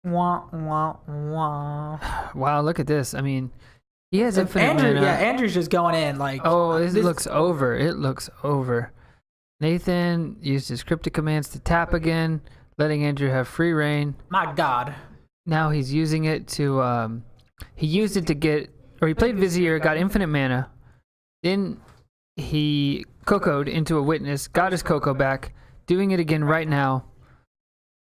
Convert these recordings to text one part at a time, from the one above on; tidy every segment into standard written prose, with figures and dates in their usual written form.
Wah, wah, wah. Wow, look at this. I mean, he has So infinite mana. Andrew's just going in like Oh, it this. looks over. It looks over. Nathan used his cryptic commands to tap again, letting Andrew have free reign. My God. Now he's using it to he used it to get, or he played Vizier, got infinite mana. Then he Coco'd into a witness, got his Coco back, doing it again right now.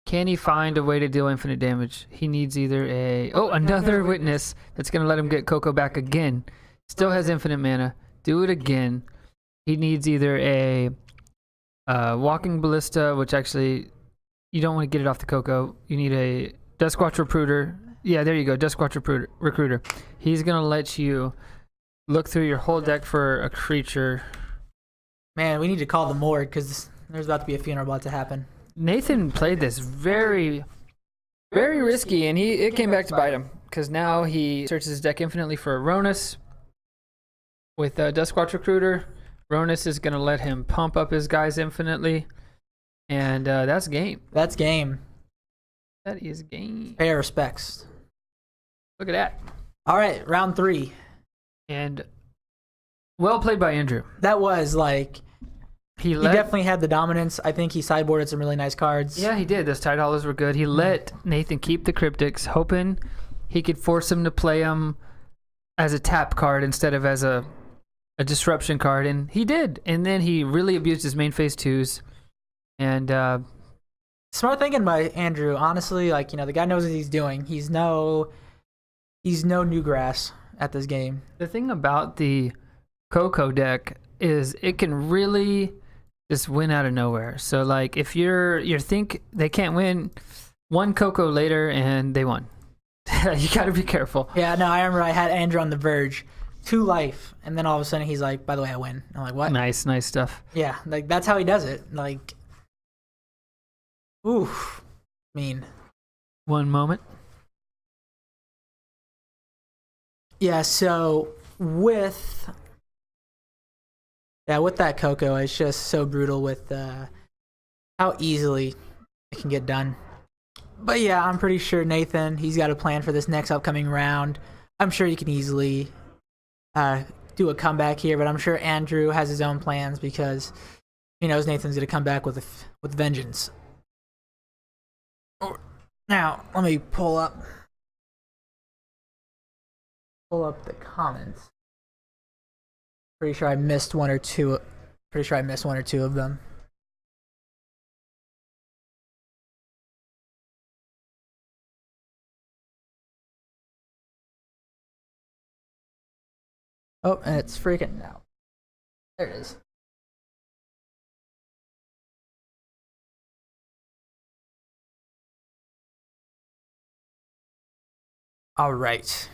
Can he find a way to deal infinite damage? He needs either another witness that's going to let him get Coco back again. Still has infinite mana. Do it again. He needs either a Walking Ballista, which actually you don't want to get it off the Coco. You need a Duskwatch Recruiter. Yeah, there you go, Duskwatch Recruiter. He's going to let you look through your whole deck for a creature. Man, we need to call the morgue because there's about to be a funeral about to happen. Nathan played this very, very risky, and it came back to bite him because now he searches his deck infinitely for a Ronus with a Duskwatch Recruiter. Ronus is going to let him pump up his guys infinitely, and that's game. That's game. That is game. Pay our respects. Look at that. All right, round 3. And well played by Andrew. That was like he definitely had the dominance. I think he sideboarded some really nice cards. Yeah, he did. Those Tide Hollows were good. He let Nathan keep the Cryptics, hoping he could force him to play them as a tap card instead of as a disruption card, and he did. And then he really abused his main phase 2s. And smart thinking by Andrew. Honestly, like, the guy knows what he's doing. He's no new grass at this game. The thing about the Coco deck is it can really just win out of nowhere. So like if you think they can't win, one Coco later and they won. You got to be careful. Yeah, no, I remember I had Andrew on the verge, 2 life, and then all of a sudden he's like, by the way, I win. I'm like, what? Nice stuff. Yeah, like that's how he does it. Like, oof, mean. One moment. Yeah, so with that Coco, it's just so brutal with how easily it can get done. But yeah, I'm pretty sure Nathan, he's got a plan for this next upcoming round. I'm sure he can easily do a comeback here, but I'm sure Andrew has his own plans because he knows Nathan's going to come back with vengeance. Now, let me pull up the comments. Pretty sure I missed one or two of them. Oh, and it's freaking out. There it is. All right.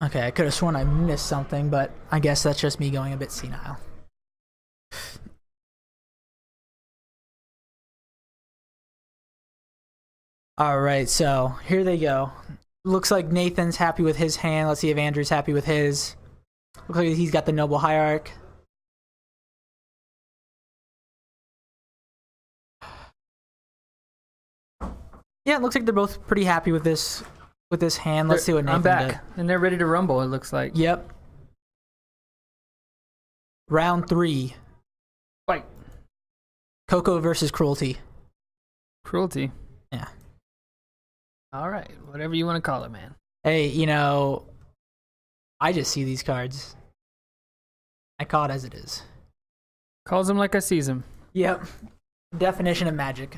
Okay, I could have sworn I missed something, but I guess that's just me going a bit senile. All right, so here they go. Looks like Nathan's happy with his hand. Let's see if Andrew's happy with his. Looks like he's got the Noble Hierarch. Yeah, it looks like they're both pretty happy with this hand. Let's see what Nathan I'm back, did. and they're ready to rumble. It looks like. Yep. Round 3. Fight. Coco versus Cruelty. Cruelty. Yeah. All right, whatever you want to call it, man. Hey, I just see these cards. I call it as it is. Calls them like I sees them. Yep. Definition of magic.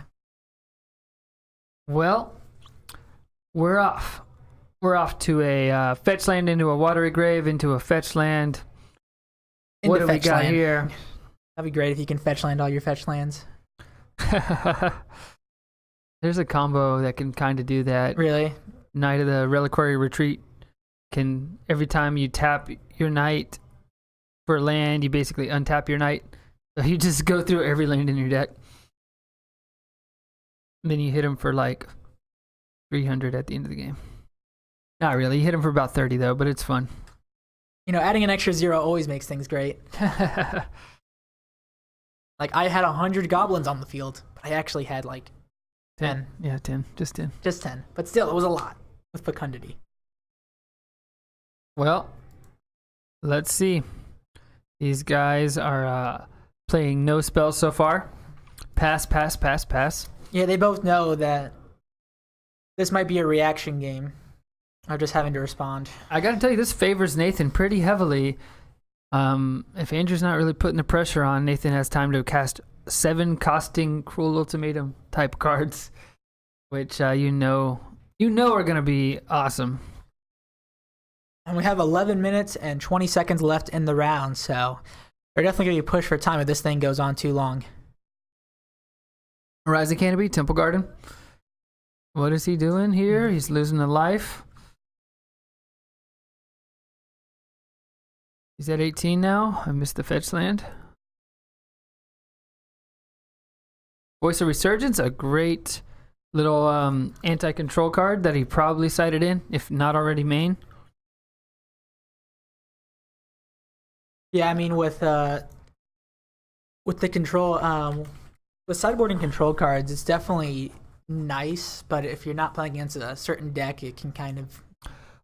Well, we're off. We're off to a fetch land, into a watery grave, into a fetch land. Into what do we fetch got land. here? That'd be great if you can fetch land all your fetch lands. There's a combo that can kind of do that. Really? Knight of the Reliquary Retreat can, every time you tap your knight for land, you basically untap your knight. So you just go through every land in your deck. And then you hit him for like 300 at the end of the game. Not really. You hit him for about 30 though, but it's fun. Adding an extra 0 always makes things great. Like I had 100 goblins on the field. I actually had like 10. Yeah, 10. Just 10. Just 10. But still, it was a lot with fecundity. Well, let's see. These guys are playing no spells so far. Pass, pass, pass, pass. Yeah, they both know that this might be a reaction game. I'm just having to respond. I got to tell you, this favors Nathan pretty heavily. If Andrew's not really putting the pressure on, Nathan has time to cast 7 costing Cruel Ultimatum type cards, which you know are going to be awesome. And we have 11 minutes and 20 seconds left in the round, so they're definitely going to be pushed for time if this thing goes on too long. Rising Canopy, Temple Garden. What is he doing here? He's losing a life. He's at 18 now. I missed the fetch land. Voice of Resurgence, a great little anti-control card that he probably sided in, if not already main. Yeah, I mean with the control, with sideboarding control cards, it's definitely nice. But if you're not playing against a certain deck, it can kind of.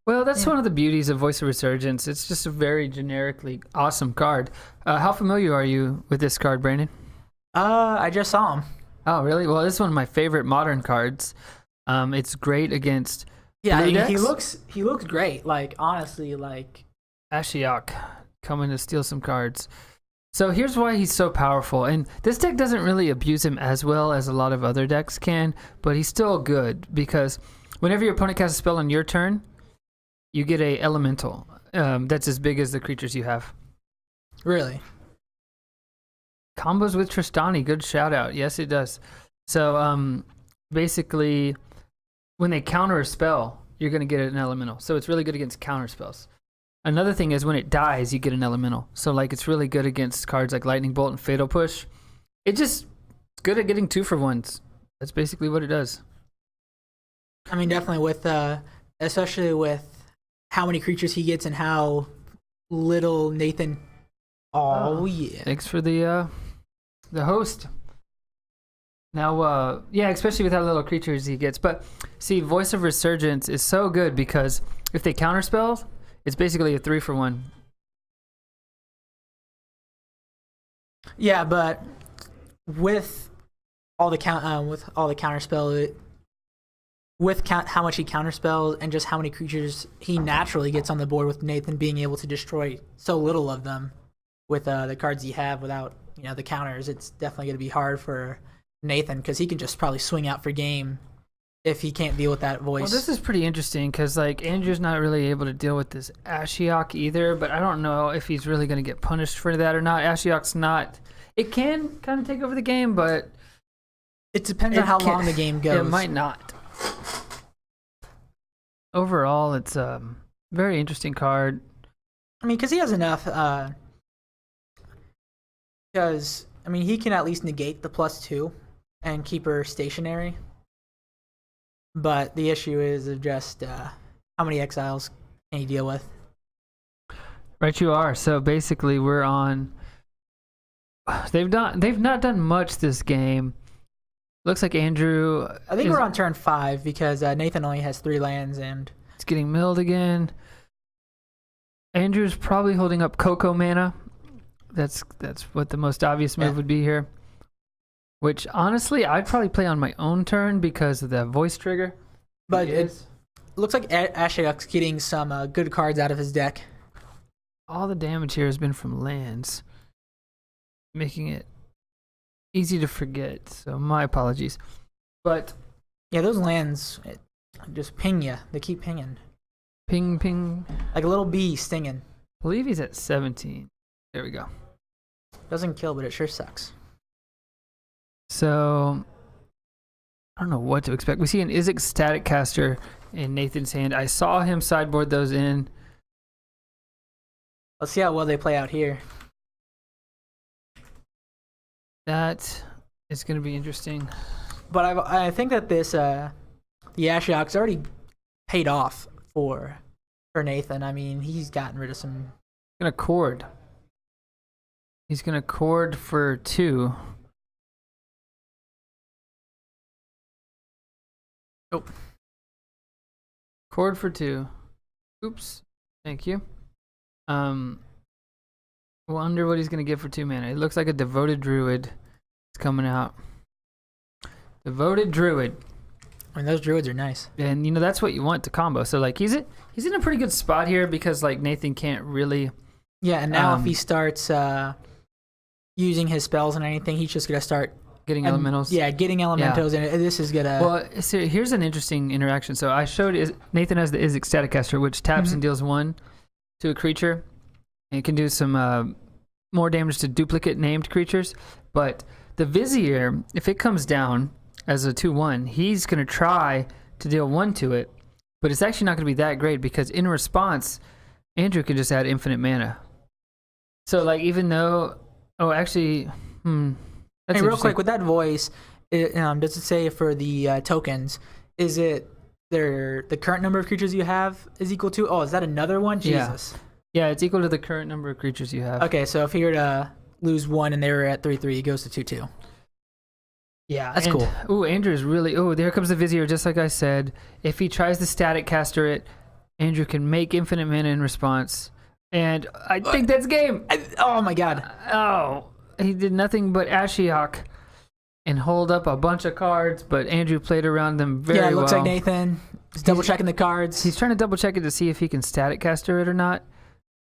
Well, that's one of the beauties of Voice of Resurgence. It's just a very generically awesome card. How familiar are you with this card, Brandon? I just saw him. Oh, really? Well, this is one of my favorite modern cards. It's great against Yeah, blue decks. he looks great. Like honestly, like Ashiok coming to steal some cards. So here's why he's so powerful. And this deck doesn't really abuse him as well as a lot of other decks can, but he's still good because whenever your opponent casts a spell on your turn, you get a elemental that's as big as the creatures you have. Really. Combos with Tristani, good shout out. Yes, it does. So basically, when they counter a spell, you're going to get an elemental. So it's really good against counter spells. Another thing is when it dies, you get an elemental. So like it's really good against cards like Lightning Bolt and Fatal Push. It's good at getting 2-for-1s. That's basically what it does. I mean, definitely with especially with how many creatures he gets and how little Nathan. Oh yeah. Thanks for the host. Now, yeah, especially with how little creatures he gets. But see, Voice of Resurgence is so good because if they counterspell, it's basically a 3-for-1. Yeah, but with all the counterspell, how much he counterspells and just how many creatures he naturally gets on the board with Nathan being able to destroy so little of them with the cards you have without the counters, it's definitely going to be hard for Nathan because he can just probably swing out for game if he can't deal with that voice. Well, this is pretty interesting because like Andrew's not really able to deal with this Ashiok either, but I don't know if he's really going to get punished for that or not. Ashiok's not. It can kind of take over the game, but it depends on how long the game goes. It might not. Overall, it's a very interesting card. I mean, because he has enough. Because he can at least negate the +2 and keep her stationary. But the issue is of just how many exiles can he deal with? Right, you are. So basically, we're on. They've not done much this game. Looks like Andrew. I think we're on turn 5 because Nathan only has 3 lands and it's getting milled again. Andrew's probably holding up Coco mana. That's what the most obvious move would be here. Which honestly, I'd probably play on my own turn because of the voice trigger. But it looks like Ashiok's getting some good cards out of his deck. All the damage here has been from lands, making it easy to forget. So my apologies. But yeah, those lands just ping you. They keep pinging. Ping, ping. Like a little bee stinging. I believe he's at 17. There we go. Doesn't kill, but it sure sucks. So, I don't know what to expect. We see an Izzet Static Caster in Nathan's hand. I saw him sideboard those in. Let's see how well they play out here. That is going to be interesting. But I think that this the Ashiok's already paid off for Nathan. I mean, he's gotten rid of some. Gonna cord. He's gonna cord for 2. Oh, Cord for 2. Oops. Thank you. Wonder what he's gonna get for 2 mana. It looks like a Devoted Druid is coming out. Devoted Druid. I mean, those druids are nice. And that's what you want to combo. So like he's in a pretty good spot here because like Nathan can't really. Yeah, and now if he starts using his spells and anything, he's just gonna start getting elementals. Yeah, getting elementals, and this is gonna. Well, so here's an interesting interaction. So I showed Nathan has the Izzet Static Caster, which taps and deals 1 to a creature, and it can do some more damage to duplicate named creatures. But the Vizier, if it comes down as a 2/1, he's gonna try to deal 1 to it, but it's actually not gonna be that great because in response, Andrew can just add infinite mana. So like even though, that's hey, real quick with that voice, does it say for the tokens? Is it the current number of creatures you have is equal to? Oh, is that another one? Jesus. Yeah, it's equal to the current number of creatures you have. Okay, so if he were to lose 1 and they were at 3/3, it goes to 2/2. Yeah, that's cool. Ooh, Andrew's really. Oh, there comes the Vizier, just like I said. If he tries to Static Caster it, Andrew can make infinite mana in response. And I think that's game. Oh my god. Oh, he did nothing but Ashiok and hold up a bunch of cards, but Andrew played around them very well. Yeah, it looks like Nathan is double checking the cards. He's trying to double check it to see if he can Static Caster it or not.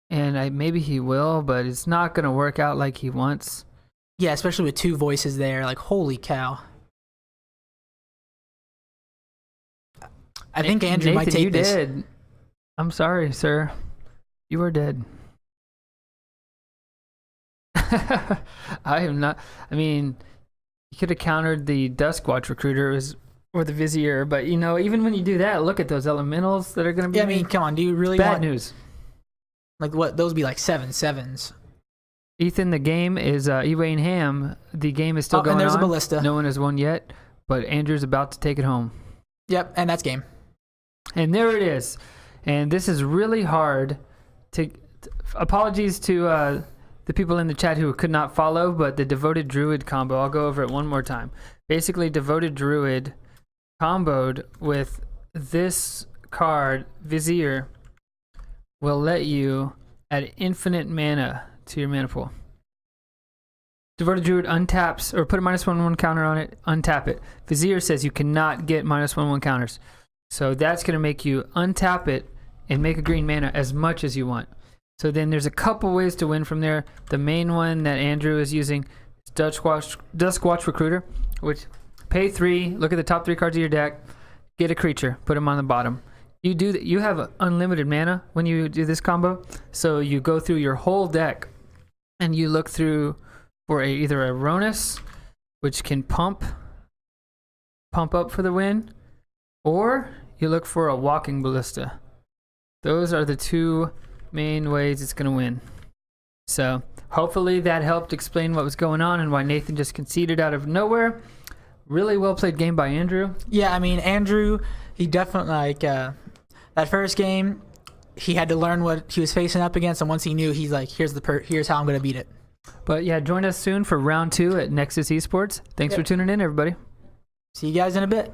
And maybe he will, but it's not going to work out like he wants. Yeah, especially with 2 voices there. Like, holy cow. I think Andrew might take this. Did. I'm sorry, sir. You are dead. I am not. I mean, you could have countered the Duskwatch Recruiter or the Vizier, but even when you do that, look at those elementals that are going to be. Yeah, I mean, come on. Do you really bad want news? Like what? Those be like 7/7s. Ethan, the game is Ewain Ham. The game is still going on. And there's a ballista. No one has won yet, but Andrew's about to take it home. Yep, and that's game. And there it is. And this is really hard to apologies to the people in the chat who could not follow, but the Devoted Druid combo, I'll go over it one more time. Basically, Devoted Druid comboed with this card, Vizier, will let you add infinite mana to your mana pool. Devoted Druid untaps, or put a -1/1 counter on it, untap it. Vizier says you cannot get -1/1 counters. So that's going to make you untap it and make a green mana as much as you want. So then there's a couple ways to win from there. The main one that Andrew is using is Duskwatch Recruiter, which pay 3, look at the top 3 cards of your deck, get a creature, put them on the bottom. You have unlimited mana when you do this combo, so you go through your whole deck and you look through for either a Ronus, which can pump up for the win, or you look for a Walking Ballista. Those are the 2 main ways it's going to win. So hopefully that helped explain what was going on and why Nathan just conceded out of nowhere. Really well played game by Andrew. Yeah, I mean, Andrew, he definitely, that first game, he had to learn what he was facing up against, and once he knew, he's like, here's how I'm going to beat it. But yeah, join us soon for round 2 at Nexus Esports. Thanks for tuning in, everybody. See you guys in a bit.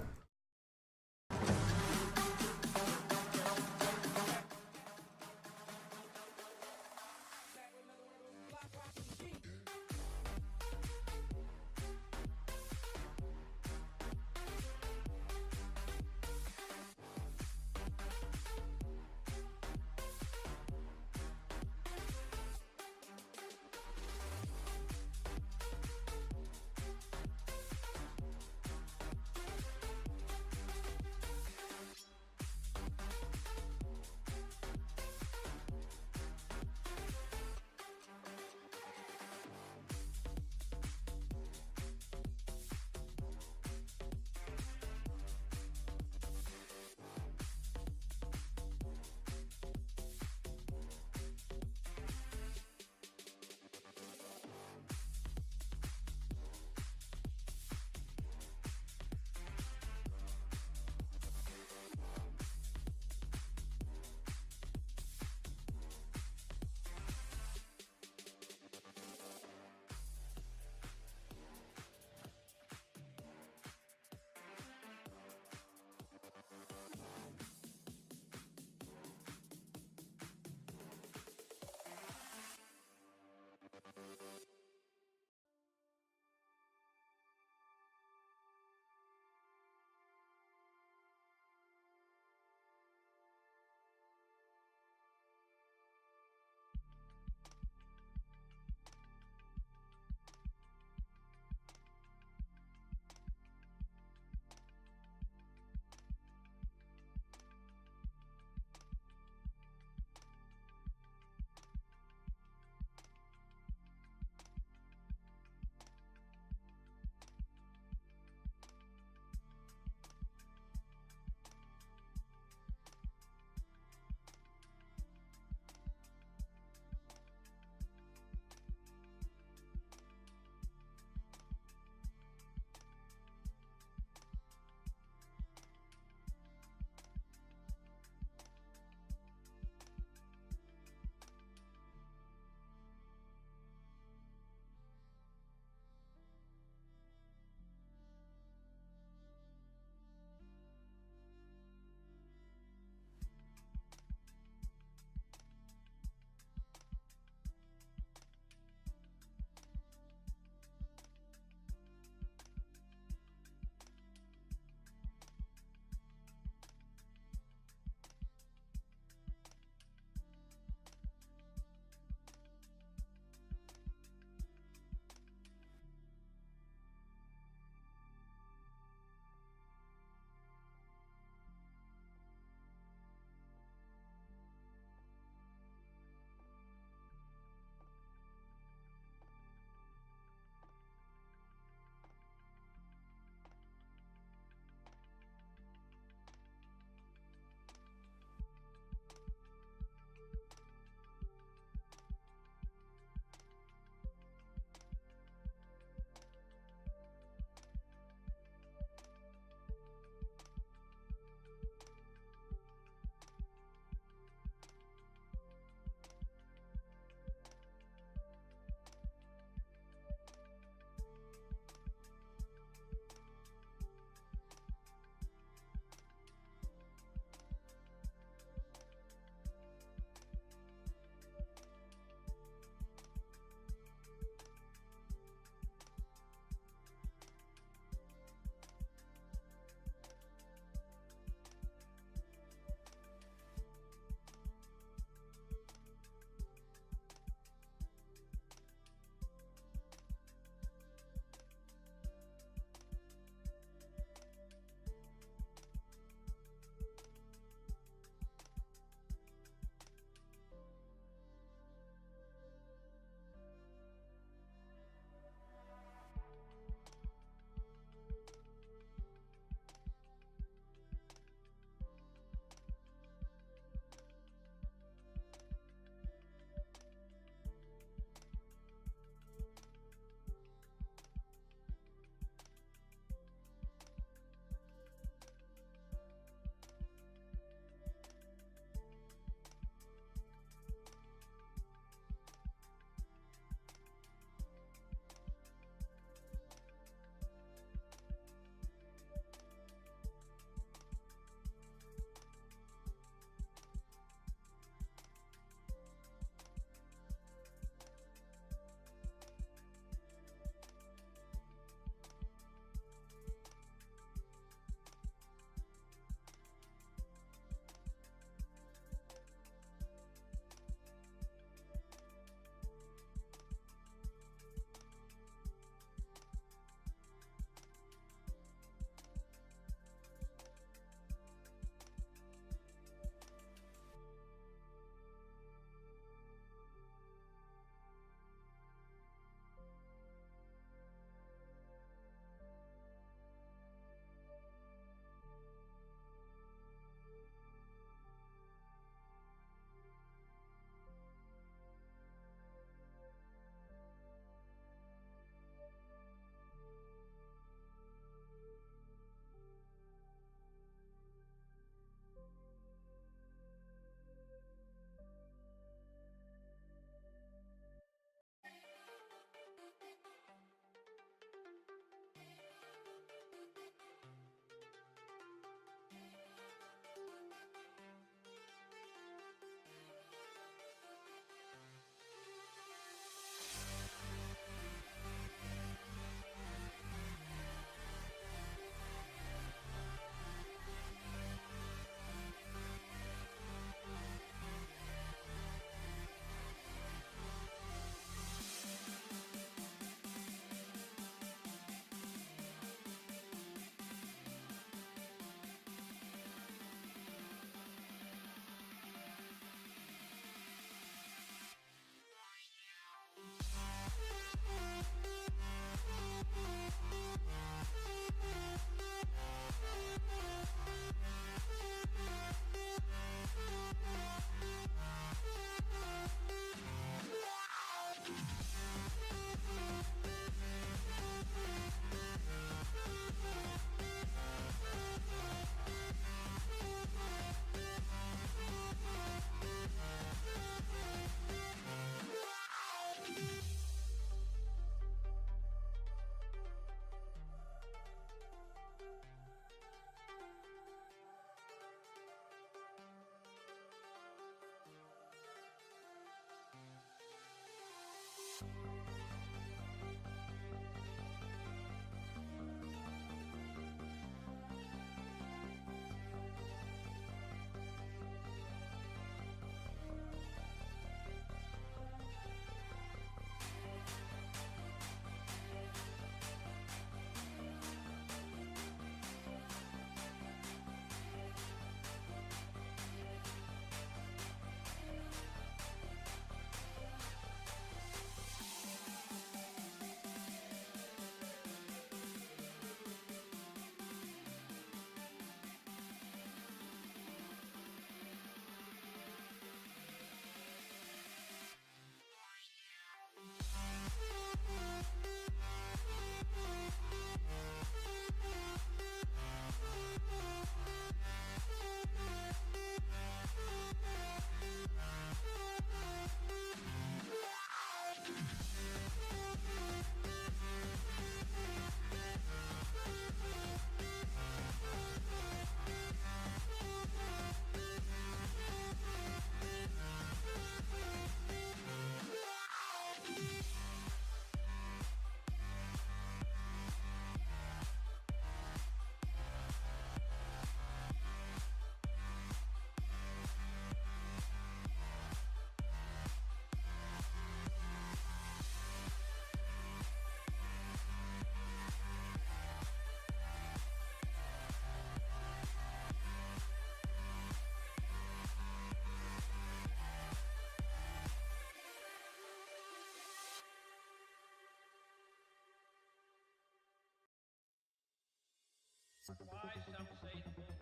Why, some say the moon?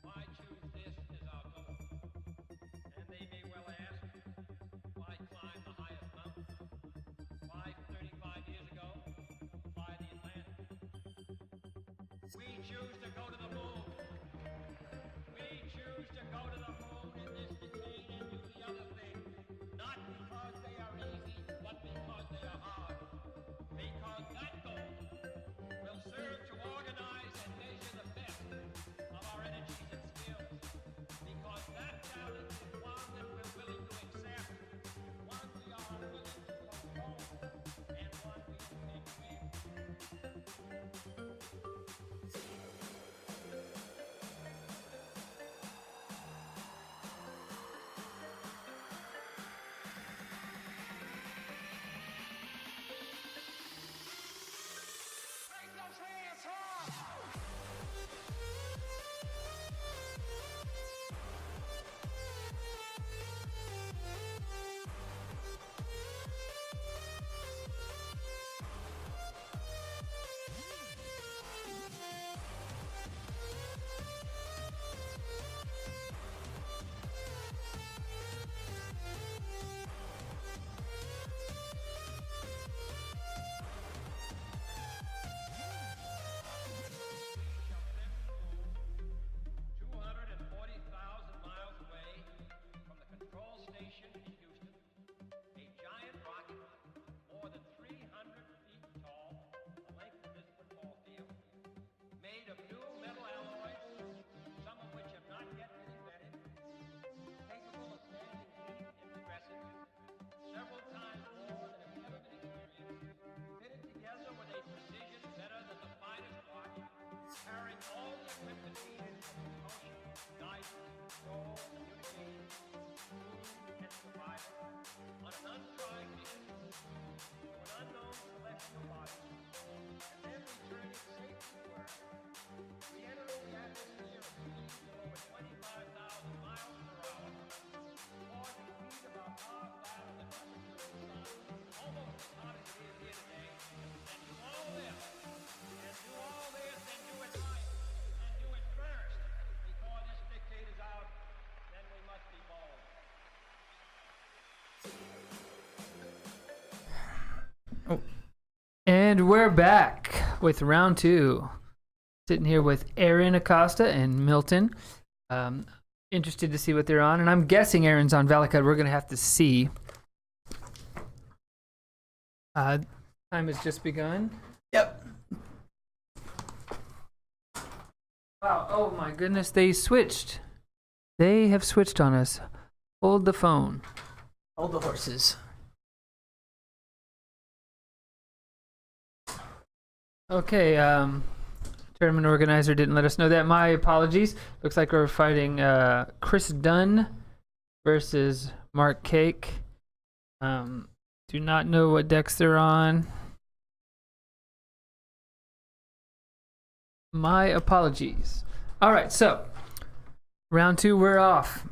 Why choose this as our goal? And they may well ask, why climb the highest mountain? Why, 35 years ago, fly the Atlantic? We choose to go to the moon. We choose to go to the moon in this decade and do the other thing. Not because they are easy, but because they are hard. Because that goal will serve to organize and measure the best of our energies and skills. Because that challenge is one that we're willing to accept, one we are willing to postpone, and one we intend to win. Make those hands hard! Miles away from the control station in Houston, a giant rocket more than 300 feet tall, the length of this football field, made of new metal alloys, some of which have not yet been invented, capable of standing heat and stresses, several times more than have ever been experienced, fitted together with a precision better than the finest watch, carrying all the equipment needed for motion, guidance, control, communication, and survival on an untried mission to an unknown celestial body, and then returning safely to Earth, re-entering the atmosphere at speeds of over 25,000 miles per hour, 40 feet above our flat of the temperature of the sun, almost as hot as it is here today, and do all this, and do all this, and do it right, and do it first, before this decade is out, then we must be bold. And we're back with round two. Sitting here with Aaron Acosta and Milton. Interested to see what they're on, and I'm guessing Aaron's on Valakut. We're gonna have to see. Time has just begun. Yep. Wow! Oh my goodness, they switched. They have switched on us. Hold the phone. Hold the horses. Okay, tournament organizer didn't let us know that. My apologies. Looks like we're fighting Chris Dunn versus Mark Cake. Do not know what decks they're on. My apologies. All right, so round two, we're off.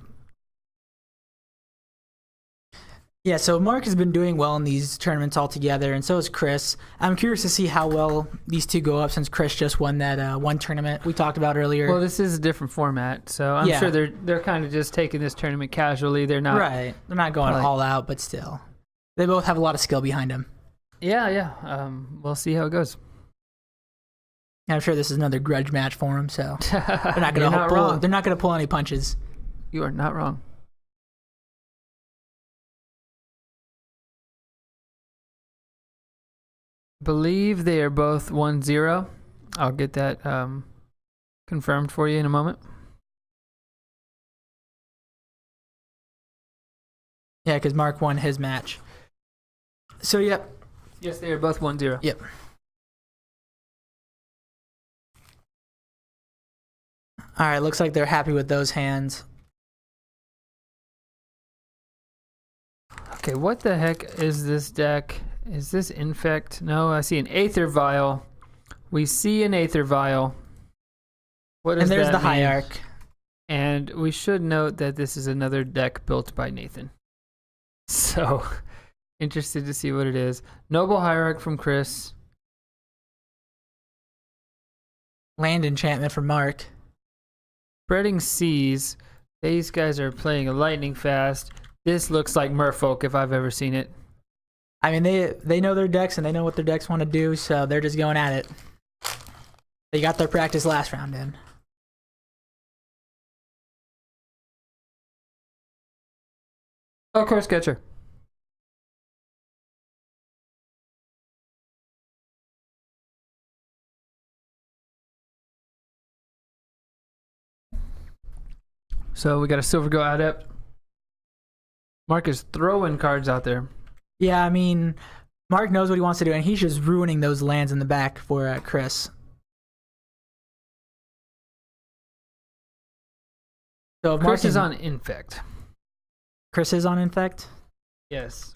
Yeah, so Mark has been doing well in these tournaments altogether, and so has Chris. I'm curious to see how well these two go up since Chris just won that one tournament we talked about earlier. Well, this is a different format, so I'm Yeah. sure they're kind of just taking this tournament casually. They're not right. They're not going Probably. all out, but still. They both have a lot of skill behind them. Yeah. We'll see how it goes. And I'm sure this is another grudge match for them, so they're not You're going not to wrong. They're not going to pull any punches. You are not wrong. Believe they are both 1-0. I'll get that confirmed for you in a moment. Yeah, because Mark won his match. So, yep. Yes, they are both 1-0. Yep. All right, looks like they're happy with those hands. Okay, what the heck is this deck? Is this Infect? No, I see an Aether Vial. We see an Aether Vial. What does And there's that the mean? Hierarch. And we should note that this is another deck built by Nathan. So, interested to see what it is. Noble Hierarch from Chris. land enchantment for Mark. Spreading Seas. These guys are playing lightning fast. This looks like Merfolk if I've ever seen it. I mean, they know their decks and they know what their decks want to do, so they're just going at it. They got their practice last round in. Oh, course catcher. So we got a Silver Go Adept. Mark is throwing cards out there. Yeah, I mean, Mark knows what he wants to do, and he's just ruining those lands in the back for Chris. So if Chris Mark is on Infect. Chris is on Infect. Yes.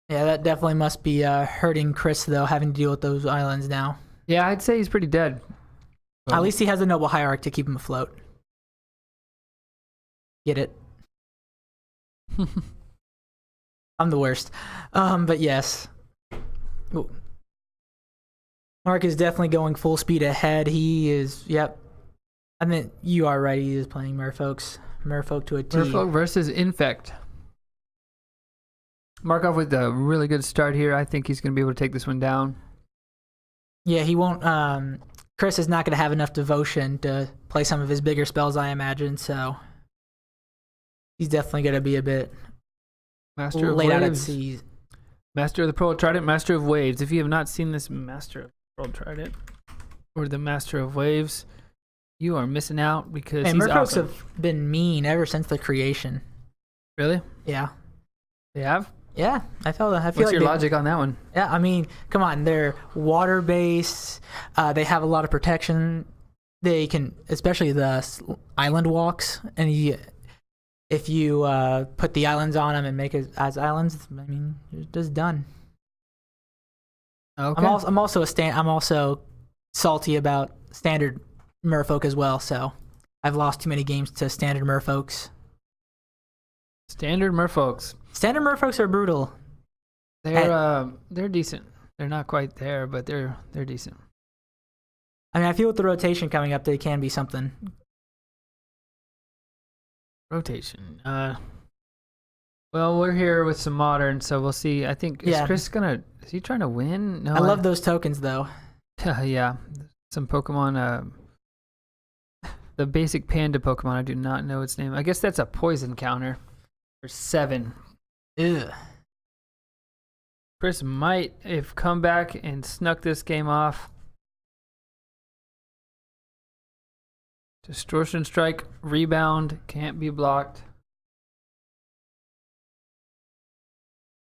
Yeah, that definitely must be hurting Chris, though, having to deal with those islands now. Yeah, I'd say he's pretty dead. At least he has a Noble Hierarch to keep him afloat. Get it? I'm the worst. But yes. Ooh. Mark is definitely going full speed ahead. He is, yep. I mean, you are right. He is playing Merfolk to a T. Merfolk versus Infect. Markov with a really good start here. I think he's going to be able to take this one down. Yeah, he won't. Chris is not going to have enough devotion to play some of his bigger spells, I imagine. So he's definitely going to be a bit Master of laid out at Waves. sea. Master of the Pearl Trident, Master of Waves. If you have not seen this Master of the Pearl Trident or the Master of Waves, you are missing out because And he's Merfolks awesome. have been mean ever since the creation. Really? Yeah. They have? Yeah, I feel What's like your they- logic on that one? Yeah, I mean, come on, they're water based. They have a lot of protection. They can, especially the island walks, and if you put the islands on them and make it as islands, I mean, you're just done. Okay. I'm also salty about standard Merfolk as well. So I've lost too many games to standard Merfolks. Standard Merfolks. Standard Merfolks are brutal. They're decent. They're not quite there, but they're decent. I mean, I feel with the rotation coming up, they can be something. Rotation. Well, we're here with some modern, so we'll see. I think Yeah. is Chris gonna? Is he trying to win? No. I love those tokens though. Yeah, some Pokemon. The basic panda Pokemon. I do not know its name. I guess that's a poison counter for 7. Ugh. Chris might have come back and snuck this game off. Distortion Strike, Rebound, can't be blocked.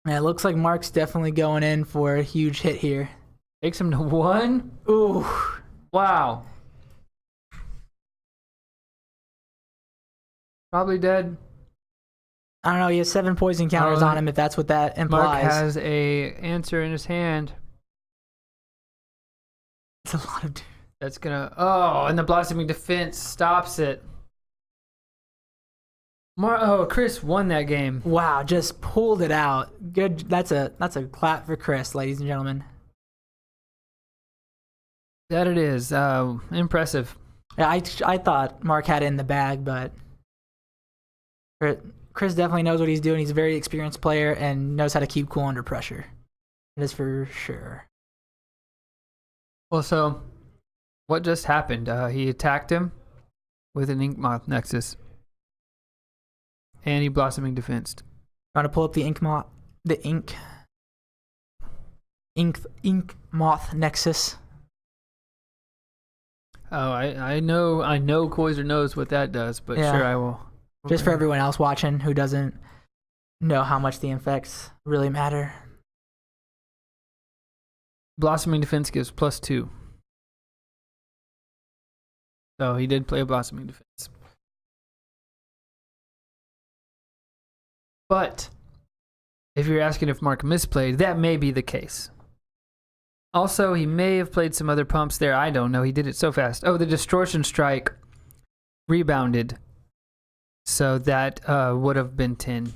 Yeah, it looks like Mark's definitely going in for a huge hit here. Takes him to 1. Ooh. Wow. Probably dead. I don't know. He has 7 poison counters Oh, on him, if that's what that Mark implies. has a answer in his hand. It's a lot of. That's gonna. Oh, and the Blossoming Defense stops it. Chris won that game. Wow, just pulled it out. Good. That's a clap for Chris, ladies and gentlemen. That it is. Impressive. Yeah, I thought Mark had it in the bag, but Chris definitely knows what he's doing. He's a very experienced player and knows how to keep cool under pressure. That is for sure. Well, so what just happened? He attacked him with an Ink Moth Nexus, and he Blossoming Defensed. Trying to pull up the ink moth nexus. Oh, I know Koiser knows what that does, but Yeah. sure I will. Just for everyone else watching who doesn't know how much the infects really matter. Blossoming Defense gives +2. So he did play a Blossoming Defense. But if you're asking if Mark misplayed, that may be the case. Also, he may have played some other pumps there. I don't know. He did it so fast. Oh, the Distortion Strike rebounded. So that would have been 10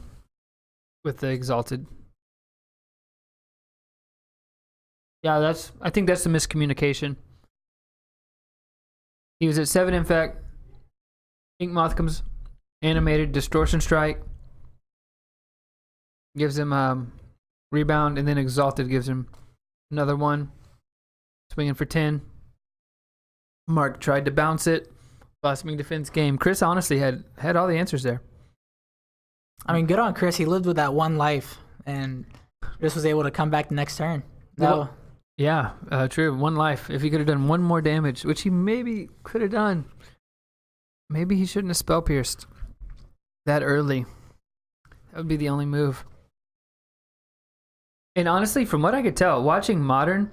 with the Exalted. Yeah, I think that's the miscommunication. He was at 7 infect. Ink Moth comes animated, distortion strike. Gives him rebound, and then Exalted gives him another one. Swinging for 10. Mark tried to bounce it. Blossoming defense game. Chris honestly had all the answers there. I mean, good on Chris. He lived with that one life and just was able to come back the next turn. No. Well, yeah, true. One life. If he could have done one more damage, which he maybe could have done, maybe he shouldn't have spell pierced that early. That would be the only move. And honestly, from what I could tell, watching Modern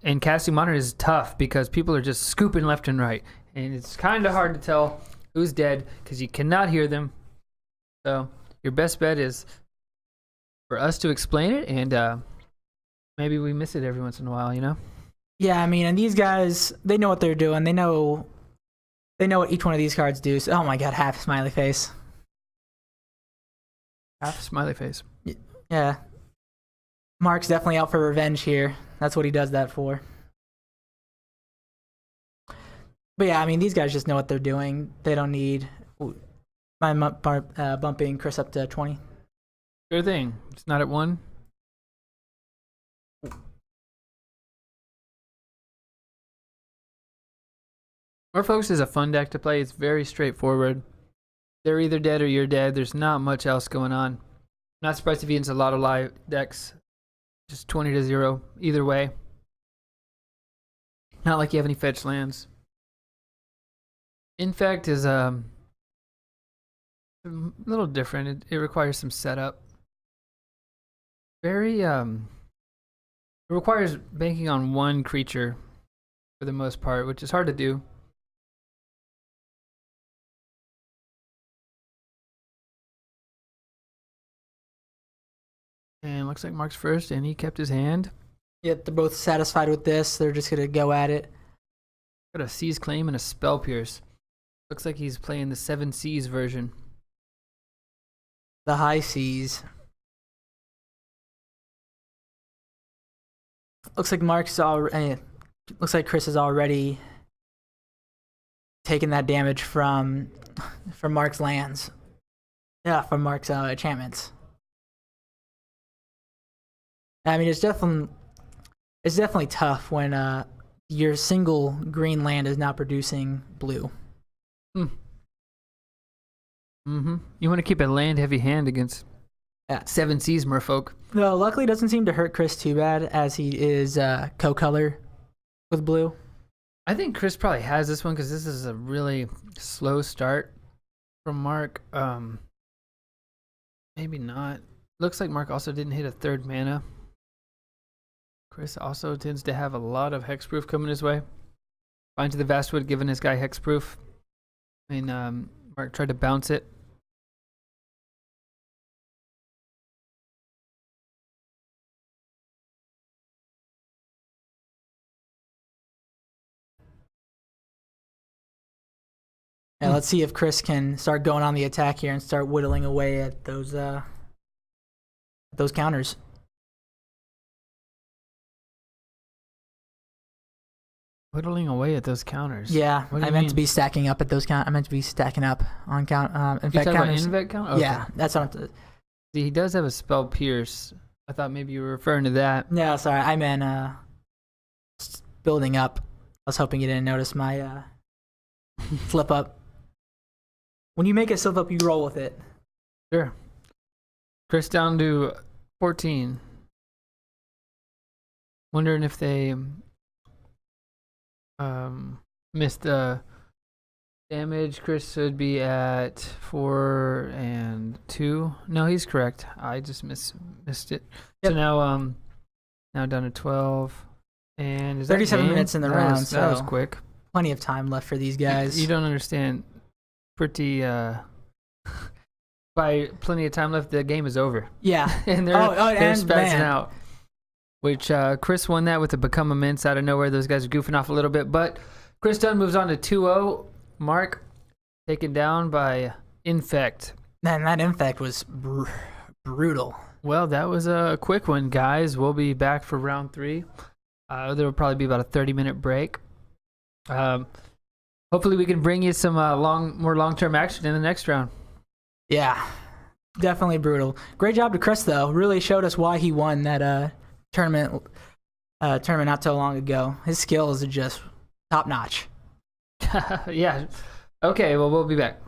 and casting Modern is tough because people are just scooping left and right. And it's kind of hard to tell who's dead because you cannot hear them. So your best bet is for us to explain it, and maybe we miss it every once in a while, you know? Yeah, I mean, and these guys, they know what they're doing. They know what each one of these cards do. So, oh my god, half smiley face. Half smiley face. Yeah. Mark's definitely out for revenge here. That's what he does that for. But yeah, I mean, these guys just know what they're doing. They don't need my bumping Chris up to 20. Sure thing. It's not at 1. More Folks is a fun deck to play. It's very straightforward. They're either dead or you're dead. There's not much else going on. Not surprised if he ends a lot of live decks. Just 20-0 either way. Not like you have any fetch lands. Infect is a little different. It requires some setup. Very it requires banking on one creature for the most part, which is hard to do. And looks like Mark's first, and he kept his hand. Yep, they're both satisfied with this. They're just gonna go at it. Got a Seize Claim and a Spell Pierce. Looks like he's playing the 7 Seas version. The high seas. Looks like looks like Chris is already taking that damage from Mark's lands. Yeah, from Mark's enchantments. I mean, it's definitely tough when your single green land is not producing blue. You want to keep a land heavy hand against 7 Seas merfolk. No, luckily it doesn't seem to hurt Chris too bad as he is co-color with blue. I think Chris probably has this one because this is a really slow start from Mark. Maybe not. Looks like Mark also didn't hit a 3rd mana. Chris also tends to have a lot of hexproof coming his way. Bind to the Vastwood giving this guy hexproof. And Mark tried to bounce it. And let's see if Chris can start going on the attack here and start whittling away at those counters. Whittling away at those counters. Yeah, What do I you meant mean? to be stacking up at those count. I meant to be stacking up on count. You Infect talking about counters. Invect count? Okay. Yeah, that's what I'm. See, he does have a Spell Pierce. I thought maybe you were referring to that. No, sorry, I meant building up. I was hoping you didn't notice my flip up. When you make a slip up, you roll with it. Sure. Chris down to 14. Wondering if they missed the damage. Chris should be at 4 and 2. No, he's correct. I just missed it. Yep. So now down to 12. And is 37 that game? minutes in the That round, that was so- quick. Plenty of time left for these guys. You don't understand. Pretty by plenty of time left, the game is over. Yeah. And they're and spazzing man. out. Which Chris won that with the Become Immense out of nowhere. Those guys are goofing off a little bit, but Chris Dunn moves on to 2-0. Mark taken down by Infect. Man, that infect was brutal. Well, that was a quick one, guys. We'll be back for round 3. There will probably be about a 30-minute break. Hopefully, we can bring you some more long-term action in the next round. Yeah, definitely brutal. Great job to Chris though. Really showed us why he won that tournament not so long ago. His skills are just top notch. Yeah. Okay. Well, we'll be back.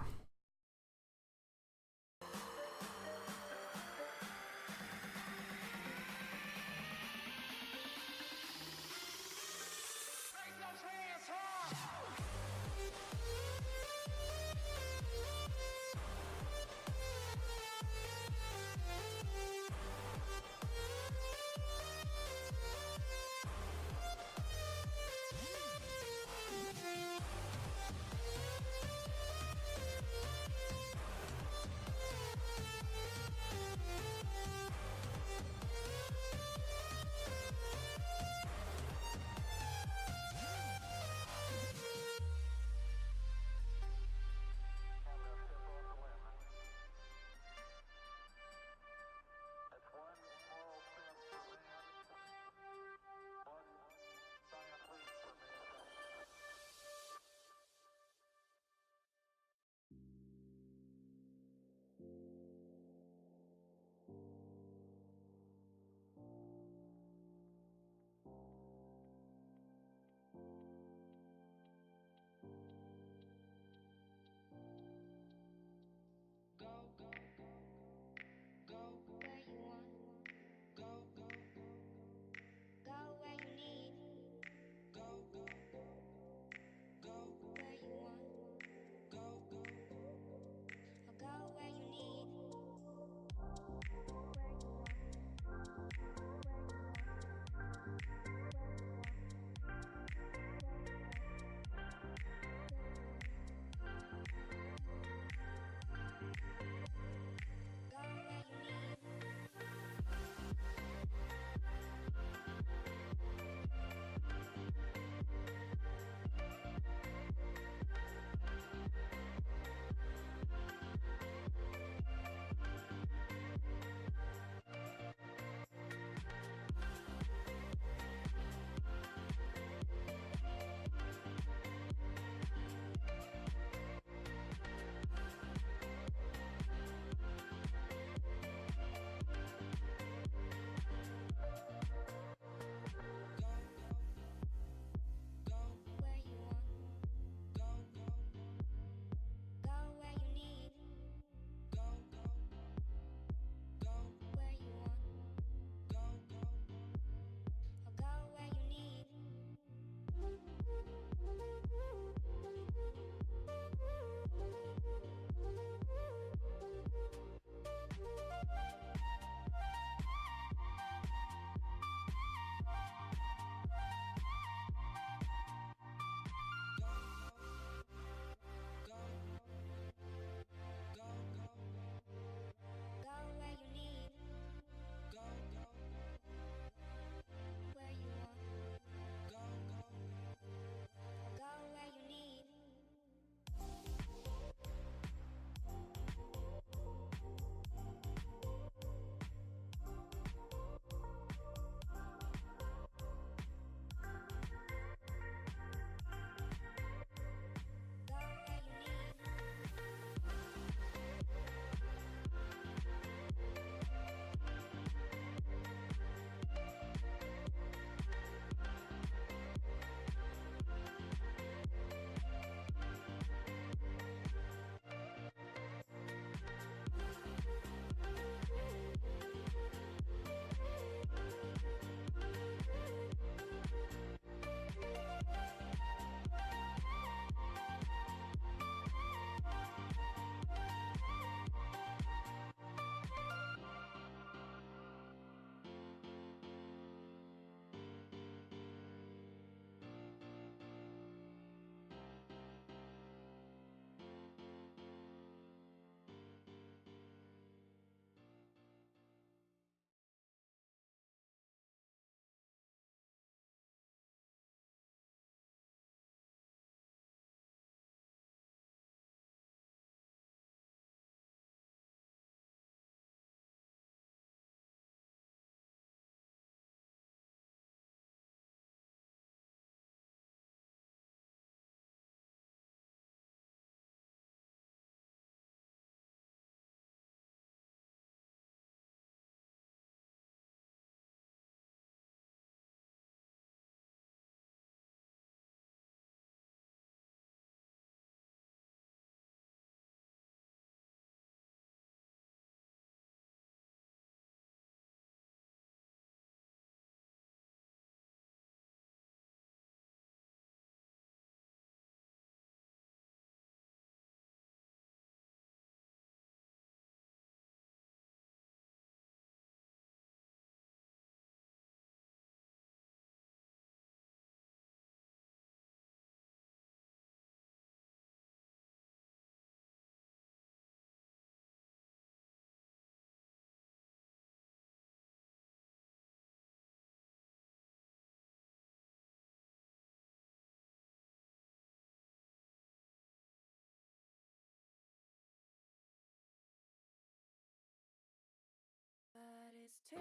too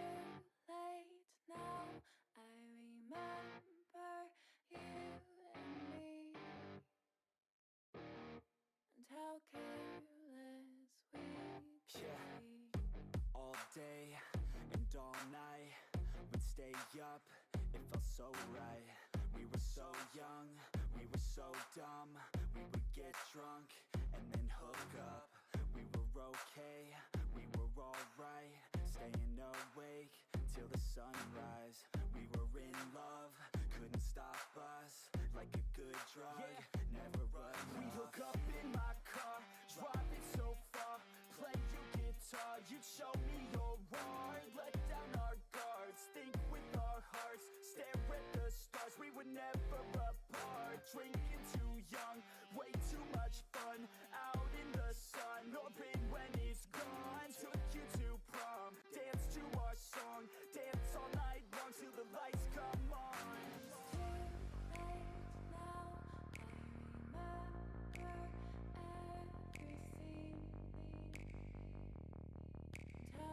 late now. I remember you and me, and how careless we could be. All day and all night, we'd stay up, it felt so right. We were so young, we were so dumb. We would get drunk and then hook up. We were okay, we were alright, staying awake till the sunrise. We were in love, couldn't stop us, like a good drug, never enough. We'd hook up in my car, driving so far, play your guitar, you'd show me your art, let down our guards, think with our hearts, stare at the stars. We were never apart, drinking too young, way too much fun, out in the sun, hoping when it's gone. Took you to prom, dance to our song, dance all night long till the lights come on. Too late now, I remember everything, and how careless we got. It's too late now, I remember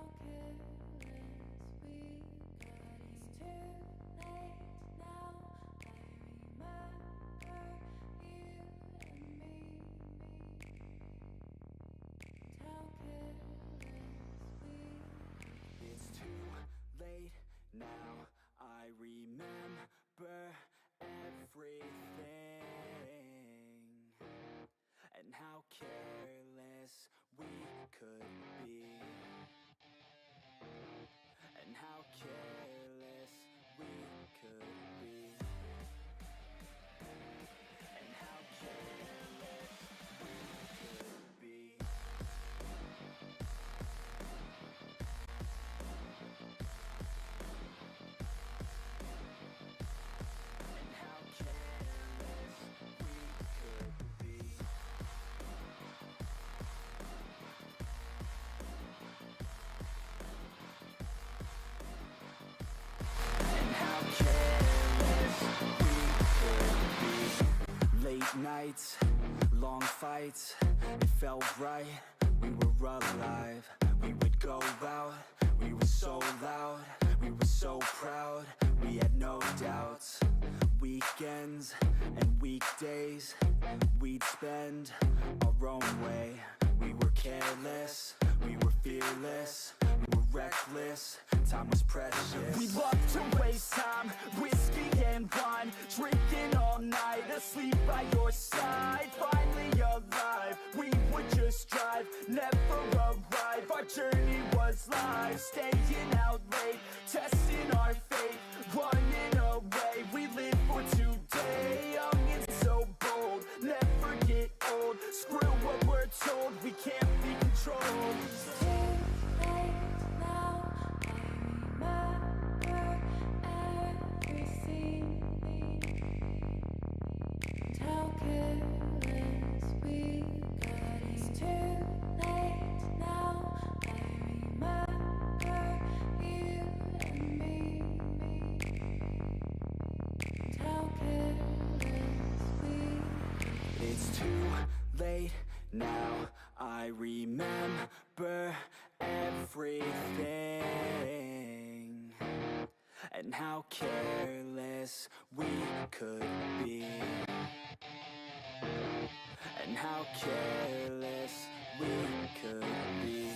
you and me, and how careless we. It's too late now, I remember everything, and how careless we could be, and how careless we could be, and how careless we could be. And how careless we could be. And how careless we could be. Late nights, long fights, it felt right, we were alive. We would go out, we were so loud, we were so proud, we had no doubts. Weekends and weekdays, we'd spend our own way. We were careless, we were fearless, we were reckless, time was precious. We loved to waste time, whiskey and wine, drinking all night, asleep by your side. Finally alive, we would just drive, never arrive. Our journey was live, staying out late, testing our fate, running away. We live for today, young and so bold, never get old. Screw what we're told, we can't be controlled. Too late now, I remember everything, and how careless we got. It's too late now, I remember you and me, and how careless we. It's too late now, I remember everything, and how careless we could be, and how careless we could be,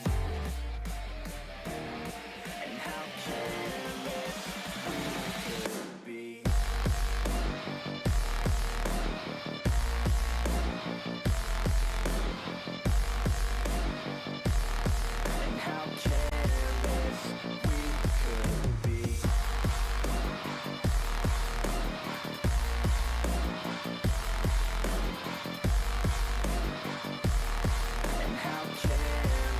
and how careless we could be. And how careless we could be. And how careless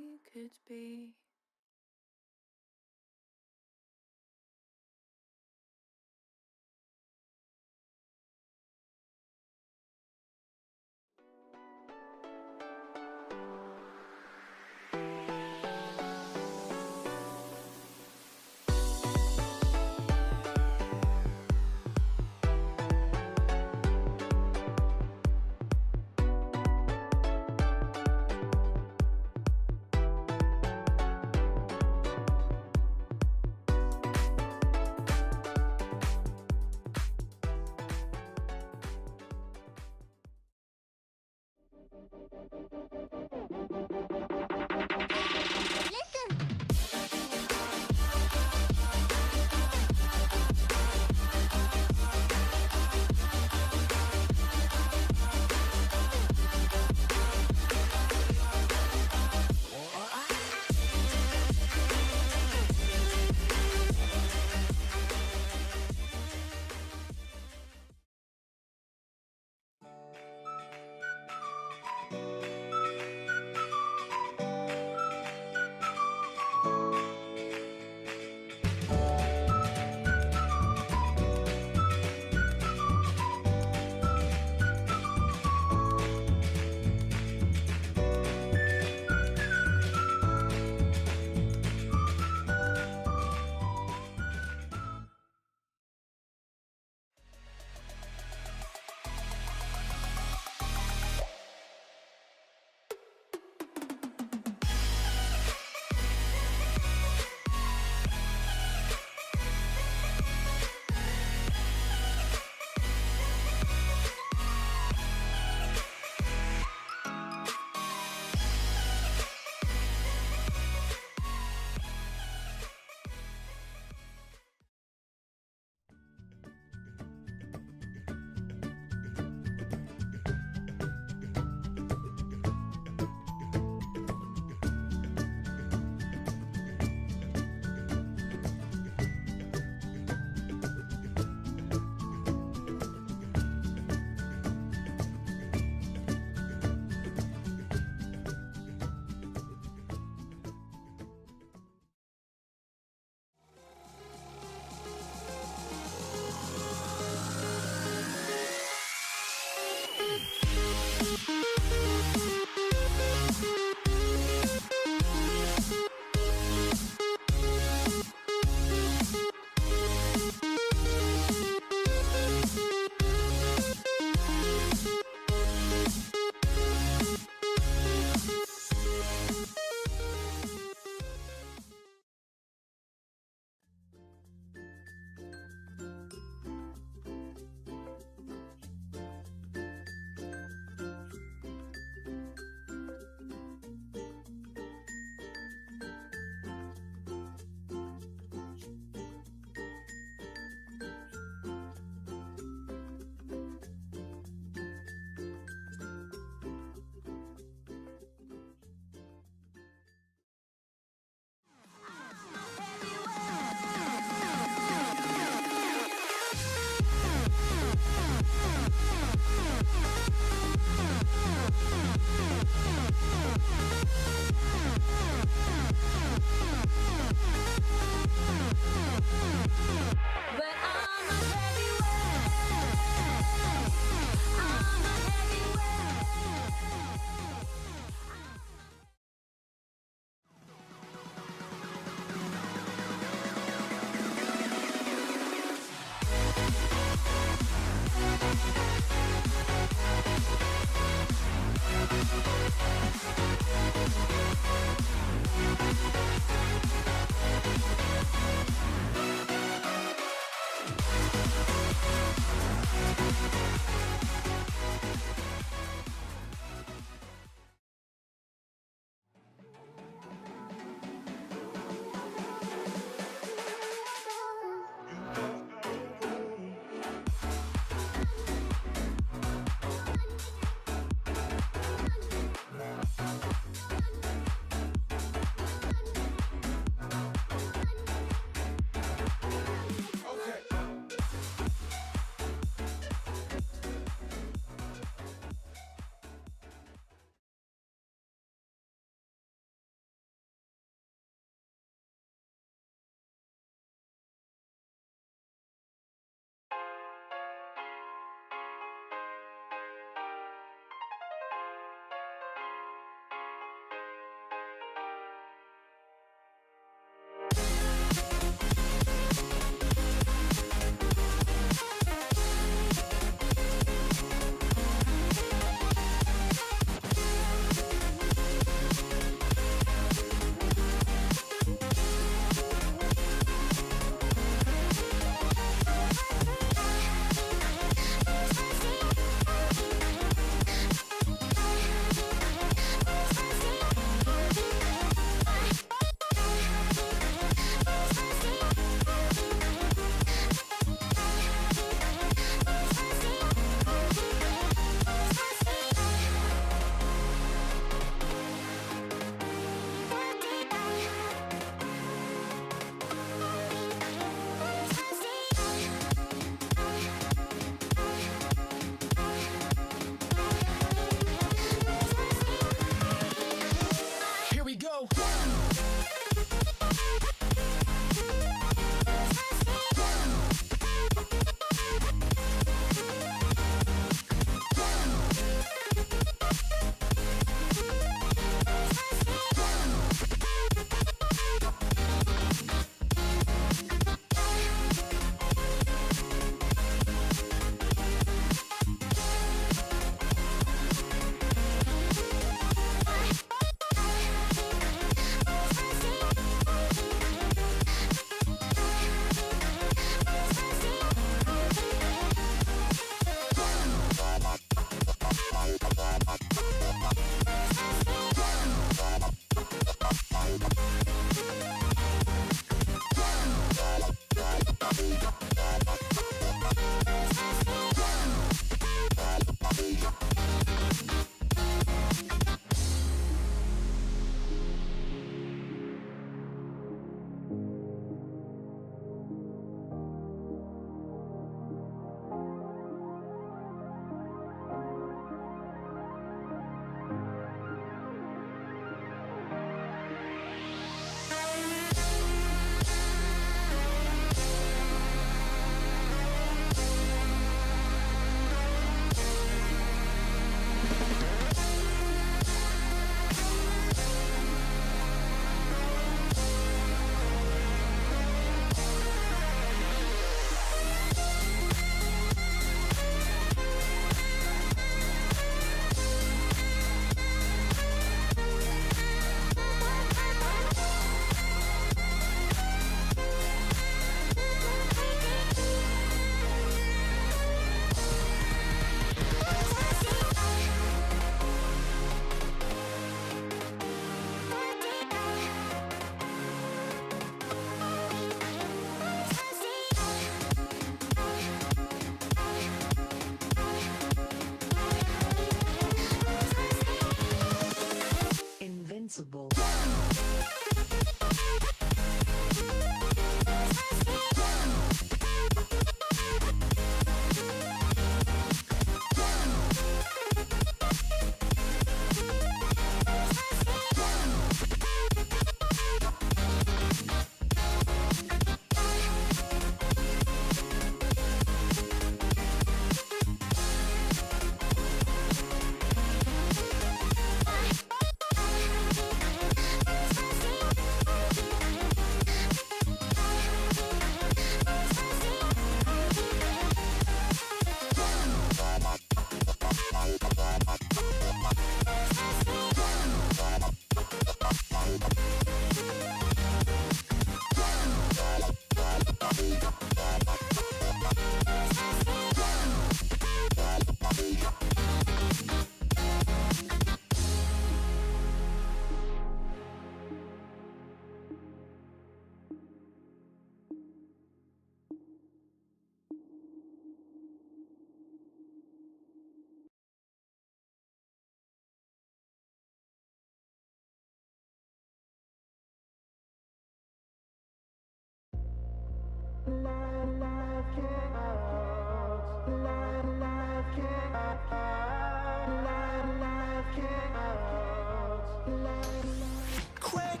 Quick,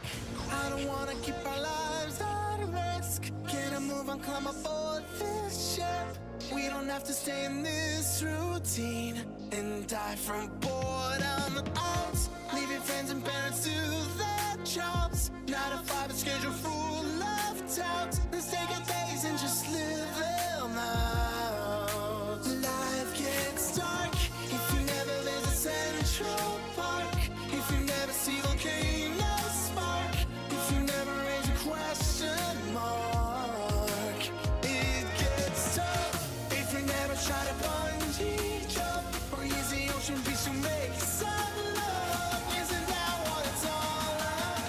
I don't wanna keep our lives at risk. Can I move on, climb aboard this ship? We don't have to stay in this routine and die from boredom. Out, leaving friends and parents to their jobs. 9 to 5, a schedule full of doubt. Let's take our days and just live them out. Life gets dark if you never visit Central Park. If you never see volcanoes spark. If you never raise a question mark. It gets tough if you never try to bungee jump or use the ocean breeze to make some love. Isn't that what it's all about?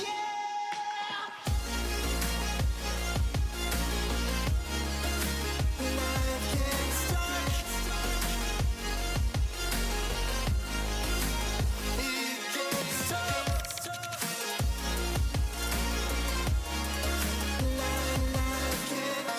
Yeah! Life gets dark. It gets tough. Life gets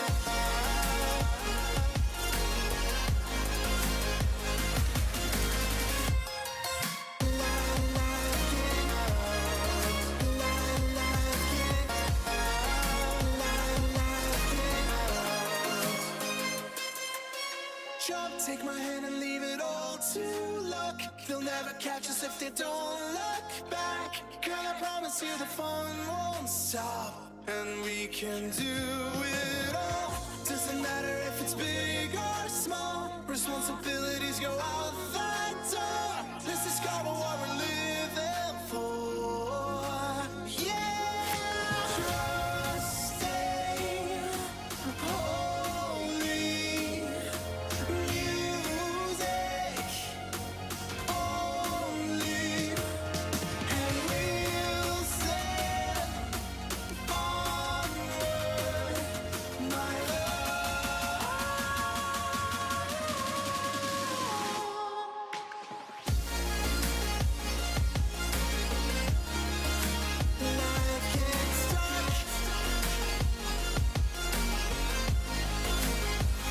jump, take my hand and leave it all to luck. They'll never catch us if they don't look back. Girl, I promise you the fun won't stop, and we can do it all. Doesn't matter if it's big or small. Responsibilities go out that door. Let's discover what we're living for. Yeah, trusting, holy music only, and we'll set onward, my life gets dark.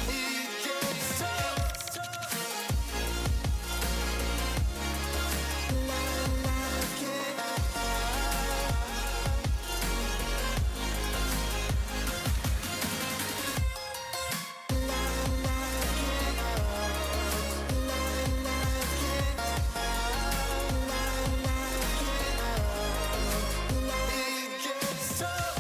It gets tough. Life it gets tough.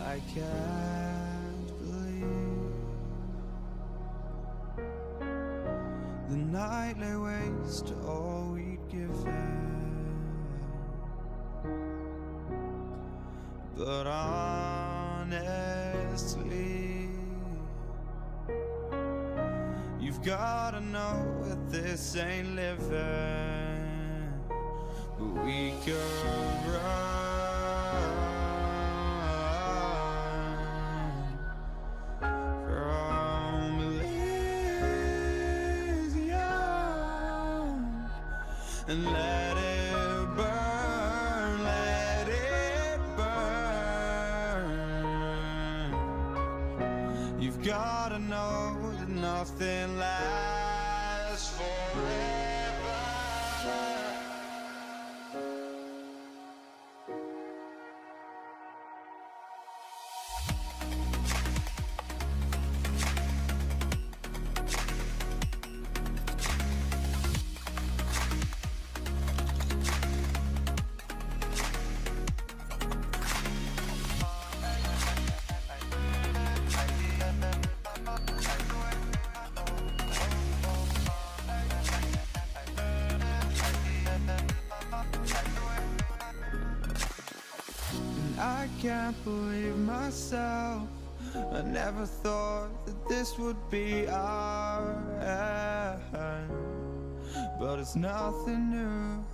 I can't believe the night lay waste to all we'd given. But honestly, you've gotta know that this ain't living. But we could run from Elysium and let it burn, let it burn. You've gotta know that nothing lasts forever. I can't believe myself. I never thought that this would be our end, but it's nothing new.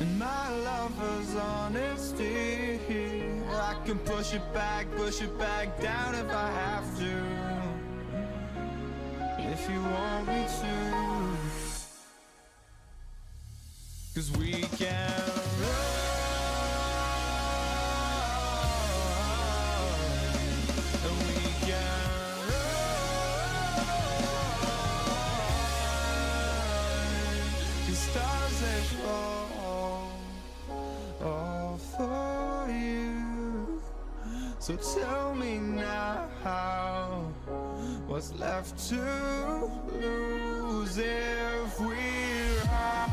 And my lover's honesty, I can push it back down if I have to, if you want me to. 'Cause we can run, and we can run. 'Cause stars they fall all for you. So tell me now, what's left to lose if we run?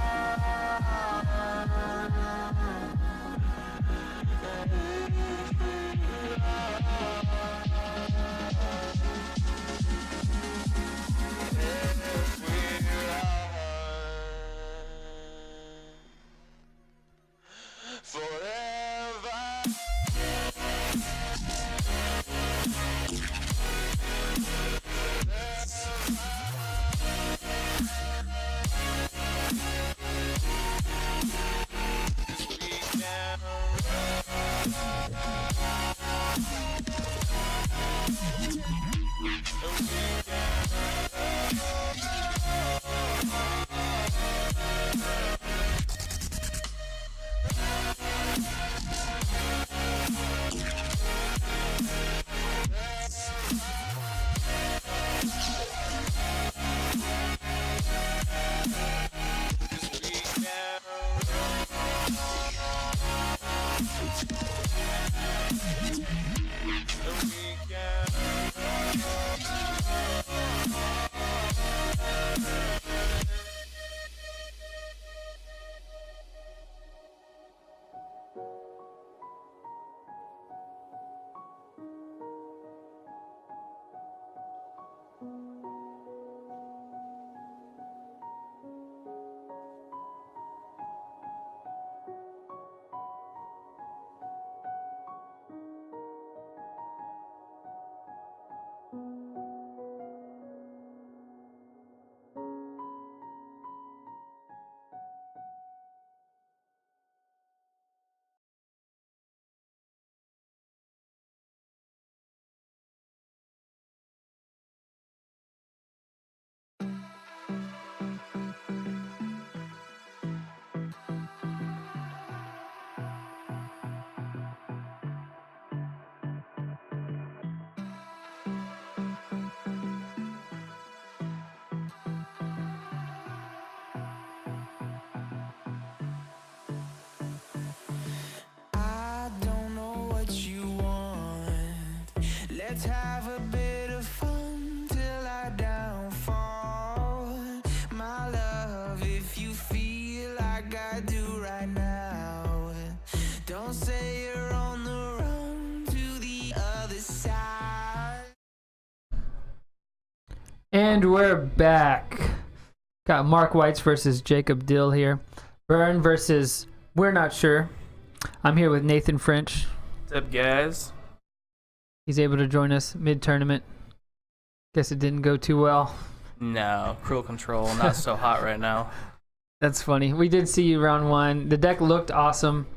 I don't know what you want. Let's have a bit of fun till I downfall. My love, if you feel like I do right now, don't say you're on the run to the other side. And we're back. Got Mark Whites versus Jacob Dill here. Burn versus We're Not Sure. I'm here with Nathan French. What's up, guys? He's able to join us mid-tournament. Guess it didn't go too well. No, Cruel Control, not so hot right now. That's funny. We did see you round one. The deck looked awesome.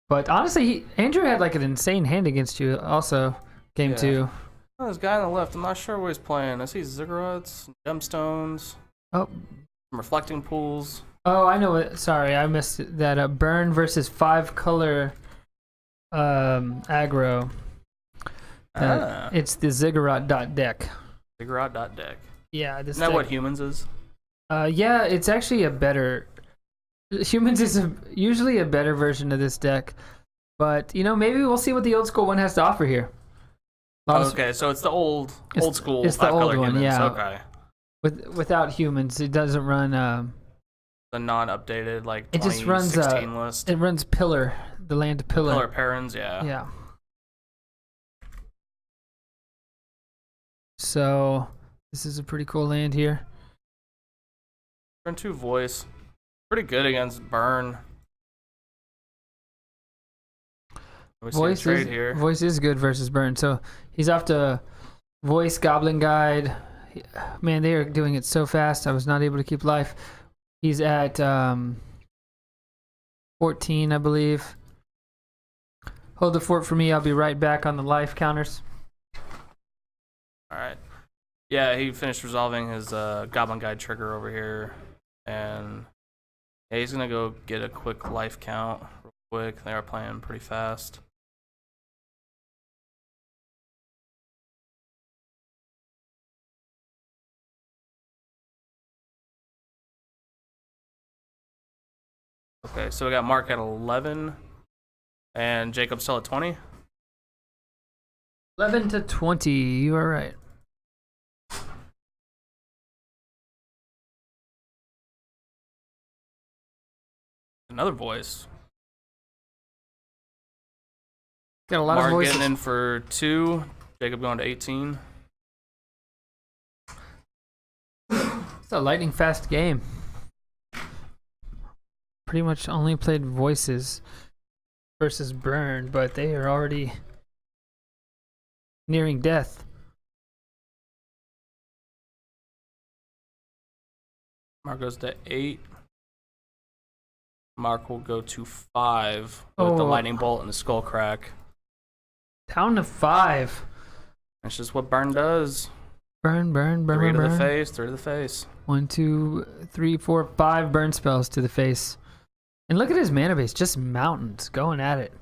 But honestly, Andrew had like an insane hand against you also. Game Yeah. 2. Oh, this guy on the left, I'm not sure what he's playing. I see ziggurats, gemstones, Oh, reflecting pools. I know it. Sorry, I missed that. Burn versus 5-color aggro. It's the Ziggurat deck. Ziggurat.deck. Yeah, this Isn't that deck. what humans is? Yeah, it's actually a better. Humans is usually a better version of this deck, but maybe we'll see what the old school one has to offer here. Okay, so it's the old school it's the 5-color old one, humans. yeah. Okay. Without humans, it doesn't run. The non-updated, like, It just runs 2016 list. It runs Pillar, the land Pillar. Pillar Parents, yeah. Yeah. So this is a pretty cool land here. Turn 2 voice. Pretty good against Burn. We see a trade here. Voice is good versus Burn. So he's off to Voice, Goblin Guide. Man, they are doing it so fast. I was not able to keep life. He's at 14, I believe. Hold the fort for me. I'll be right back on the life counters. All right. Yeah, he finished resolving his Goblin Guide trigger over here, and yeah, he's gonna go get a quick life count real quick. They are playing pretty fast. Okay, so we got Mark at 11, and Jacob still at 20. 11 to 20. You are right. Another voice. Got a lot Mark of voices. getting in for 2. Jacob going to 18. It's a lightning fast game. Pretty much only played voices versus Burn, but they are already nearing death. Mark goes to 8. Mark will go to 5 with the Oh. lightning bolt and the skull crack. Down to 5. That's just what Burn does. Burn, burn, burn, 3 burn, to the burn. face, 3 to the face. 1, 2, 3, 4, 5 burn spells to the face. And look at his mana base, just mountains going at it.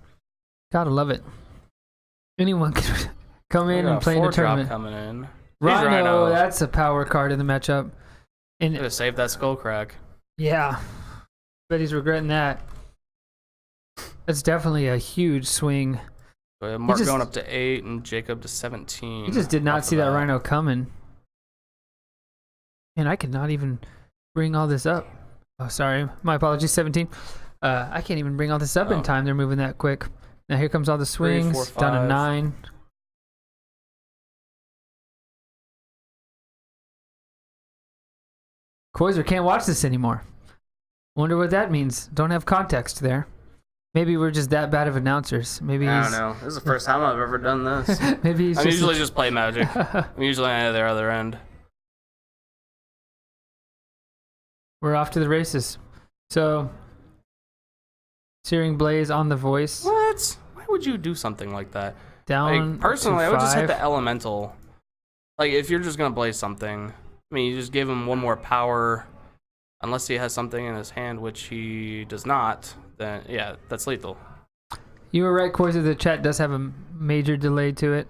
Gotta love it. Anyone can come in We got and play in a 4-drop tournament. coming in. Rhino, Rhino. that's a power card in the matchup. Could have And saved that skull crack. yeah, bet he's regretting that. That's definitely a huge swing. But Mark just- going up to 8 and Jacob to 17. He just did not off the see that bat. Rhino coming. And I could not even bring all this up. Oh, sorry. My apologies, 17. I can't even bring all this up in Oh. time. They're moving that quick. Now here comes all the 3, swings. 4, Down to 5. 9. Koiser can't watch this anymore. Wonder what that means. Don't have context there. Maybe we're just that bad of announcers. Maybe I he's don't know. This is the first time I've ever done this. maybe he's I just usually just play Magic. I'm usually on the other end. We're off to the races. So, Searing Blaze on the voice. What? Why would you do something like that? Down Like, personally, to I would just hit 5. the elemental. Like, if you're just gonna blaze something, I mean, you just give him 1 more power, unless he has something in his hand, which he does not. Then yeah, that's lethal. You were right, Koiser. The chat does have a major delay to it.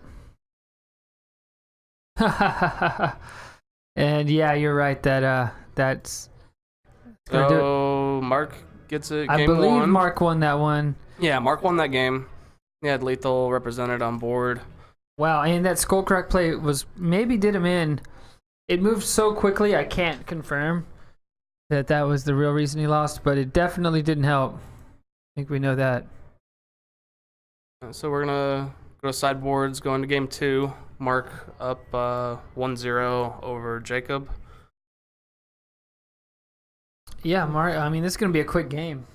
And yeah, you're right. That's gonna do it. So Mark gets it. I Game believe 1. Mark won that one. Yeah, Mark won that game. He had lethal represented on board. Wow, and that Skullcrack play was maybe did him in. It moved so quickly, I can't confirm that was the real reason he lost, but it definitely didn't help. I think we know that. So we're gonna go to sideboards, go into game 2. Mark up 1-0 over Jacob. Yeah, Mark. I mean, this is gonna be a quick game.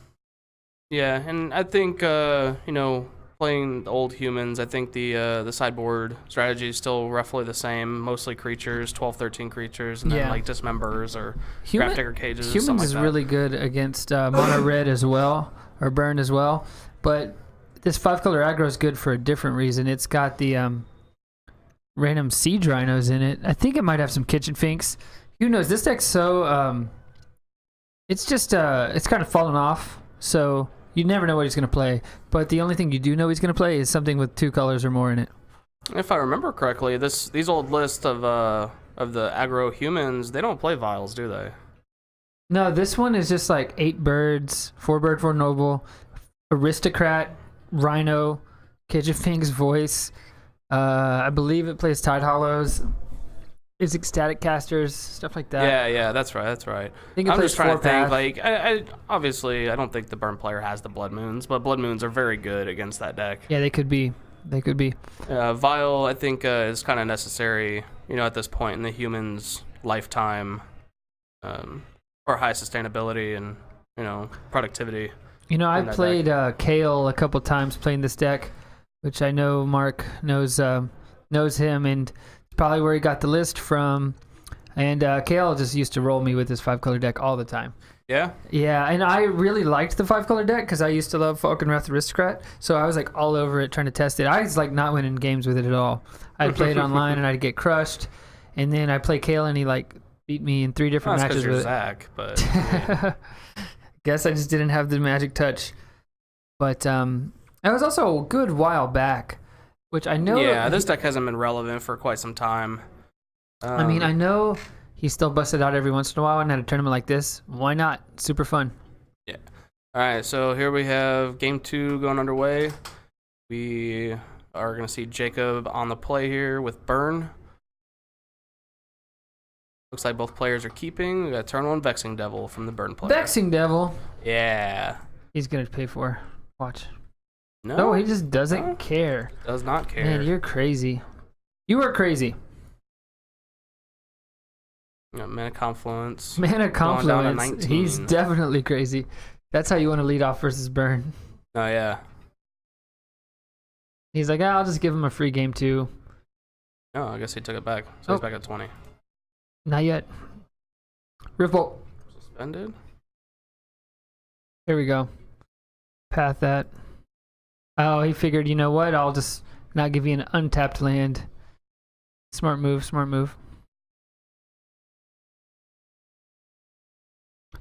Yeah, and I think playing the old humans, I think the sideboard strategy is still roughly the same. Mostly creatures, 12, 13 creatures, and then Yeah. like dismembers or Human- Grafdigger cages. Humans something is like that. really good against mono red as well, or burn as well. But this 5-color aggro is good for a different reason. It's got the random siege rhinos in it. I think it might have some kitchen finks. Who knows? This deck's so it's just it's kind of fallen off. So you never know what he's gonna play. But the only thing you do know he's gonna play is something with 2 colors or more in it. If I remember correctly, these old lists of the aggro humans, they don't play vials, do they? No, this one is just like 8 birds, 4 bird, 4 noble, aristocrat, rhino, kitchen finks voice. I believe it plays Tide Hollows. Is ecstatic casters, stuff like that. Yeah, that's right. I think it I'm plays just trying to 4 think. path. Like, I obviously I don't think the burn player has the blood moons, but blood moons are very good against that deck. Yeah, they could be. Vial, I think, is kind of necessary, at this point in the human's lifetime, for high sustainability and, productivity. You know, in I that played deck. Kale a couple times playing this deck, which I know Mark knows him, and probably where he got the list from. And Kale just used to roll me with his 5-color deck all the time. Yeah. Yeah, and I really liked the 5-color deck because I used to love Falcon Wrath Aristocrat, so I was like all over it trying to test it. I was like not winning games with it at all. I'd play it online and I'd get crushed, and then I play Kale and he like beat me in 3 different Well, that's matches because you're with Zach, but I mean, it. Guess I just didn't have the magic touch. But that was also a good while back, which I know. yeah, this deck hasn't been relevant for quite some time. I mean, I know he still busted out every once in a while and had a tournament like this. Why not? Super fun. All right, so here we have game 2 going underway. We are going to see Jacob on the play here with Burn. Looks like both players are keeping. We got Turn 1 Vexing Devil from the Burn player. Vexing Devil. Yeah. He's gonna pay for. Watch. No, No, he just doesn't No. care. does not care. Man, you're crazy. You are crazy. Yeah, Mana Confluence. Mana Going down to Confluence. 19. He's definitely crazy. That's how you want to lead off versus Burn. Oh, yeah. He's like, I'll just give him a free game too. No, I guess he took it back. So he's Oh. back at 20. Not yet. Riftbolt. Suspended? Here we go. Path that. Oh, he figured, you know what? I'll just not give you an untapped land. Smart move, smart move.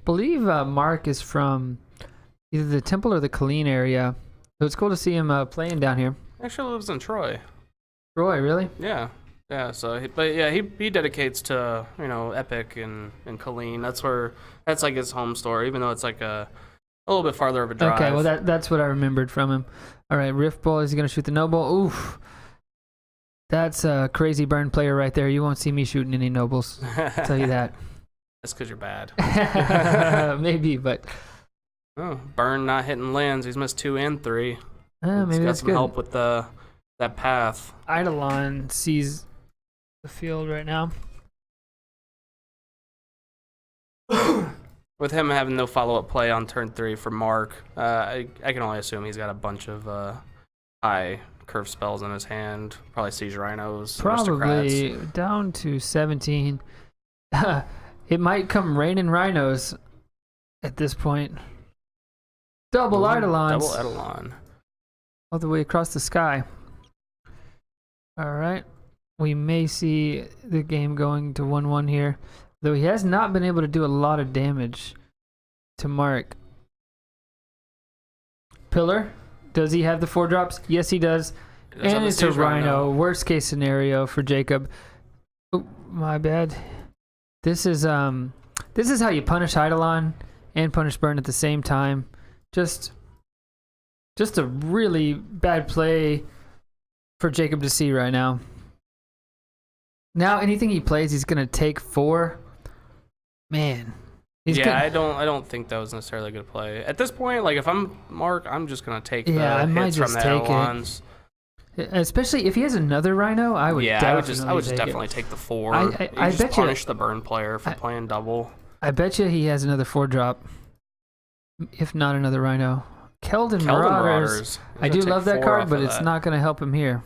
Believe Mark is from either the Temple or the Colleen area. So it's cool to see him playing down here. Actually lives in Troy. Roy, really? Yeah. Yeah, so he dedicates to, Epic and Colleen. That's like his home store, even though it's like a little bit farther of a drive. Okay, well that's what I remembered from him. All right, Rift Ball, is he going to shoot the Noble? Oof. That's a crazy Burn player right there. You won't see me shooting any Nobles. I'll tell you that. That's because you're bad. Maybe, but Oh, Burn not hitting lands. He's missed 2 and 3. He's maybe got that's some good. help with that path. Eidolon sees the field right now. With him having no follow-up play on turn 3 for Mark, I can only assume he's got a bunch of high curve spells in his hand. Probably Siege Rhinos, Probably down to 17. It might come raining rhinos at this point. Double Eidolons. Double Eidolon. All the way across the sky. All right. We may see the game going to 1-1 here. Though he has not been able to do a lot of damage to Mark. Pillar. Does he have the 4 drops? Yes, he does. He does have And the it's a Siege Rhino. Worst case scenario for Jacob. Oh, my bad. This is how you punish Eidolon and punish Burn at the same time. Just a really bad play for Jacob to see right now. Now anything he plays, he's gonna take 4. Man, I don't think that was necessarily a good play. At this point, like if I'm Mark, I'm just gonna take I the might hits from just the take it. Eidolons. Especially if he has another Rhino, I would. Yeah, I would just definitely it. take the 4. I You bet just you- punish the Burn player for playing double. I bet you he has another 4 drop, if not another Rhino. Keldon Keldon Marauders. Marauders. I He's do gonna take love that 4 card, off but of it's that. not going to help him here.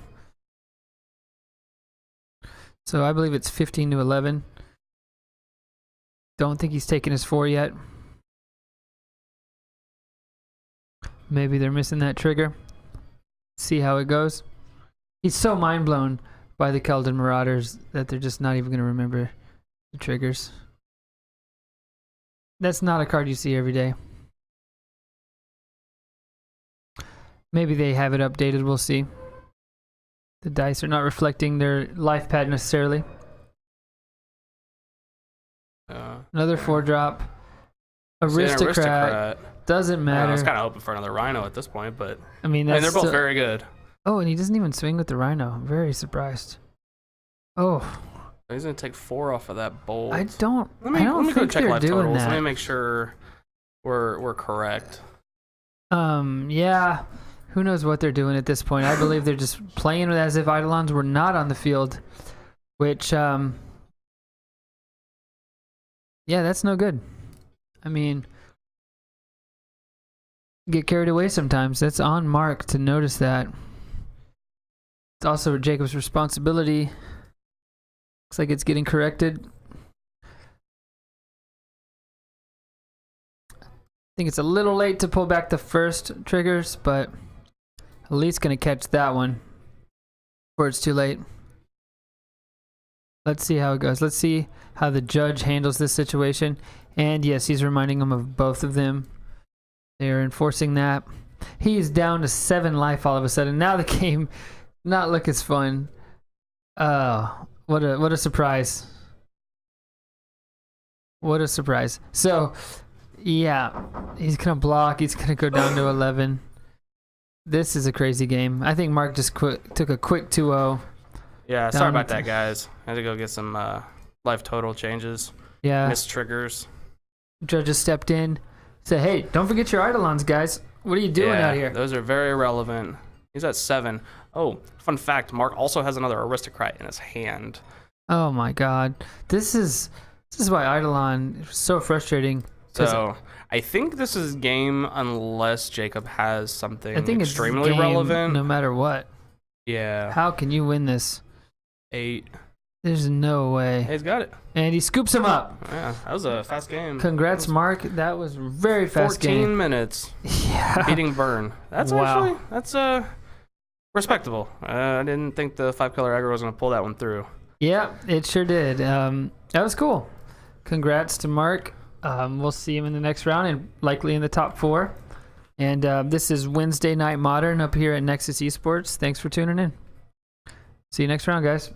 So I believe it's 15 to 11. Don't think he's taken his 4 yet. Maybe they're missing that trigger. See how it goes. He's so mind blown by the Keldon Marauders that they're just not even going to remember the triggers. That's not a card you see every day. Maybe they have it updated, we'll see. The dice are not reflecting their life pad necessarily. Another 4 drop. See, an Aristocrat. Doesn't I matter. was kind of hoping for another Rhino at this point, but I mean, they're that's both still- very good. Oh, and he doesn't even swing with the Rhino. I'm very surprised. Oh, He's gonna take 4 off of that bolt. I don't Let me go think check they're live doing totals. that. Let me make sure we're correct. Yeah. Who knows what they're doing at this point? I believe they're just playing as if Eidolons were not on the field, which, yeah, that's no good. I mean, get carried away sometimes. That's on Mark to notice that. It's also Jacob's responsibility. Looks like it's getting corrected. I think it's a little late to pull back the first triggers, but Elite's going to catch that one before it's too late. Let's see how it goes. Let's see how the judge handles this situation. And yes, he's reminding him of both of them. They're enforcing that. He is down to 7 life all of a sudden. Now the game not look as fun. Oh, what a surprise. What a surprise. So, yeah, he's going to block. He's going to go down to 11. This is a crazy game. I think Mark just took a quick 2-0. Yeah, Down sorry about to- that, guys. I had to go get some life total changes. Yeah. Missed triggers. Judges stepped in. Said, hey, don't forget your Eidolons, guys. What are you doing Yeah, out here? Those are very relevant. He's at 7. Oh, fun fact, Mark also has another aristocrat in his hand. Oh my god. This is why Eidolon is so frustrating. 'Cause So I think this is game unless Jacob has something I think extremely it's game relevant. no matter what. Yeah. How can you win this? 8. There's no way. He's got it. And he scoops him up. Yeah, that was a fast game. Congrats, Mark. That was a very fast 14 game. minutes. Yeah. Beating Burn. That's Wow. that's respectable. I didn't think the 5-color aggro was going to pull that one through. Yeah, it sure did. That was cool. Congrats to Mark. We'll see him in the next round and likely in the top 4. And this is Wednesday Night Modern up here at Nexus Esports. Thanks for tuning in. See you next round, guys.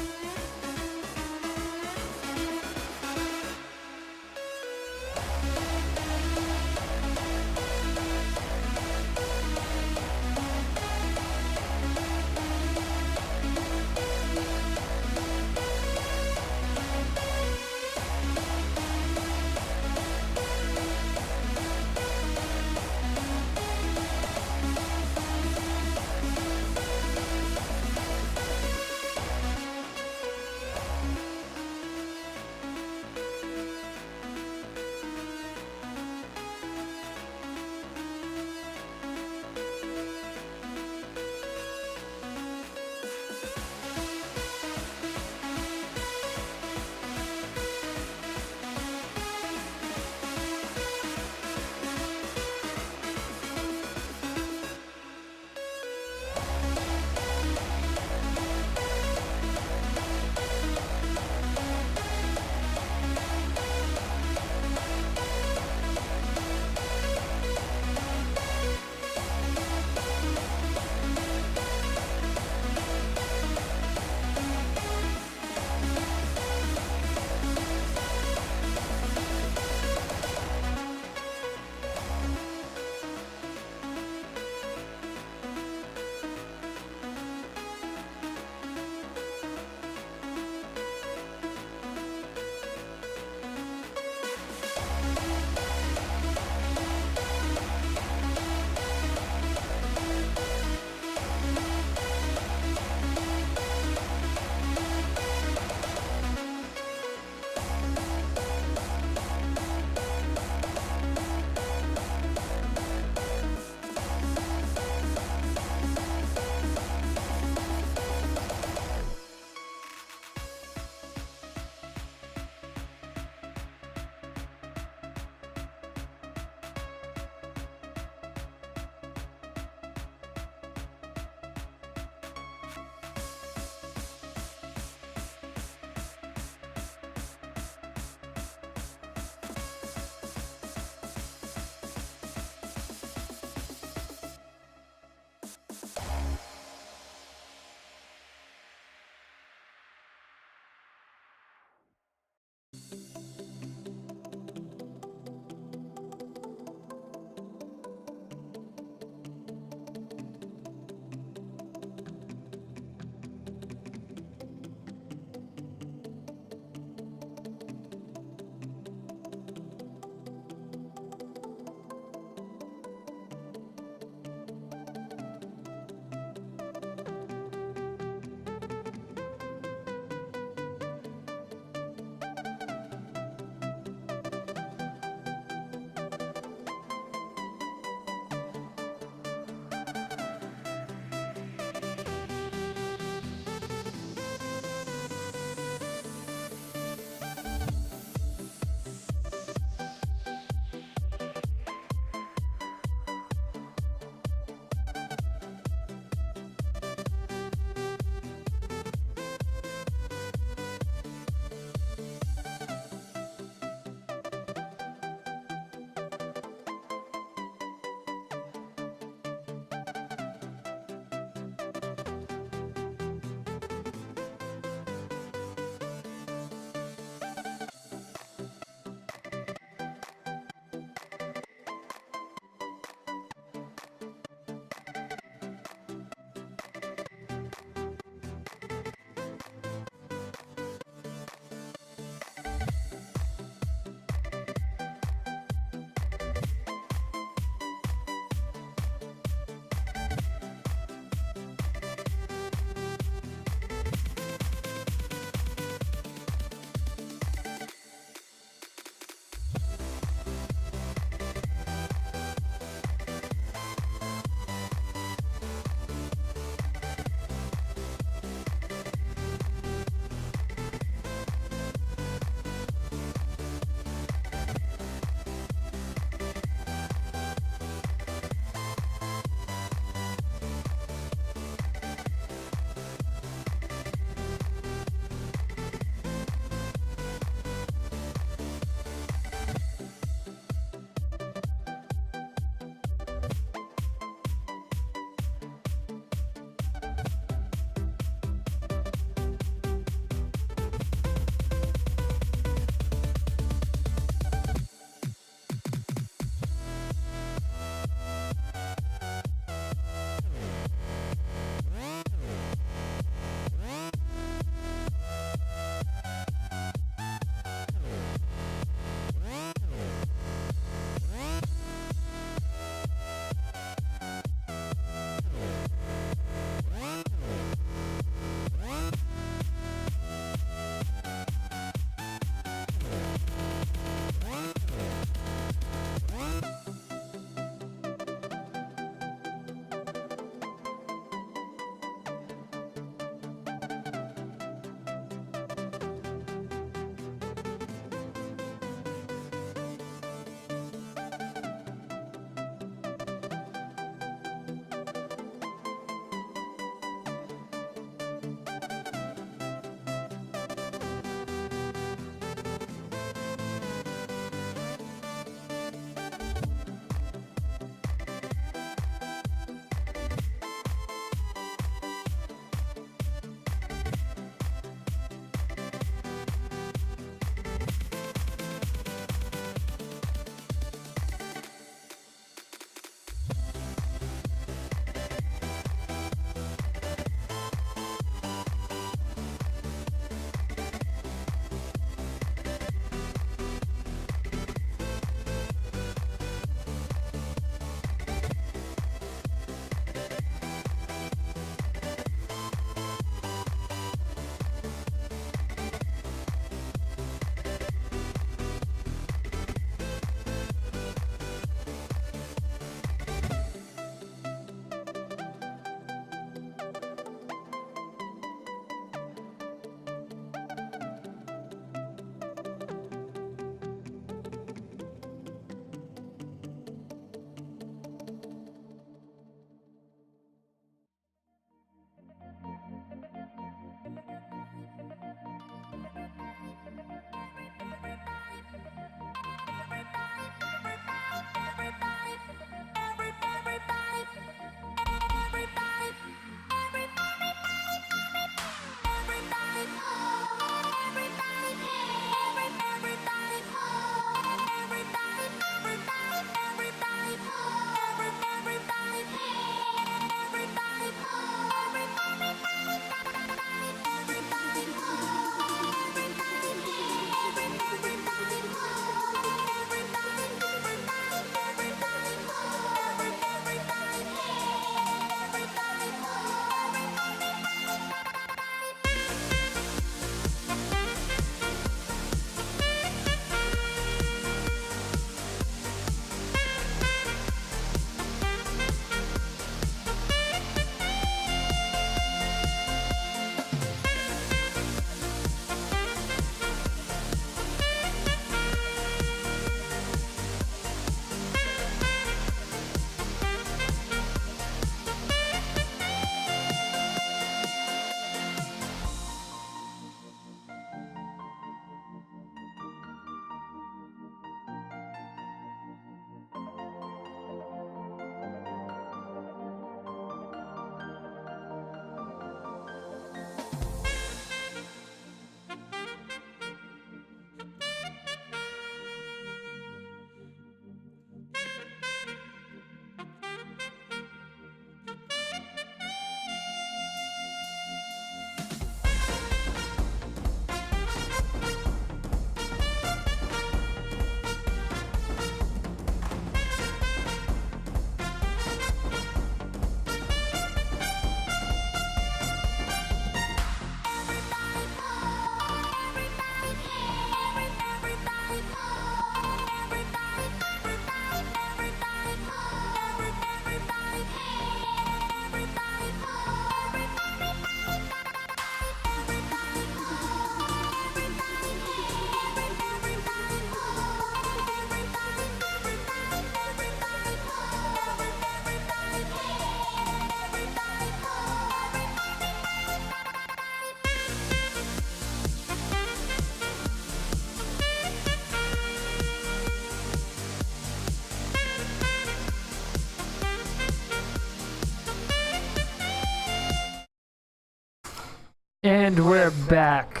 And we're back.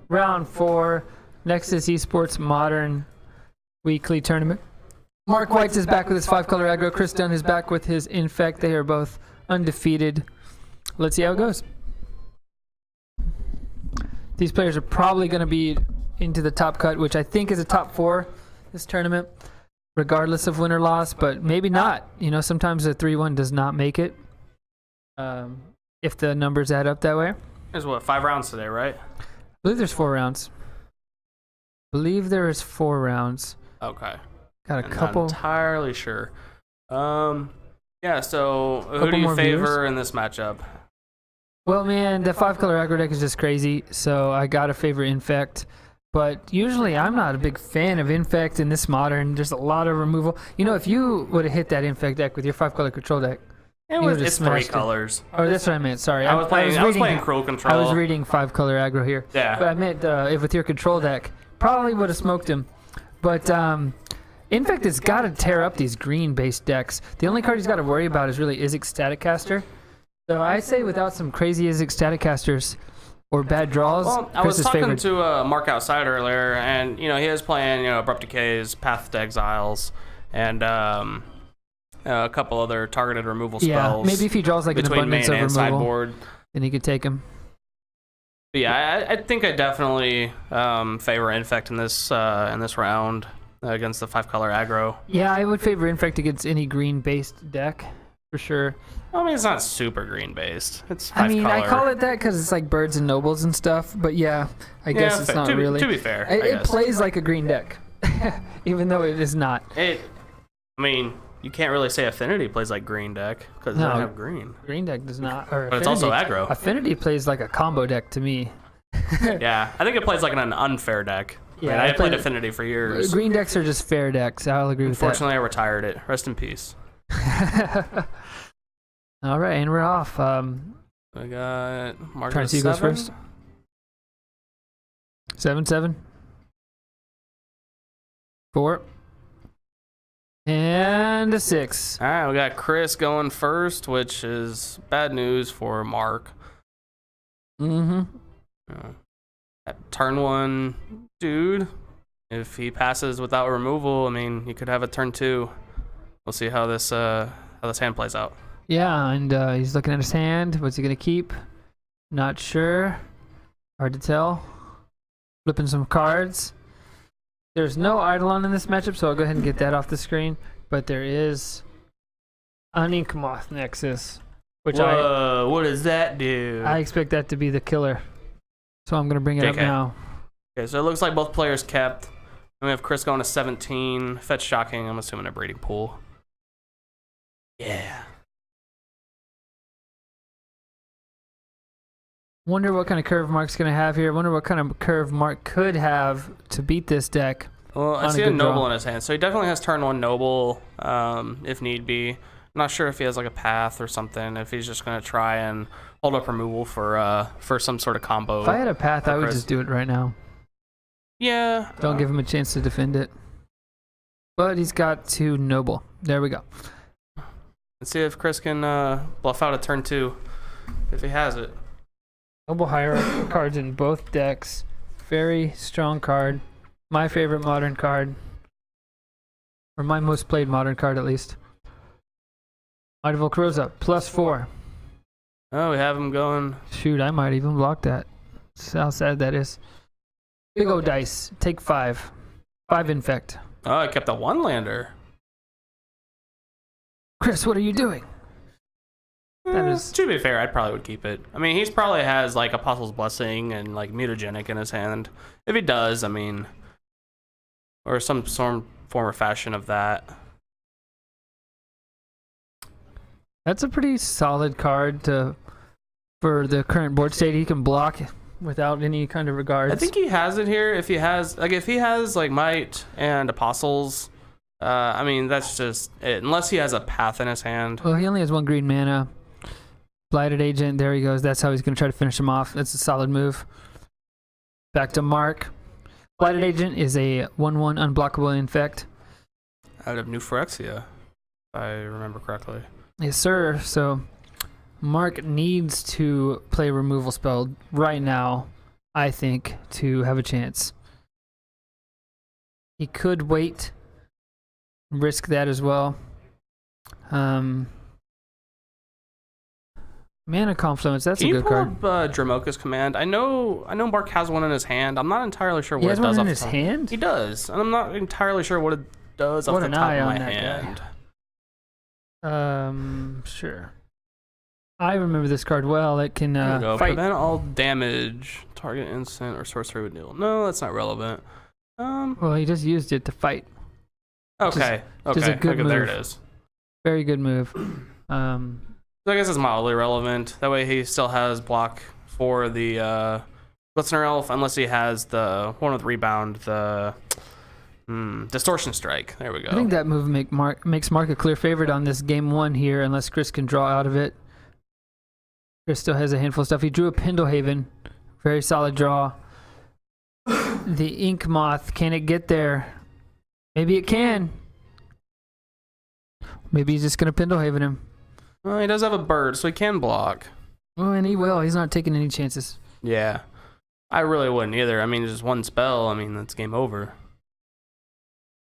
Round 4, Nexus Esports Modern Weekly Tournament. Mark Whites is back with his 5-color aggro. Chris Dunn is back with his Infect. They are both undefeated. Let's see how it goes. These players are probably going to be into the top cut, which I think is a top 4 this tournament, regardless of win or loss, but maybe not. You know, sometimes a 3-1 does not make it if the numbers add up that way. There's what, 5 rounds today, right? I believe there's 4 rounds. Believe there is 4 rounds. Okay. Got a I'm couple. not entirely sure. Yeah, so who Couple do you more favor viewers? in this matchup? Well, man, the 5-color aggro deck is just crazy, so I gotta favor Infect. But usually I'm not a big fan of Infect in this Modern. There's a lot of removal. You know, if you would have hit that Infect deck with your 5-color control deck, you would've It's 3 smashed it. colors. Oh, that's what I meant. Sorry, I was playing reading- Cruel Control. I was reading 5-color aggro here. Yeah. But I meant if with your control deck, probably would have smoked him. But Infect has got to tear up these green-based decks. The only card he's got to worry about is really Izzet Staticaster. So I say without some crazy Izzet Staticasters or bad draws, Well, I Chris was is talking favored. to Mark outside earlier, and you know he was playing Abrupt Decays, Path to Exiles, and a couple other targeted removal Yeah, spells. maybe if he draws like an between abundance main of and removal, sideboard. then he could take him. But yeah, I think I definitely favor Infect in this round against the 5-color aggro. Yeah, I would favor Infect against any green-based deck for sure. I mean, it's not super green based. It's 5 I mean, color. I call it that because it's like birds and nobles and stuff. But yeah, I guess it's fair. not really. To be fair, It I guess. plays like a green deck, even though it is not. I mean, you can't really say Affinity plays like green deck because it No. doesn't have green. Green deck does not. Or But it's also Affinity- aggro. Affinity plays like a combo deck to me. Yeah, I think it plays like an unfair deck. Yeah, I I played played- Affinity for years. Green decks are just fair decks. I'll agree with that. Unfortunately, I retired it. Rest in peace. All right, and we're off. I got Mark. Trying to see who goes first. 7-7. 4. And a 6. All right, we got Chris going first, which is bad news for Mark. Mm-hmm. At turn 1, dude. If he passes without removal, I mean, he could have a turn 2. We'll see how this hand plays out. Yeah, and he's looking at his hand. What's he going to keep? Not sure. Hard to tell. Flipping some cards. There's no Eidolon in this matchup, so I'll go ahead and get that off the screen. But there is an Inkmoth Nexus, which Whoa, what does that do? I expect that to be the killer. So I'm going to bring it up JK. now. Okay, so it looks like both players kept. And we have Chris going to 17. Fetch Shocking, I'm assuming a breeding pool. Yeah. Wonder what kind of curve Mark's going to have here. Wonder what kind of curve Mark could have to beat this deck. Well, I On a see a good Noble draw. in his hand, so he definitely has turn 1 Noble, if need be. I'm not sure if he has like a path or something, if he's just going to try and hold up removal for some sort of combo. If I had a path, I would Chris. just do it right now. Yeah. Don't give him a chance to defend it. But he's got 2 Noble. There we go. Let's see if Chris can bluff out a turn 2, if he has it. Noble Hierarchy cards in both decks. Very strong card. My favorite modern card. Or my most played modern card, at least. Might of Volcroza, +4. Oh, we have him going. Shoot, I might even block that. That's how sad that is. Big O dice. Take 5. 5 Infect. Oh, I kept a 1-lander. Chris, what are you doing? That is... To be fair, I probably would keep it. I mean, he's probably has like Apostle's Blessing and like Mutagenic in his hand. If he does, I mean, or some form or fashion of that. That's a pretty solid card for the current board state. He can block without any kind of regards. I think he has it here. If he has like Might and Apostles, I mean that's just it. Unless he has a path in his hand. Well, he only has 1 green mana. Blighted Agent, there he goes. That's how he's going to try to finish him off. That's a solid move. Back to Mark. Blighted Agent is a 1/1 unblockable infect. Out of New Phyrexia, if I remember correctly. Yes, sir. So Mark needs to play removal spell right now, I think, to have a chance. He could wait, risk that as well. Mana Confluence, that's Can a you good pull card. up Dramoka's command? I know Mark has one in his hand. I'm not entirely sure He what has it does one in off his the top. hand? He does. And I'm not entirely sure what it does off What the an top eye of on my that guy. hand. Sure. I remember this card well. It can There we go. fight. Prevent all damage. Target instant or sorcery would deal. No, that's not relevant. Well, he just used it to fight. Okay. which is a Okay. good Okay, there it move. is. Very good move. So I guess it's mildly relevant. That way he still has block for the Glistener Elf, unless he has the one with rebound, the Distortion Strike. There we go. I think that move makes Mark a clear favorite on this game 1 here, unless Chris can draw out of it. Chris still has a handful of stuff. He drew a Pendlehaven. Very solid draw. The Ink Moth, can it get there? Maybe it can. Maybe he's just going to Pendlehaven him. Well, he does have a bird, so he can block. Oh, and he will. He's not taking any chances. Yeah. I really wouldn't either. I mean, just one spell. I mean, that's game over.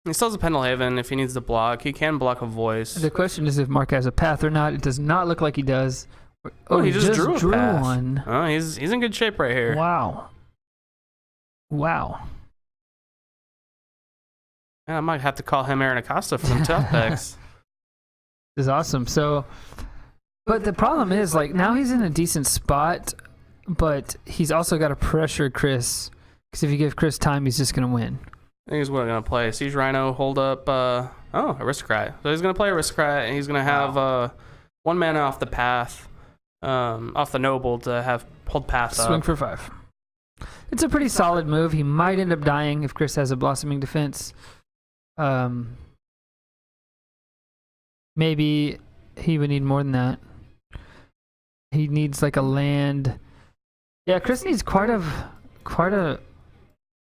He still has a Pendlehaven if he needs to block. He can block a voice. The question is if Mark has a path or not. It does not look like he does. Oh, he just drew a path. one. Oh, he's in good shape right here. Wow. Wow. Yeah, I might have to call him Aaron Acosta from top decks. This is awesome. So, but the problem is, like, now he's in a decent spot, but he's also got to pressure Chris, because if you give Chris time, he's just going to win. I think he's what going to play. Siege Rhino, hold up. Aristocrat. So he's going to play Aristocrat, and he's going to have 1 mana off the path, off the Noble to have hold path Swing up. for 5. It's a pretty solid move. He might end up dying if Chris has a Blossoming Defense. Maybe he would need more than that. He needs like a land. Yeah, Chris needs quite a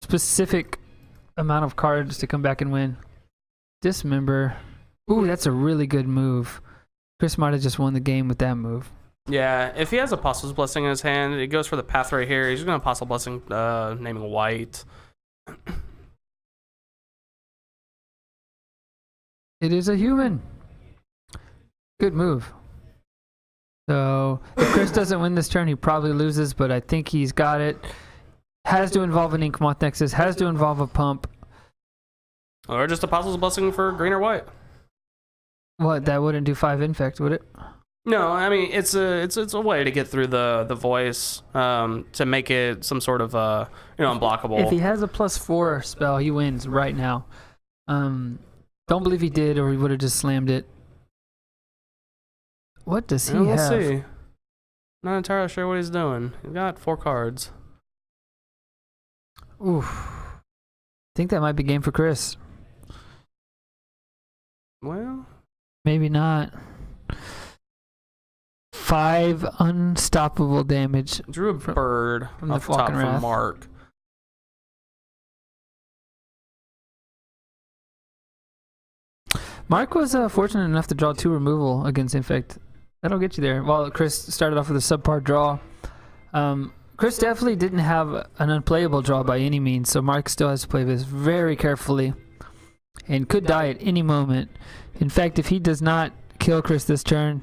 specific amount of cards to come back and win. Dismember. Ooh, that's a really good move. Chris might have just won the game with that move. Yeah, if he has Apostle's Blessing in his hand, he goes for the path right here. He's going to Apostle Blessing, naming white. It is a human. Good move. So, if Chris doesn't win this turn, he probably loses, but I think he's got it. Has to involve an Inkmoth Nexus, has to involve a pump. Or just Apostle's Blessing for green or white. What, that wouldn't do 5 infect, would it? No, I mean it's a way to get through the voice, to make it some sort of unblockable. If he has a +4 spell, he wins right now. Don't believe he did, or he would have just slammed it. What does he We'll have? see. Not entirely sure what he's doing. He's got 4 cards. Oof. I think that might be game for Chris. Well, Maybe not. 5 unstoppable damage. drew a bird from the off the top Falcon from Wrath. Mark. Mark was fortunate enough to draw 2 removal against Infect. That'll get you there. Well, Chris started off with a subpar draw. Chris definitely didn't have an unplayable draw by any means, so Mark still has to play this very carefully and could die at any moment. In fact, if he does not kill Chris this turn,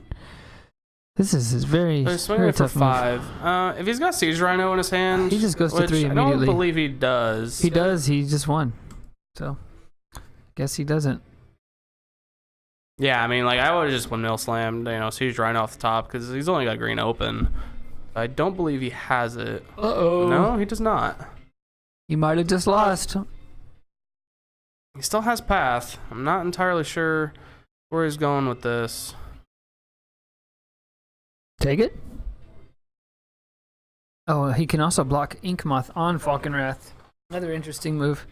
this is his very, So he's swinging very it for tough move. 5. If he's got Siege Rhino in his hand, He just goes to which 3 I immediately. don't believe he does. He does. He just won. So, guess he doesn't. Yeah, I mean, like I would have just windmill slammed, Siege Rhino off the top because he's only got green open. I don't believe he has it. Uh-oh. No, he does not. He might have just lost. He still has path. I'm not entirely sure where he's going with this. Take it. Oh, he can also block Inkmoth on Falcon Wrath. Another interesting move.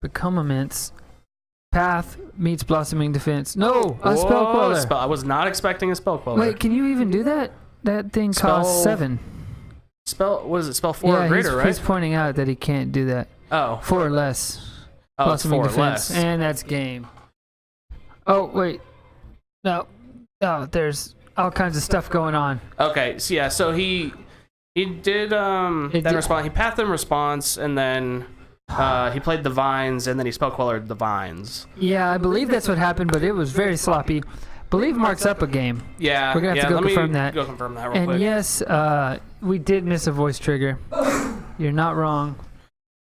Become Immense. Path meets Blossoming Defense. No! A Spell Whoa, Queller. I was not expecting a Spell Queller. Wait, can you even do that? That thing costs Spell 7. What is it? Spell 4 or greater, right? He's pointing out that he can't do that. Oh. 4 or less. Oh, it's 4 or Defense. less. And that's game. Oh, wait. No. Oh, there's all kinds of stuff going on. Okay, so yeah, so he did did- response. He pathed in response, and then he played the vines, and then he spell quellered the vines. Yeah, I believe that's what happened, but it was very sloppy. Believe Mark's up a game. Yeah, We're gonna have to go let me confirm that. Go confirm that real And quick. yes, we did miss a voice trigger. You're not wrong.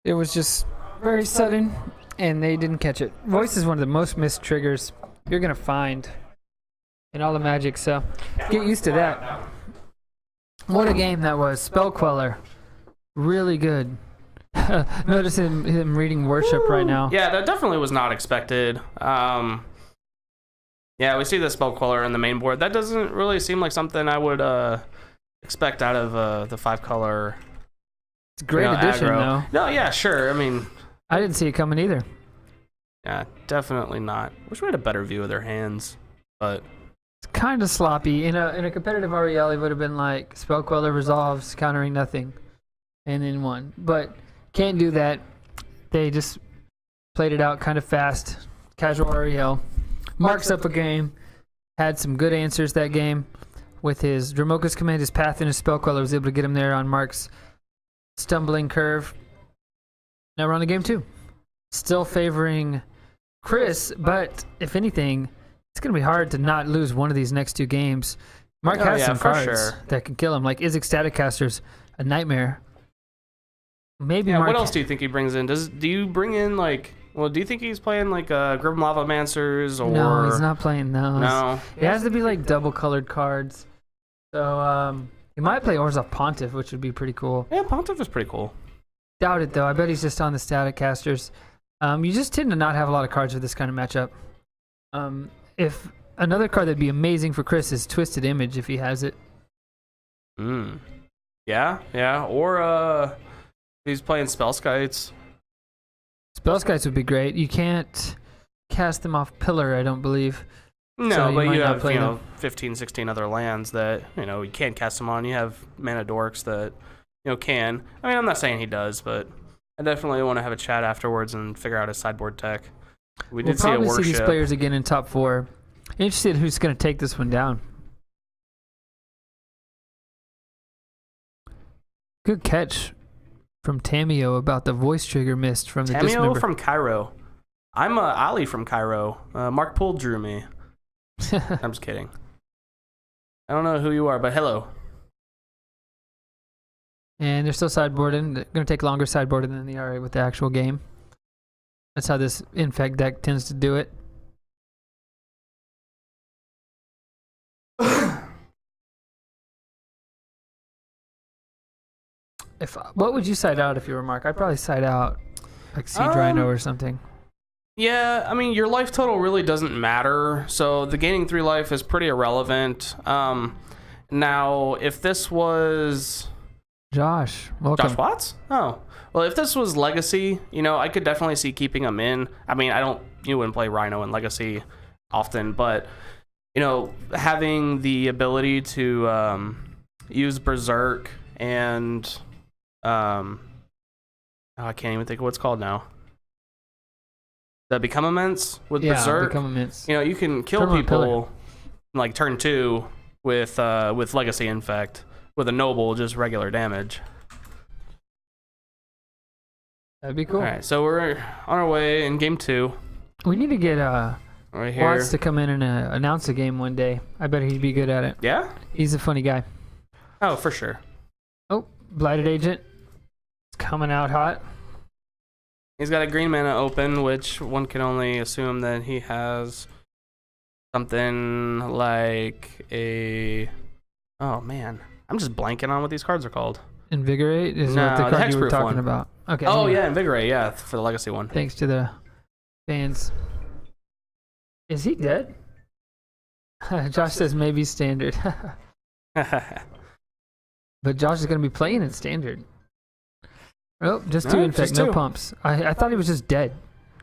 It was just very sudden, and they didn't catch it. Voice is one of the most missed triggers you're gonna find in all the Magic, so get used to that. What a game that was. Spell Queller. Really good. Notice him reading Worship right now. Yeah, that definitely was not expected. Yeah, we see the spell queller in the main board. That doesn't really seem like something I would expect out of the 5-color. It's a great addition, aggro. though. No, yeah, sure. I mean, I didn't see it coming either. yeah, definitely not. Wish we had a better view of their hands, but It's kind of sloppy. In a competitive REL, it would have been like Spell Queller resolves, countering nothing, and then one. But can't do that. They just played it out kind of fast. Casual REL. Marks up a game. Had some good answers that game. With his Dromoka's command, his path, and his Spell Queller was able to get him there on Mark's stumbling curve. Now we're on to game 2. Still favoring Chris, but if anything, it's going to be hard to not lose one of these next 2 games. Mark Oh, has yeah, some for cards sure. that can kill him, like Izzet Static Caster's a nightmare. Maybe yeah. Mark. What else do you think he brings in? Do you bring in like? Well, do you think he's playing like Grim Lava Mancers or? No, he's not playing those. No. It has to be like double colored cards. So he might play Orzhov Pontiff, which would be pretty cool. Yeah, Pontiff is pretty cool. Doubt it though. I bet he's just on the Static Casters. You just tend to not have a lot of cards for this kind of matchup. If another card that'd be amazing for Chris is Twisted Image if he has it. Yeah. Or he's playing Spellskites. Spellskites would be great. You can't cast them off Pillar, I don't believe. No, So you but might you not have play them. 15, 16 other lands that you can't cast them on. You have Mana Dorks that can. I mean, I'm not saying he does, but I definitely want to have a chat afterwards and figure out his sideboard tech. We We'll did see a probably see these worship. players again in top 4. Interested who's going to take this one down. Good catch from Tamio about the voice trigger missed from the Tamio dismember. from Cairo. I'm Ali from Cairo. Mark Poole drew me. I'm just kidding. I don't know who you are, but hello. And they're still sideboarding. They're going to take longer sideboarding than the RA with the actual game. That's how this Infect deck tends to do it. What would you side out if you were Mark? I'd probably side out like Siege Rhino or something. Yeah, I mean, your life total really doesn't matter, so the gaining 3 life is pretty irrelevant. Now, if this was Josh, welcome. Josh Watts? Oh. Well, if this was Legacy, I could definitely see keeping him in. I mean, you wouldn't play Rhino in Legacy often, but, having the ability to use Berserk and, I can't even think of what it's called now. The Become Immense with Berserk. Become Immense. You can kill Turn one people pillar. like turn 2 with Legacy Infect with a Noble, just regular damage. That'd be cool. All right, so we're on our way in game 2. We need to get Right here. Watts to come in and announce a game one day. I bet he'd be good at it. Yeah? He's a funny guy. Oh, for sure. Oh, Blighted Agent. It's coming out hot. He's got a green mana open, which one can only assume that he has something like a... Oh, man. I'm just blanking on what these cards are called. Invigorate is No, what the the card you were Hexproof talking one. about. Okay. Oh, yeah, Invigorate, yeah, for the Legacy one. Thanks to the fans. Is he dead? Josh says maybe standard. But Josh is going to be playing in standard. Oh, just 2 No, infect, just no 2. pumps. I thought he was just dead.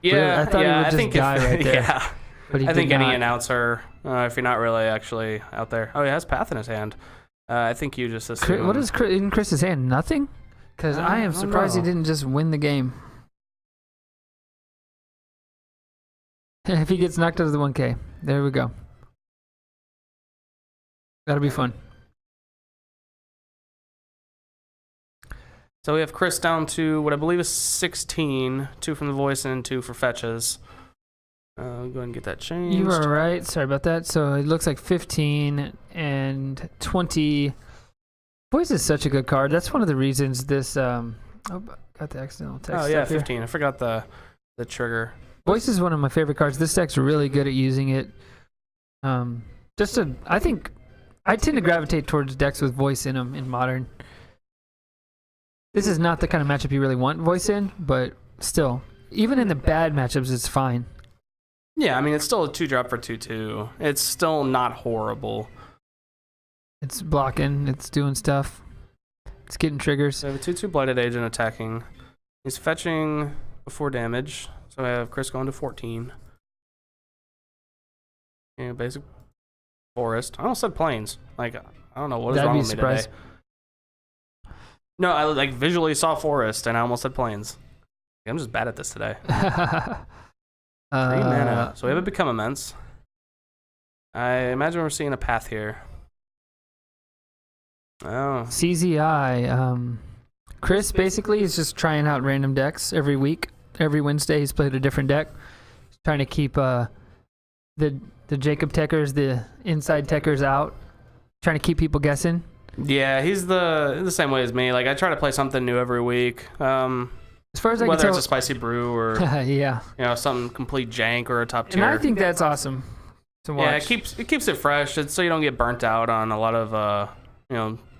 Yeah, I thought he would just think die right there. Yeah, But he I think did any not. announcer, if you're not really actually out there. Oh, he has Path in his hand. I think you just assume. What is in Chris's hand? Nothing? Because I am don't surprised he know. didn't just win the game. If he gets knocked out of the 1K. There we go. That'll be fun. So we have Chris down to what I believe is 16, 2 from the voice and 2 for fetches. Go ahead and get that changed. You are right. Sorry about that. So it looks like 15 and 20. Voice is such a good card. That's one of the reasons this. Oh, got the accidental text. Oh yeah, up here. 15. I forgot the trigger. Voice is one of my favorite cards. This deck's really good at using it. I think I tend to gravitate towards decks with voice in them in modern. This is not the kind of matchup you really want voice in, but still, even in the bad matchups, it's fine. Yeah, I mean it's still a 2-drop for 2/2. It's still not horrible. It's blocking. It's doing stuff. It's getting triggers. So I have a 2/2 Blighted Agent attacking. He's fetching before damage. So I have Chris going to 14. Yeah, basic forest. I almost said plains. Like I don't know what is That'd wrong be a with me surprise. today. No, I like visually saw forest and I almost said plains. I'm just bad at this today. 3 mana. So we have it become immense. I imagine we're seeing a path here. Oh. CZI. Chris basically is just trying out random decks every week. Every Wednesday he's played a different deck. He's trying to keep the Jacob Techers, the inside Techers out. Trying to keep people guessing. Yeah, he's the same way as me. Like I try to play something new every week. As far as I can Whether tell, it's a spicy brew or yeah. Something complete jank or a top tier. And I think that's awesome to watch. Yeah, it keeps it fresh. It's so you don't get burnt out on a lot of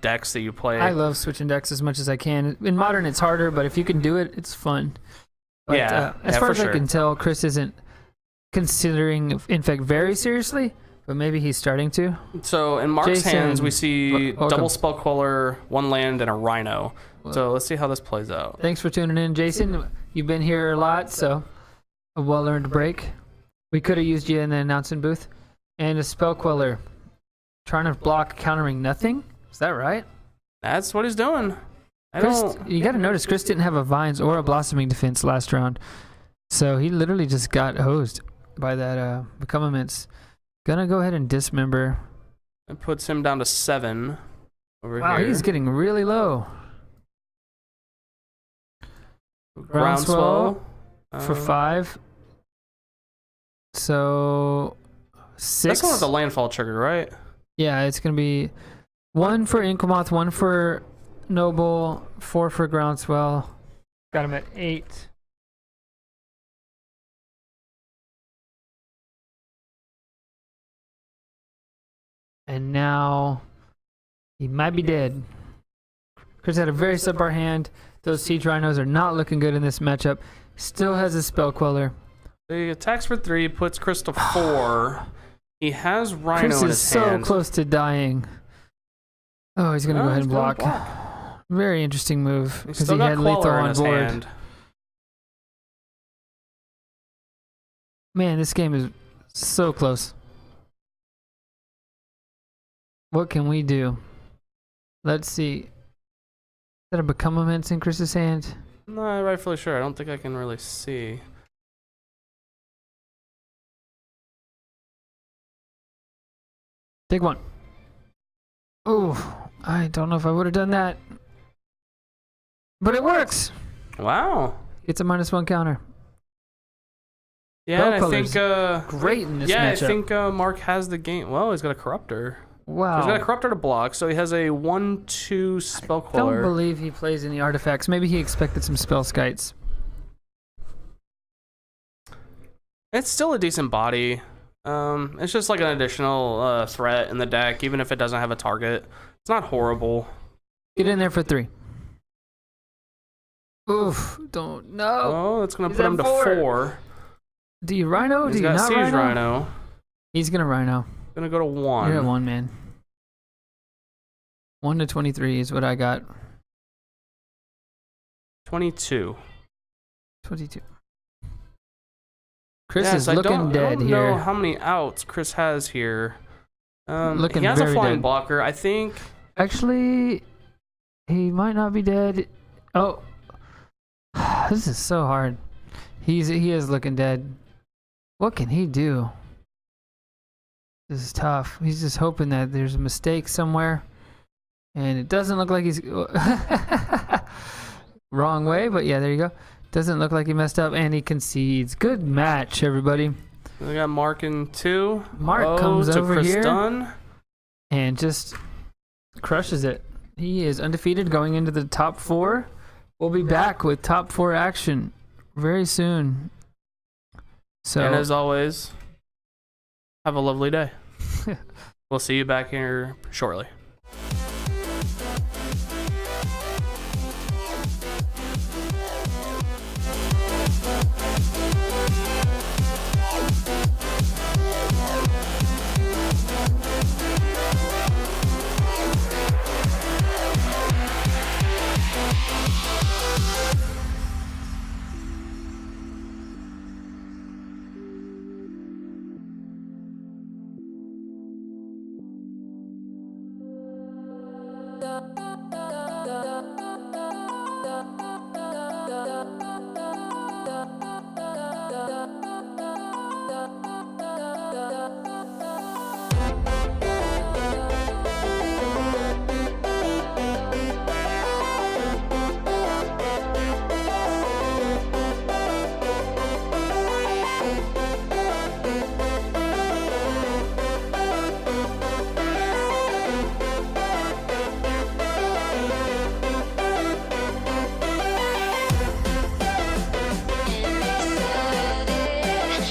decks that you play. I love switching decks as much as I can. In modern, it's harder, but if you can do it, it's fun. But, as far as I can tell, Chris isn't considering, in fact, very seriously, but maybe he's starting to. So in Mark's Jason, hands, we see welcome. double Spell Queller, 1 land, and a Rhino. So let's see how this plays out. Thanks for tuning in, Jason. You've been here a lot, so a well-earned break. We could have used you in the announcing booth. And a Spell Queller. Trying to block countering nothing? Is that right? That's what he's doing. Chris, you got to notice Chris didn't have a Vines or a Blossoming Defense last round. So he literally just got hosed by that Become Immense. Gonna go ahead and dismember. It puts him down to 7 over Wow, here. he's getting really low. Groundswell For 5. So 6. That's one with the landfall trigger, right? Yeah, it's gonna be 1 for Inkomoth, 1 for Noble, 4 for Groundswell. Got him at 8. And now he might be dead. Chris had a very subpar hand. Those Siege Rhinos are not looking good in this matchup. Still has a Spell Queller. He attacks for 3, puts Chris to 4. He has Rhino Chris in is his so hand. close to dying. Oh, he's gonna go ahead and block. Very interesting move He's because still he got had lethal Queller in on his board. hand. Man, this game is so close. What can we do? Let's see. Is that a Become Immense in Chris's hand? Not rightfully sure. I don't think I can really see. Take 1. Oh, I don't know if I would have done that. But it works. Wow. It's a -1 counter. Yeah, and I Queller's think great in this yeah, matchup. I think Mark has the game. Well, he's got a Corruptor. Wow. So he's got a Corruptor to block, so he has a 1/2 Spell Don't Queller. believe he plays any artifacts. Maybe he expected some spell skites. It's still a decent body. It's just like an additional threat in the deck, even if it doesn't have a target. It's not horrible. Get in there for 3. Oof, don't know. Oh, it's gonna He's put at him to 4. 4. Do you Rhino? He's Do you got not Siege Rhino? Rhino. He's gonna Rhino. Gonna go to 1. You're at 1, man. 1 to 23 is what I got. 22. 22. Chris Yes, is I looking don't dead know here. how many outs Chris has here. Looking he has a very flying dead. blocker. I think. Actually, he might not be dead. Oh, this is so hard. He is looking dead. What can he do? This is tough. He's just hoping that there's a mistake somewhere. And it doesn't look like he's... Wrong way, but yeah, there you go. Doesn't look like he messed up, and he concedes. Good match, everybody. We got Mark in 2. Mark comes to over Chris here. Dunn. And just crushes it. He is undefeated going into the top 4. We'll be back with top 4 action very soon. So, And as always, have a lovely day. We'll see you back here shortly.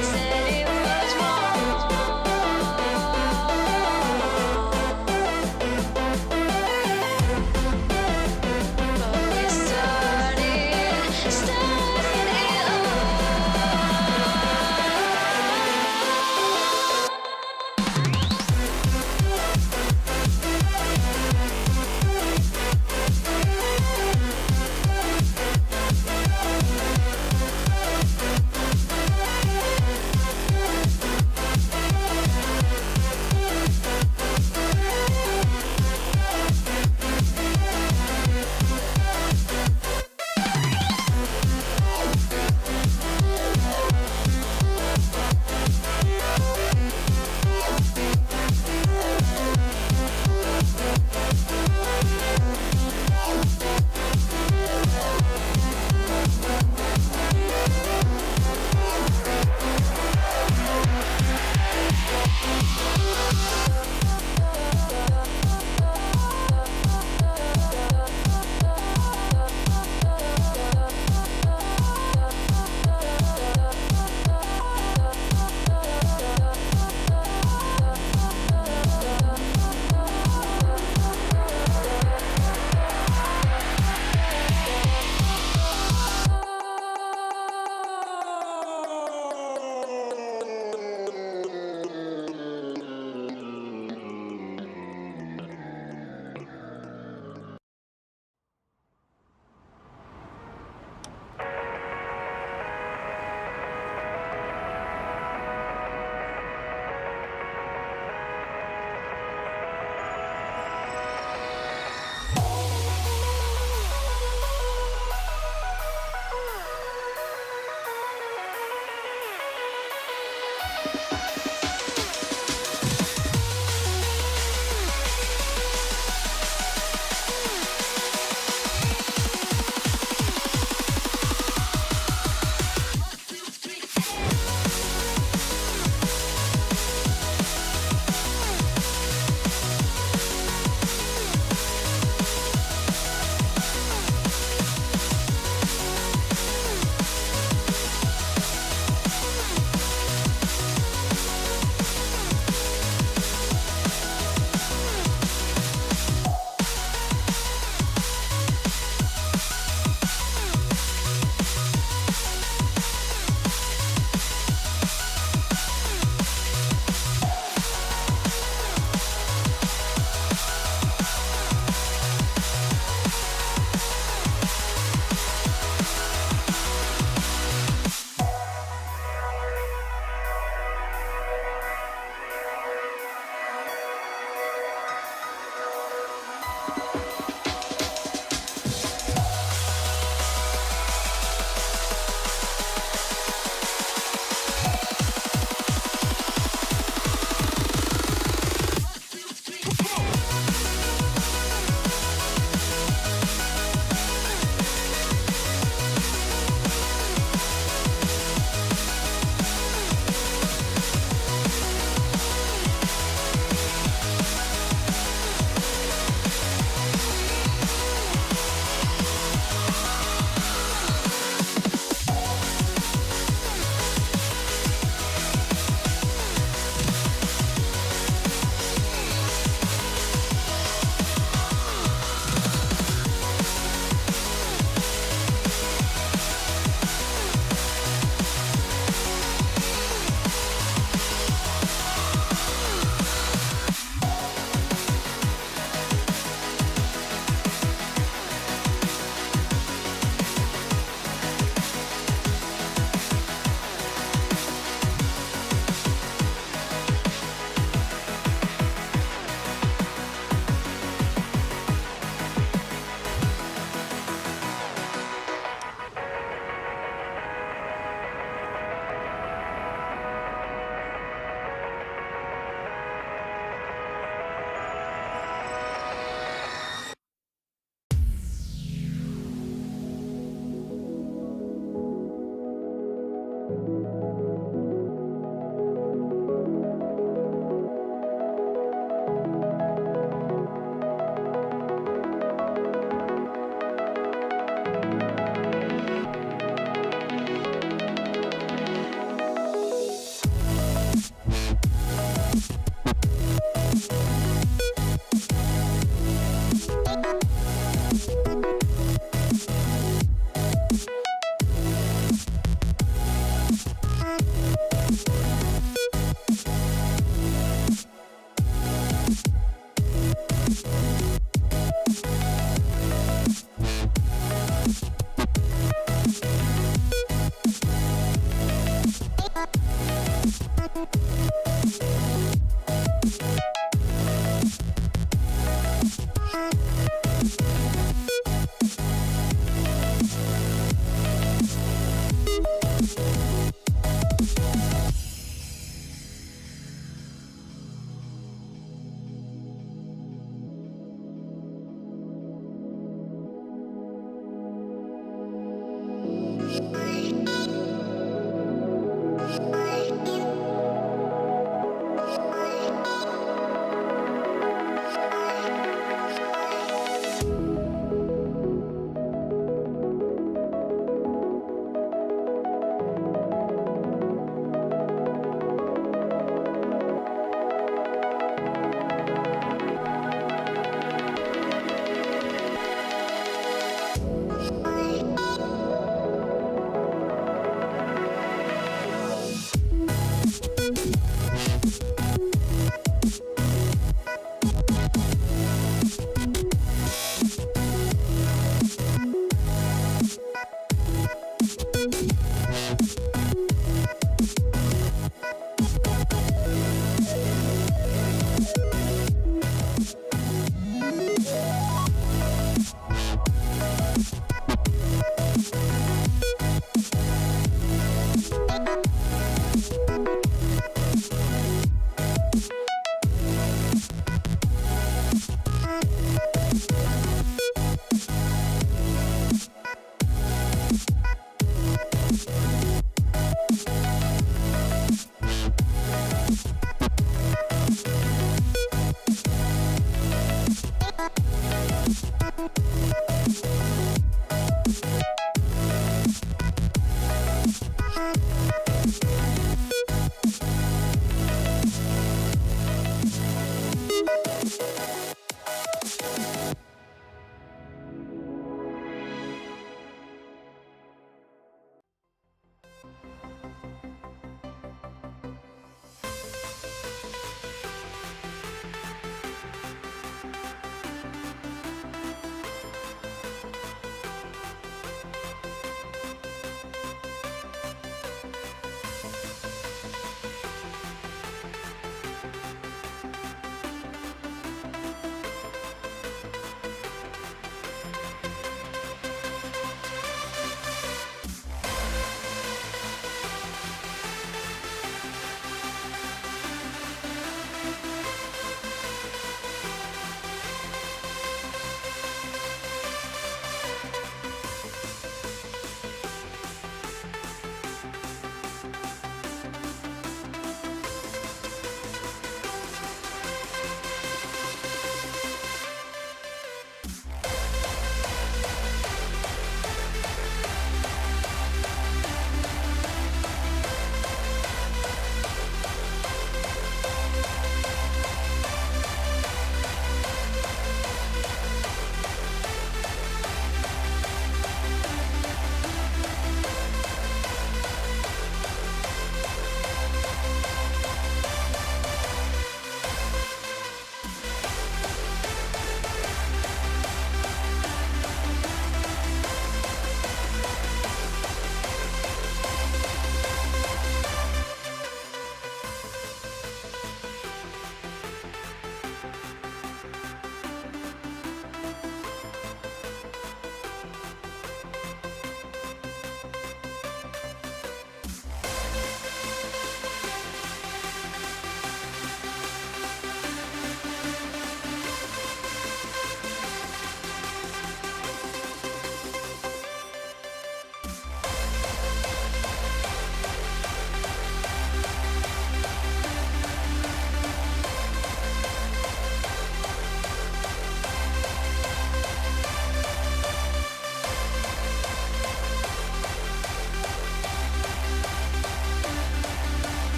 Said it was wrong.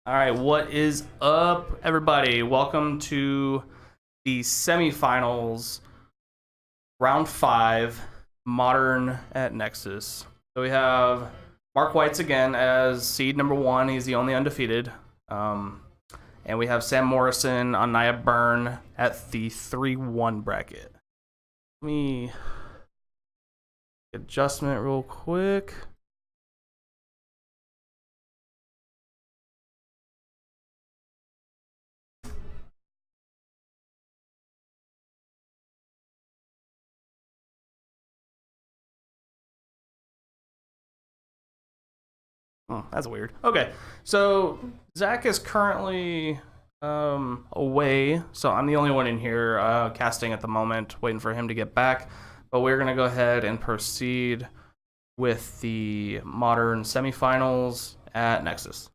All right, what is up, everybody? Welcome to the semifinals, round 5, Modern at Nexus. So we have Mark Whites again as seed number 1. He's the only undefeated. And we have Sam Morrison on Nia Byrne at the 3-1 bracket. Let me adjustment real quick. Oh, that's weird. Okay, so Zach is currently away, so I'm the only one in here casting at the moment, waiting for him to get back. But we're gonna go ahead and proceed with the Modern semifinals at Nexus.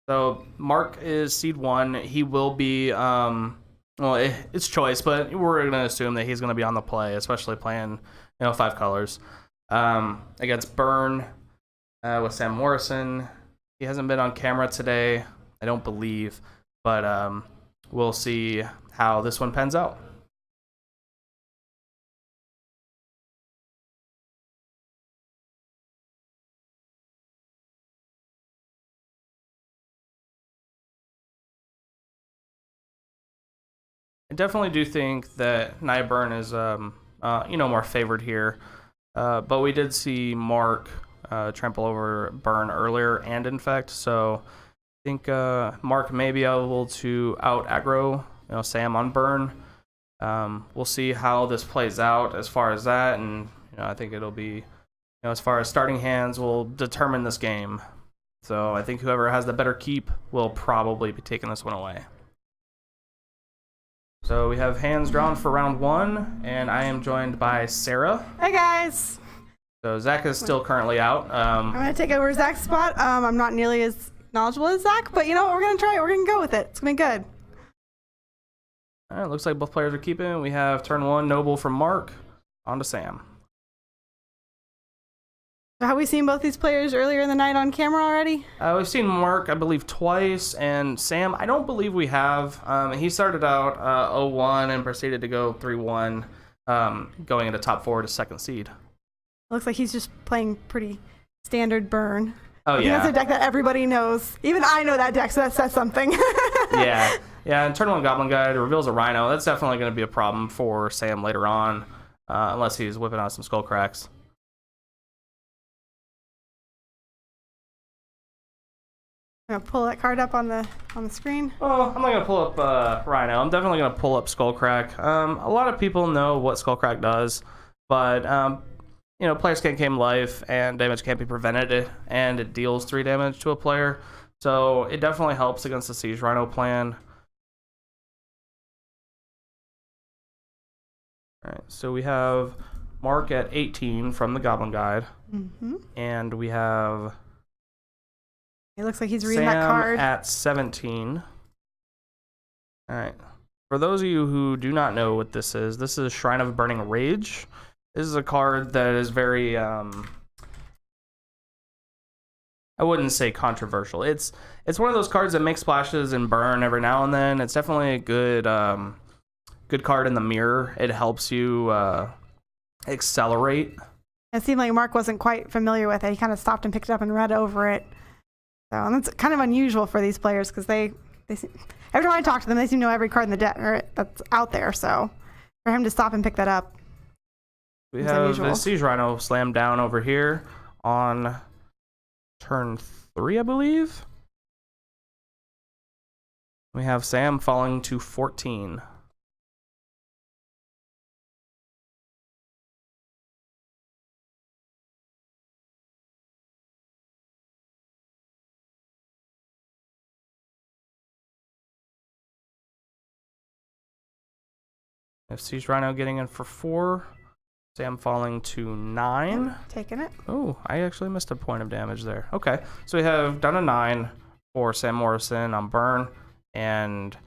So Mark is seed 1. He will be it's choice, but we're gonna assume that he's gonna be on the play, especially playing 5 colors. Against Byrne with Sam Morrison. He hasn't been on camera today, I don't believe, but we'll see how this one pans out. I definitely do think that Nia Byrne is more favored here. But we did see Mark trample over Byrne earlier and Infect, so I think Mark may be able to out aggro Sam on Byrne. We'll see how this plays out as far as that, and I think it'll be as far as starting hands will determine this game. So I think whoever has the better keep will probably be taking this one away. So we have hands drawn for round 1, and I am joined by Sarah. Hey guys. So Zach is still currently out. I'm gonna take over Zach's spot. I'm not nearly as knowledgeable as Zach, but you know what? We're gonna try it. We're gonna go with it. It's gonna be good. All right, looks like both players are keeping. We have turn 1 Noble from Mark, on to Sam. So have we seen both these players earlier in the night on camera already? We've seen Mark, I believe, twice, and Sam, I don't believe we have. He started out 0-1 and proceeded to go 3-1, going into top 4 to second seed. Looks like he's just playing pretty standard Byrne. Oh, I think yeah. that's a deck that everybody knows. Even I know that deck, so that says something. Yeah, and turn 1 Goblin Guide reveals a Rhino. That's definitely going to be a problem for Sam later on, unless he's whipping out some Skull Cracks. I'm gonna pull that card up on the screen. Oh, I'm not gonna pull up Rhino. I'm definitely gonna pull up Skullcrack. A lot of people know what Skullcrack does, but players can't gain life and damage can't be prevented, and it deals 3 damage to a player. So it definitely helps against the Siege Rhino plan. All right, so we have Mark at 18 from the Goblin Guide, and we have It looks like he's reading Sam that card. at 17. All right. For those of you who do not know what this is Shrine of Burning Rage. This is a card that is very, I wouldn't say controversial. It's one of those cards that makes splashes and burn every now and then. It's definitely a good card in the mirror. It helps you accelerate. It seemed like Mark wasn't quite familiar with it. He kind of stopped and picked it up and read over it. So and that's kind of unusual for these players because they seem, every time I talk to them, they seem to know every card in the deck or that's out there. So for him to stop and pick that up, We it's have unusual. the Siege Rhino slammed down over here on turn 3, I believe. We have Sam falling to 14. If Siege Rhino getting in for 4. Sam falling to 9. Taking it. Oh, I actually missed a point of damage there. Okay, so we have down to 9 for Sam Morrison on Burn, and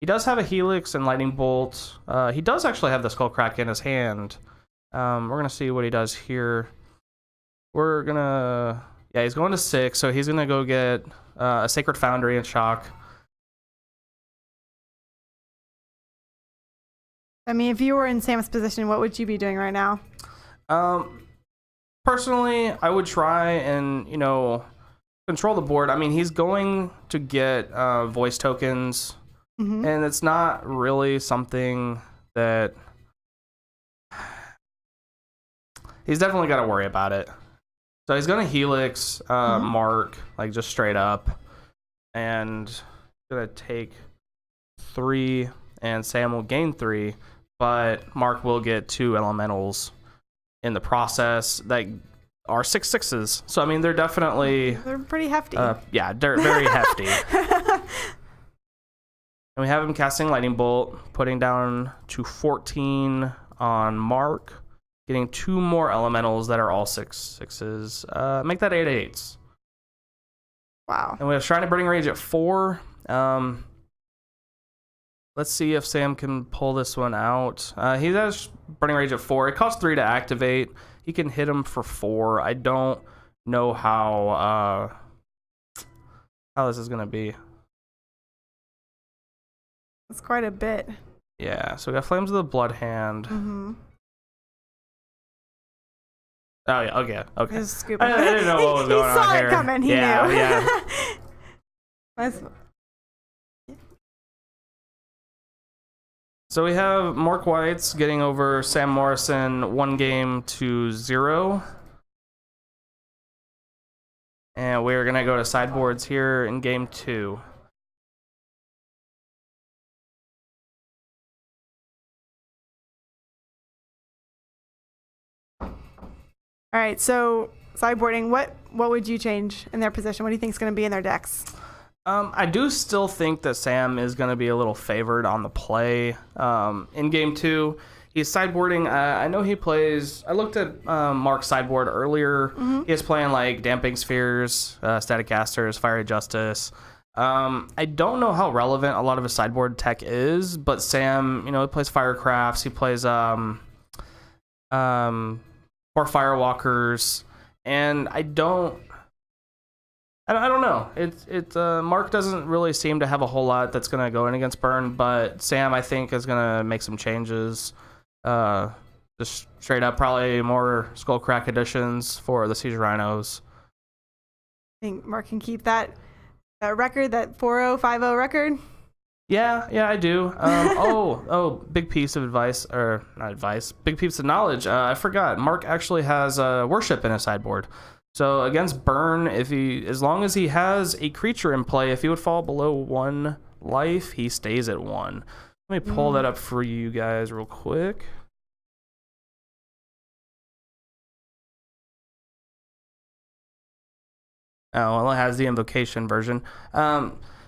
he does have a Helix and Lightning Bolt. He does actually have the Skullcrack in his hand. We're gonna see what he does here. Yeah, he's going to 6, so he's gonna go get a Sacred Foundry and shock. I mean, if you were in Sam's position, what would you be doing right now? Personally, I would try and control the board. I mean, he's going to get voice tokens, and it's not really something that he's definitely got to worry about it. So he's going to Helix Mark, like just straight up, and going to take 3, and Sam will gain 3, but Mark will get 2 elementals in the process that are 6/6s. So I mean, they're pretty hefty. Yeah, they're very hefty. And we have him casting Lightning Bolt, putting down to 14 on Mark, getting 2 more elementals that are all 6/6s. Make that 8/8s. Wow. And we have Shrine of Burning Rage at 4. Let's see if Sam can pull this one out. He has Burning Rage at 4. It costs 3 to activate. He can hit him for 4. I don't know how this is gonna be. That's quite a bit. Yeah, so we got Flames of the Blood Hand. Oh yeah, okay. Just scoop I didn't know what was going on here. He saw here. it coming. He knew. Yeah. So we have Mark Whites getting over Sam Morrison 1-0. And we're going to go to sideboards here in game 2. All right, so sideboarding, what would you change in their position? What do you think is going to be in their decks? I do still think that Sam is going to be a little favored on the play. In game 2, he's sideboarding. I know he plays. I looked at Mark's sideboard earlier. He is playing like Damping Spheres, Static Casters, Fiery Justice. I don't know how relevant a lot of his sideboard tech is, but Sam, he plays Firecrafts. He plays or Firewalkers, and I don't know. Mark doesn't really seem to have a whole lot that's going to go in against Burn, but Sam, I think, is going to make some changes. Just straight up, probably more Skullcrack additions for the Siege Rhinos. I think Mark can keep that record, that 4-0-5-0 record. Yeah, I do. Big piece of advice, or not advice, big piece of knowledge. I forgot. Mark actually has Worship in his sideboard. So against Burn, as long as he has a creature in play, if he would fall below 1 life, he stays at 1. Let me pull that up for you guys real quick. Oh, well, it has the invocation version.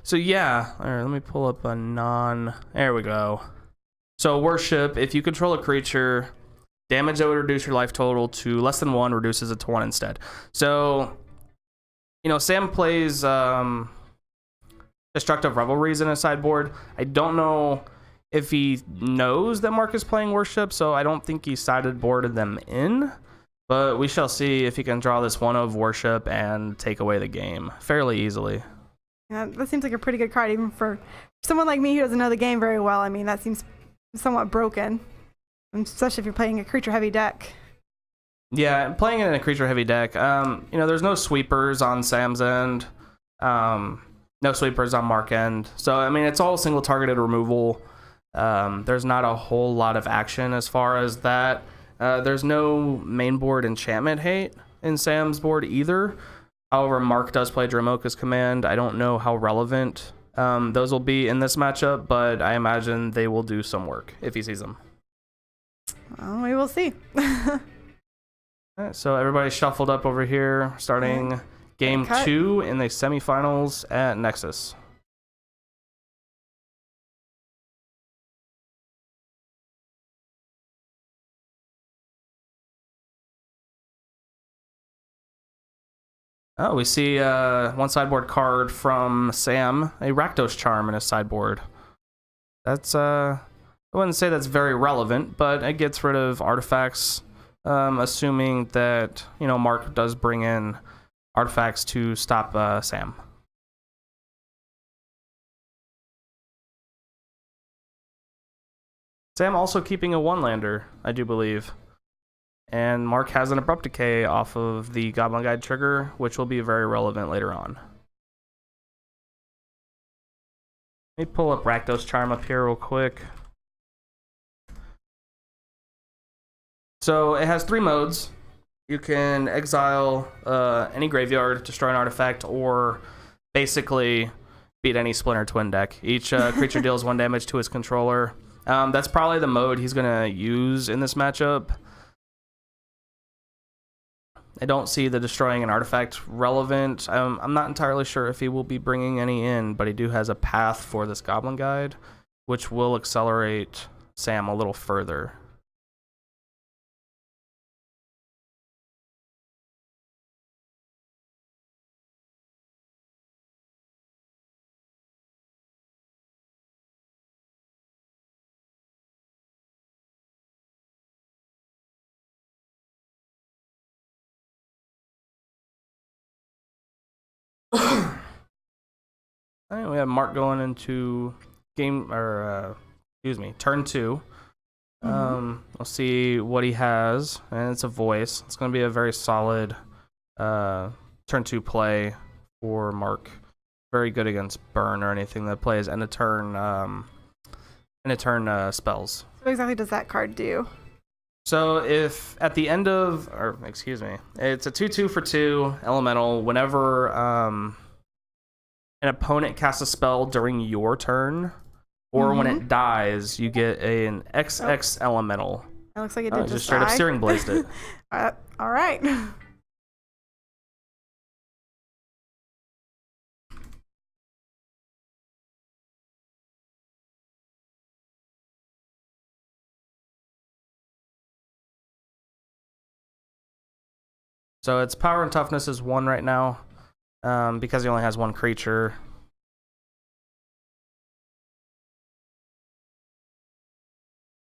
So yeah, all right, let me pull up there we go. So Worship, if you control a creature, damage that would reduce your life total to less than 1 reduces it to 1 instead. So, Sam plays Destructive Revelries in his sideboard. I don't know if he knows that Mark is playing Worship, so I don't think he sideboarded them in. But we shall see if he can draw this 1 of Worship and take away the game fairly easily. Yeah, that seems like a pretty good card, even for someone like me who doesn't know the game very well. I mean, that seems somewhat broken, especially if you're playing a creature-heavy deck. Yeah, playing it in a creature-heavy deck. There's no sweepers on Sam's end. No sweepers on Mark end. So, I mean, it's all single-targeted removal. There's not a whole lot of action as far as that. There's no main board enchantment hate in Sam's board either. However, Mark does play Dromoka's Command. I don't know how relevant those will be in this matchup, but I imagine they will do some work if he sees them. Well, we will see. All right, so everybody shuffled up over here, starting game 2 in the semifinals at Nexus. Oh, we see one sideboard card from Sam, a Rakdos Charm in his sideboard. That's, I wouldn't say that's very relevant, but it gets rid of artifacts, assuming that, Mark does bring in artifacts to stop Sam. Sam also keeping a one-lander, I do believe. And Mark has an Abrupt Decay off of the Goblin Guide trigger, which will be very relevant later on. Let me pull up Rakdos Charm up here real quick. So it has 3 modes. You can exile any graveyard, destroy an artifact, or basically beat any Splinter Twin deck. Each creature deals 1 damage to its controller. That's probably the mode he's going to use in this matchup. I don't see the destroying an artifact relevant. I'm not entirely sure if he will be bringing any in, but he has a path for this Goblin Guide, which will accelerate Sam a little further. All right, we have Mark going into turn 2. We'll see what he has, and it's a voice. It's going to be a very solid turn 2 play for Mark. Very good against burn or anything that plays end of turn spells. What exactly does that card do? So if at the end of, it's a 2/2 for 2 elemental. Whenever an opponent casts a spell during your turn, or when it dies, you get an XX elemental. It looks like it did just straight up die. Searing Blazed it. All right. So its power and toughness is 1 right now, because he only has 1 creature.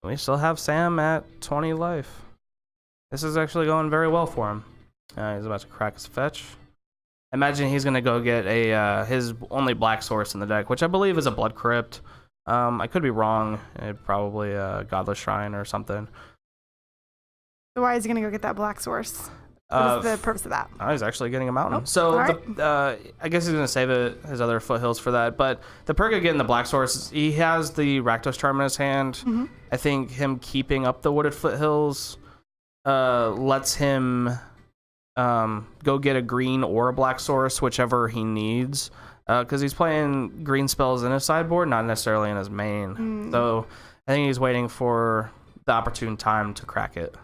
We still have Sam at 20 life. This is actually going very well for him. He's about to crack his fetch. I imagine he's going to go get his only black source in the deck, which I believe is a Blood Crypt. I could be wrong. Probably a Godless Shrine or something. So why is he going to go get that black source? What is the purpose of that? He's actually getting a mountain. Oh, So right. I guess he's going to save his other foothills for that. But the perk of getting the black source, he has the Rakdos Charm in his hand. I think him keeping up the Wooded Foothills lets him go get a green or a black source, whichever he needs. Because he's playing green spells in his sideboard, not necessarily in his main. So I think he's waiting for the opportune time to crack it.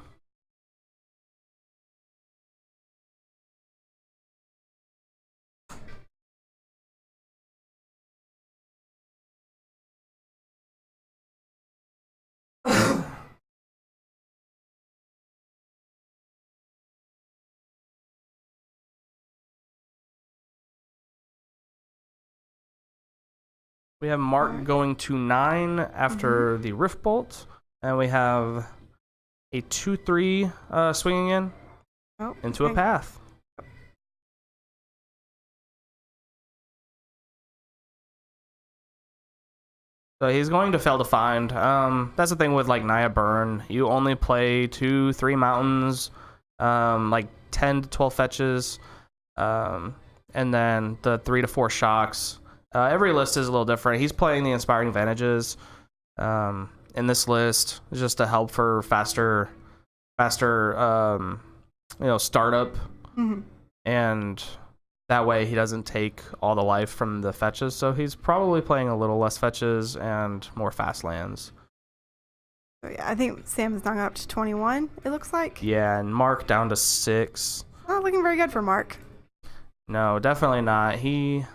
We have Mark going to 9 after the Rift Bolt, and we have a 2/3 swinging in into a path. So he's going to fail to find. That's the thing with like Naya Burn. You only play 2-3 mountains, like 10 to 12 fetches, and then the 3 to 4 shocks. Every list is a little different. He's playing the Inspiring Advantages in this list just to help for faster startup, and that way he doesn't take all the life from the fetches. So he's probably playing a little less fetches and more fast lands. So yeah, I think Sam has gone up to 21. It looks like. Yeah, and Mark down to 6. Not looking very good for Mark. No, definitely not. He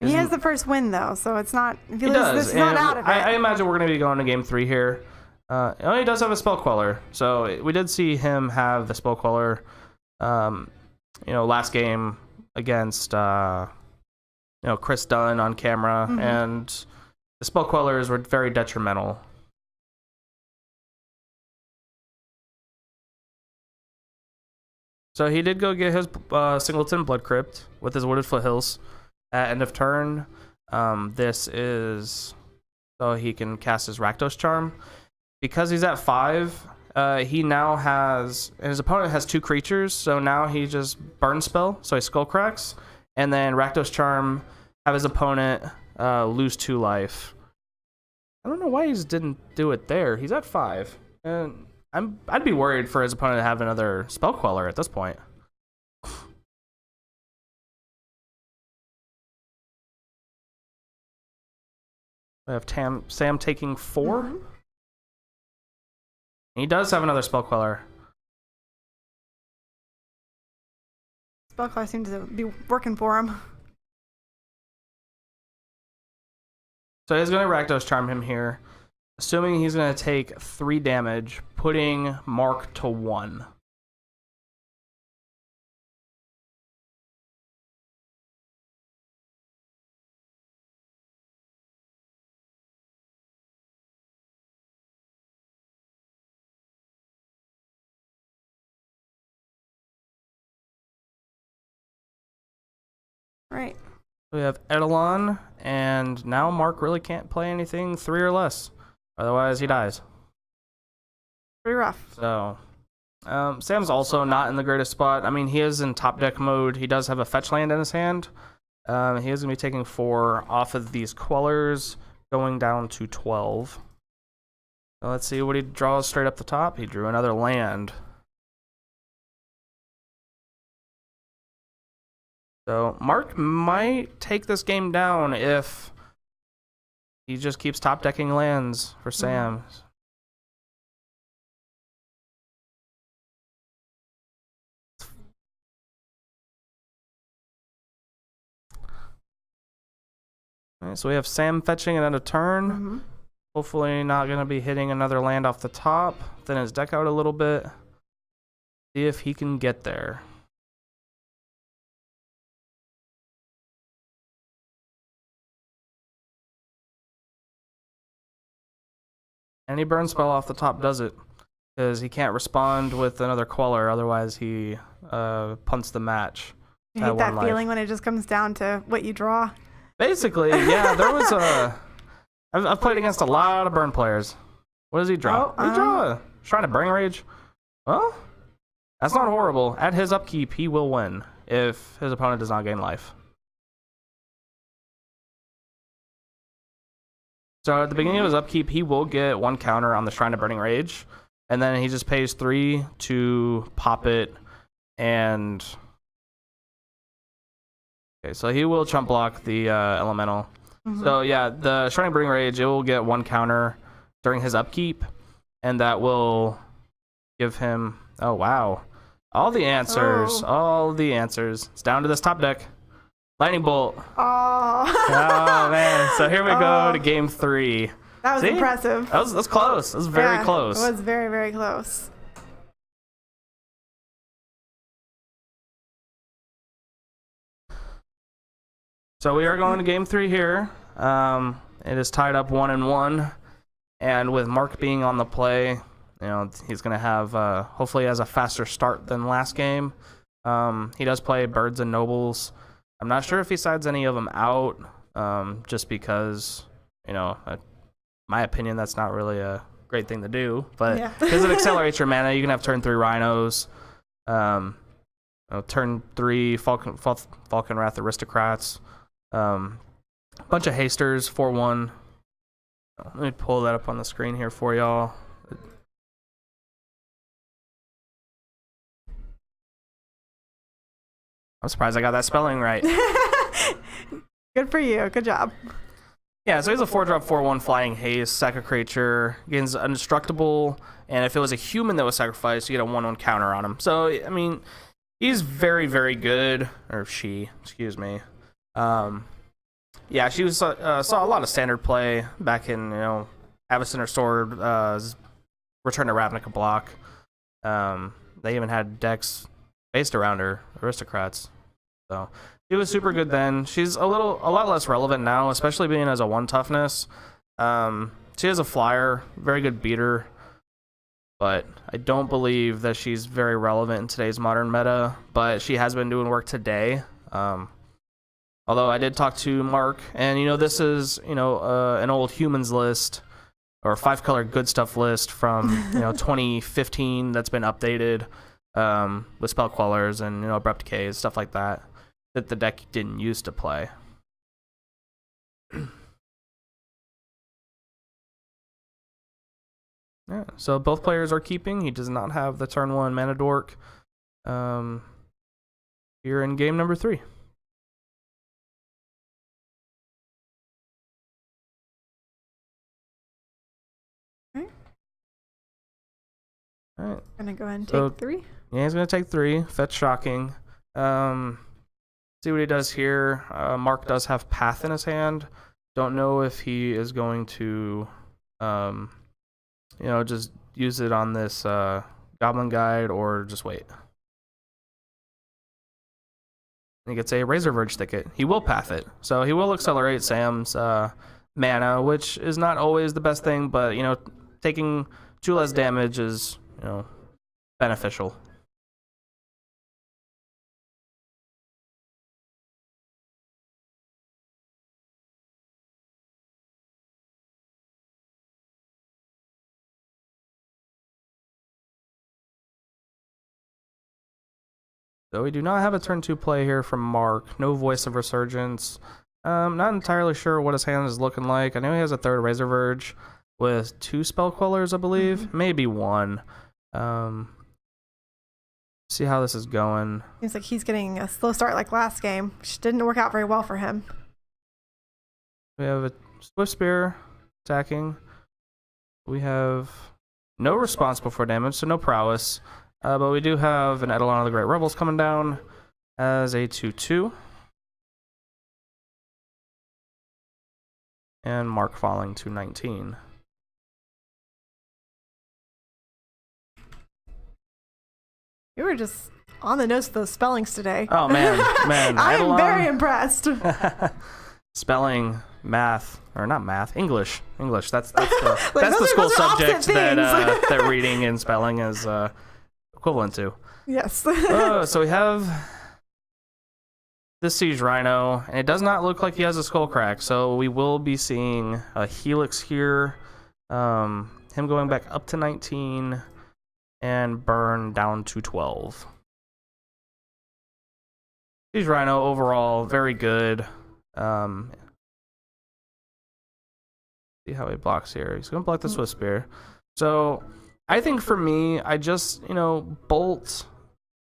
has the first win though, so it's not. If He you lose, does. this is And not out of it. I imagine we're going to be going to game 3 here. He does have a Spell Queller, so we did see him have the Spell Queller. Last game against Chris Dunn on camera, and the Spell Quellers were very detrimental. So he did go get his Singleton Blood Crypt with his Wooded Foothills at end of turn. This is so he can cast his Rakdos Charm. Because he's at 5, he now has, and his opponent has 2 creatures, so now he just burn spell, so he Skull Cracks, and then Rakdos Charm, have his opponent lose 2 life. I don't know why he just didn't do it there. He's at 5, and I'd be worried for his opponent to have another Spell Queller at this point. We have Sam taking 4. Mm-hmm. He does have another Spell Queller. Spellcaller seems to be working for him. So he's going to Rakdos Charm him here, assuming he's going to take 3 damage, putting Mark to 1. Right. We have Edelon, and now Mark really can't play anything 3 or less. Otherwise, he dies. Pretty rough. So, Sam's also not in the greatest spot. I mean, he is in top deck mode. He does have a fetch land in his hand. He is going to be taking 4 off of these Quellers, going down to 12. So let's see what he draws straight up the top. He drew another land. So Mark might take this game down if he just keeps top decking lands for Sam. All right, so we have Sam fetching at end of turn. Mm-hmm. Hopefully not going to be hitting another land off the top. Thin his deck out a little bit. See if he can get there. Any burn spell off the top does it, because he can't respond with another Queller, otherwise he punts the match. You at hate that 1 life. feeling when it just comes down to what you draw. Basically, yeah, there was a... I've played against a lot of burn players. What does he draw? Oh, He draw a Shrine of Burning Rage. Well, that's not horrible. At his upkeep, he will win if his opponent does not gain life. So at the beginning of his upkeep, he will get 1 counter on the Shrine of Burning Rage, and then he just pays 3 to pop it, and... Okay, so he will chump block the Elemental. Mm-hmm. So yeah, the Shrine of Burning Rage, it will get 1 counter during his upkeep, and that will give him... Oh, wow. All the answers. Oh. All the answers. It's down to this top deck. Lightning Bolt. Oh. Oh, man. So here we go Oh. to game 3. That was See? impressive. That's close. That was very Yeah, close. It was very, very close. So we are going to game 3 here. It is tied up 1-1, and with Mark being on the play, you know, he's going to have hopefully has a faster start than last game. He does play Birds and Nobles. I'm not sure if he sides any of them out, just because, you know, my opinion, that's not really a great thing to do. But Yeah. because it accelerates your mana, you can have turn 3 Rhinos, turn 3 Falcon Wrath Aristocrats. Bunch of hasters, 4/1. Let me pull that up on the screen here for y'all. I'm surprised I got that spelling right. Good for you. Good job. Yeah, so he's a 4-drop, 4/1 flying haste, sack a creature, gains indestructible, and if it was a human that was sacrificed, you get a 1/1 counter on him. So, I mean, he's very, very good. Or she, excuse me. Yeah, she was saw a lot of standard play back in, you know, Avacyn or Sword, Return to Ravnica block. They even had decks based around her, Aristocrats. So she was super good then. She's a lot less relevant now, especially being as a 1 toughness. She has a flyer, very good beater. but I don't believe that she's very relevant in today's modern meta. But she has been doing work today. Although I did talk to Mark, and this is an old humans list or 5-color good stuff list from 2015 that's been updated with spell quellers and abrupt decays, stuff like that the deck didn't used to play. Yeah, so both players are keeping. He does not have the turn 1 mana dork. Here in game number 3. Alright. Gonna go ahead and So- take 3. Yeah, he's gonna take 3. Fetch Shocking. See what he does here. Mark does have Path in his hand. Don't know if he is going to, just use it on this Goblin Guide or just wait. He gets a Razor Verge Thicket. He will Path it, so he will accelerate Sam's mana, which is not always the best thing, but taking 2 less damage is beneficial. So we do not have a turn 2 play here from Mark. No Voice of Resurgence. Not entirely sure what his hand is looking like. I know he has a 3rd Razor Verge with 2 Spell Quellers, I believe. Maybe 1. See how this is going. Seems like he's getting a slow start like last game, which didn't work out very well for him. We have a Swift Spear attacking. We have no response before damage, so no prowess. But we do have an Eidolon of the Great Rebels coming down as a 2/2. And Mark falling to 19. You were just on the nose with those spellings today. Oh, man. I'm Eidolon. very impressed. Spelling, math, or not math, English. That's the Like, that's the those school are opposite subject that things. that reading and spelling is equivalent to. Yes. So we have this Siege Rhino, and it does not look like he has a skull crack, so we will be seeing a Helix here. Him going back up to 19 and Burn down to 12. Siege Rhino overall very good. See how he blocks here. He's going to block the Swift Spear. So I think for me, I just, bolt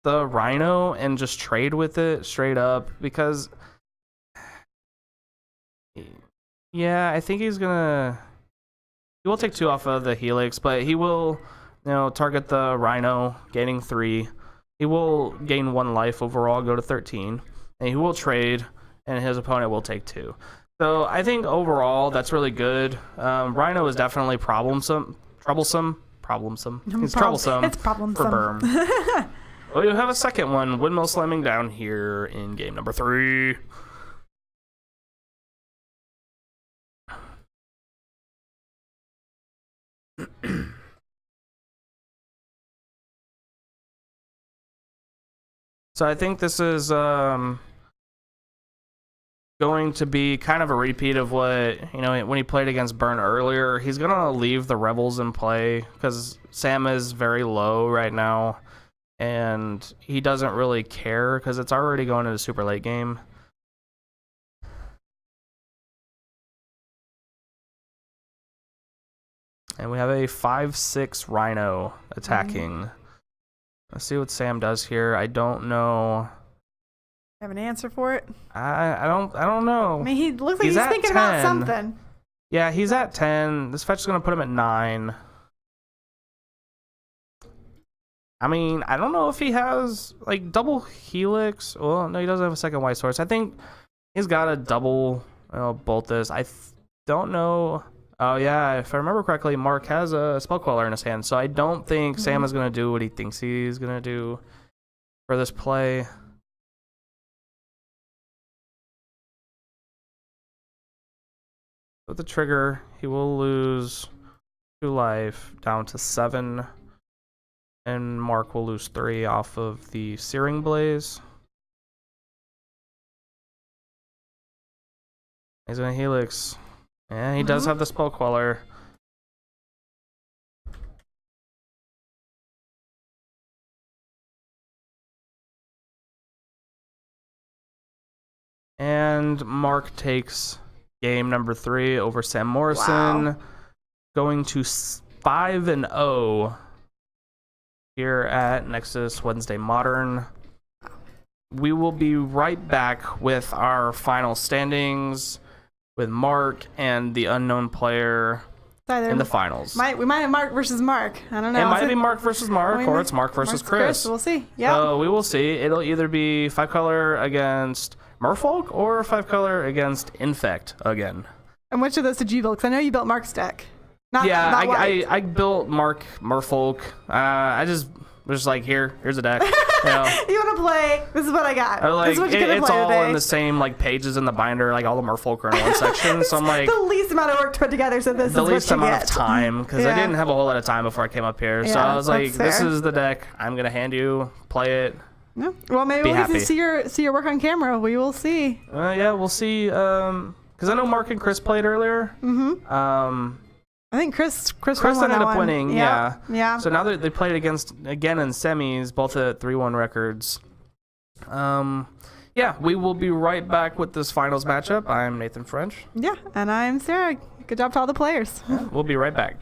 the Rhino and just trade with it straight up because, yeah, I think he will take 2 off of the Helix, but he will, target the Rhino, gaining 3. He will gain 1 life overall, go to 13, and he will trade, and his opponent will take 2. So I think overall that's really good. Rhino is definitely troublesome. He's troublesome. It's troublesome. For Berm. Well, you have a second one, Windmill Slamming down here in game number 3. So I think this is going to be kind of a repeat of what, when he played against Burn earlier. He's going to leave the Rebels in play because Sam is very low right now, and he doesn't really care because it's already going into super late game. And we have a 5/6 Rhino attacking. Let's see what Sam does here. I don't know. Have an answer for it? I don't know. I mean, he looks like He's he's at thinking about 10. something. Yeah, he's at 10. This fetch is going to put him at 9. I mean, I don't know if he has, double Helix. Well, no, he doesn't have a second White Source. I think he's got a double bolt this. I don't know. Oh, yeah, if I remember correctly, Mark has a Spell Queller in his hand, so I don't think Sam is going to do what he thinks he's going to do for this play. With the trigger, he will lose 2 life down to 7. And Mark will lose 3 off of the Searing Blaze. He's going to Helix. Yeah, he does have the Spell Queller. And Mark takes game number 3 over Sam Morrison. Wow. Going to 5-0 here at Nexus Wednesday Modern. We will be right back with our final standings with Mark and the unknown player Either in the finals. we might have Mark versus Mark. I don't know. It might be Mark versus Mark, or it's Mark versus Chris. We'll see. Yeah. So we will see. It'll either be 5-color against Merfolk or 5-color against Infect again. And which of those did you build? Because I know you built Mark's deck. Not I white. built Mark Merfolk. I just was like, here's a deck. You know? You want to play? This is what I got. Or, like, this is what you're gonna it's play all today. in the same like pages in the binder. Like all the Merfolk are in one section. So I'm like, the least amount of work to put together. So this the is least what you amount get. of time because I Yeah. didn't have a whole lot of time before I came up here. So Yeah, I was like, that's this fair. is the deck. I'm gonna hand you, play it. No. Well, maybe Be we'll get happy. to see your work on camera. We will see. Yeah, we'll see. Because I know Mark and Chris played earlier. Mm-hmm. I think Chris won ended that up one. winning. Yeah. Yeah. So now that they played again in semis, both at 3-1 records. Yeah, we will be right back with this finals matchup. I'm Nathan French. Yeah. And I'm Sarah. Good job to all the players. We'll be right back.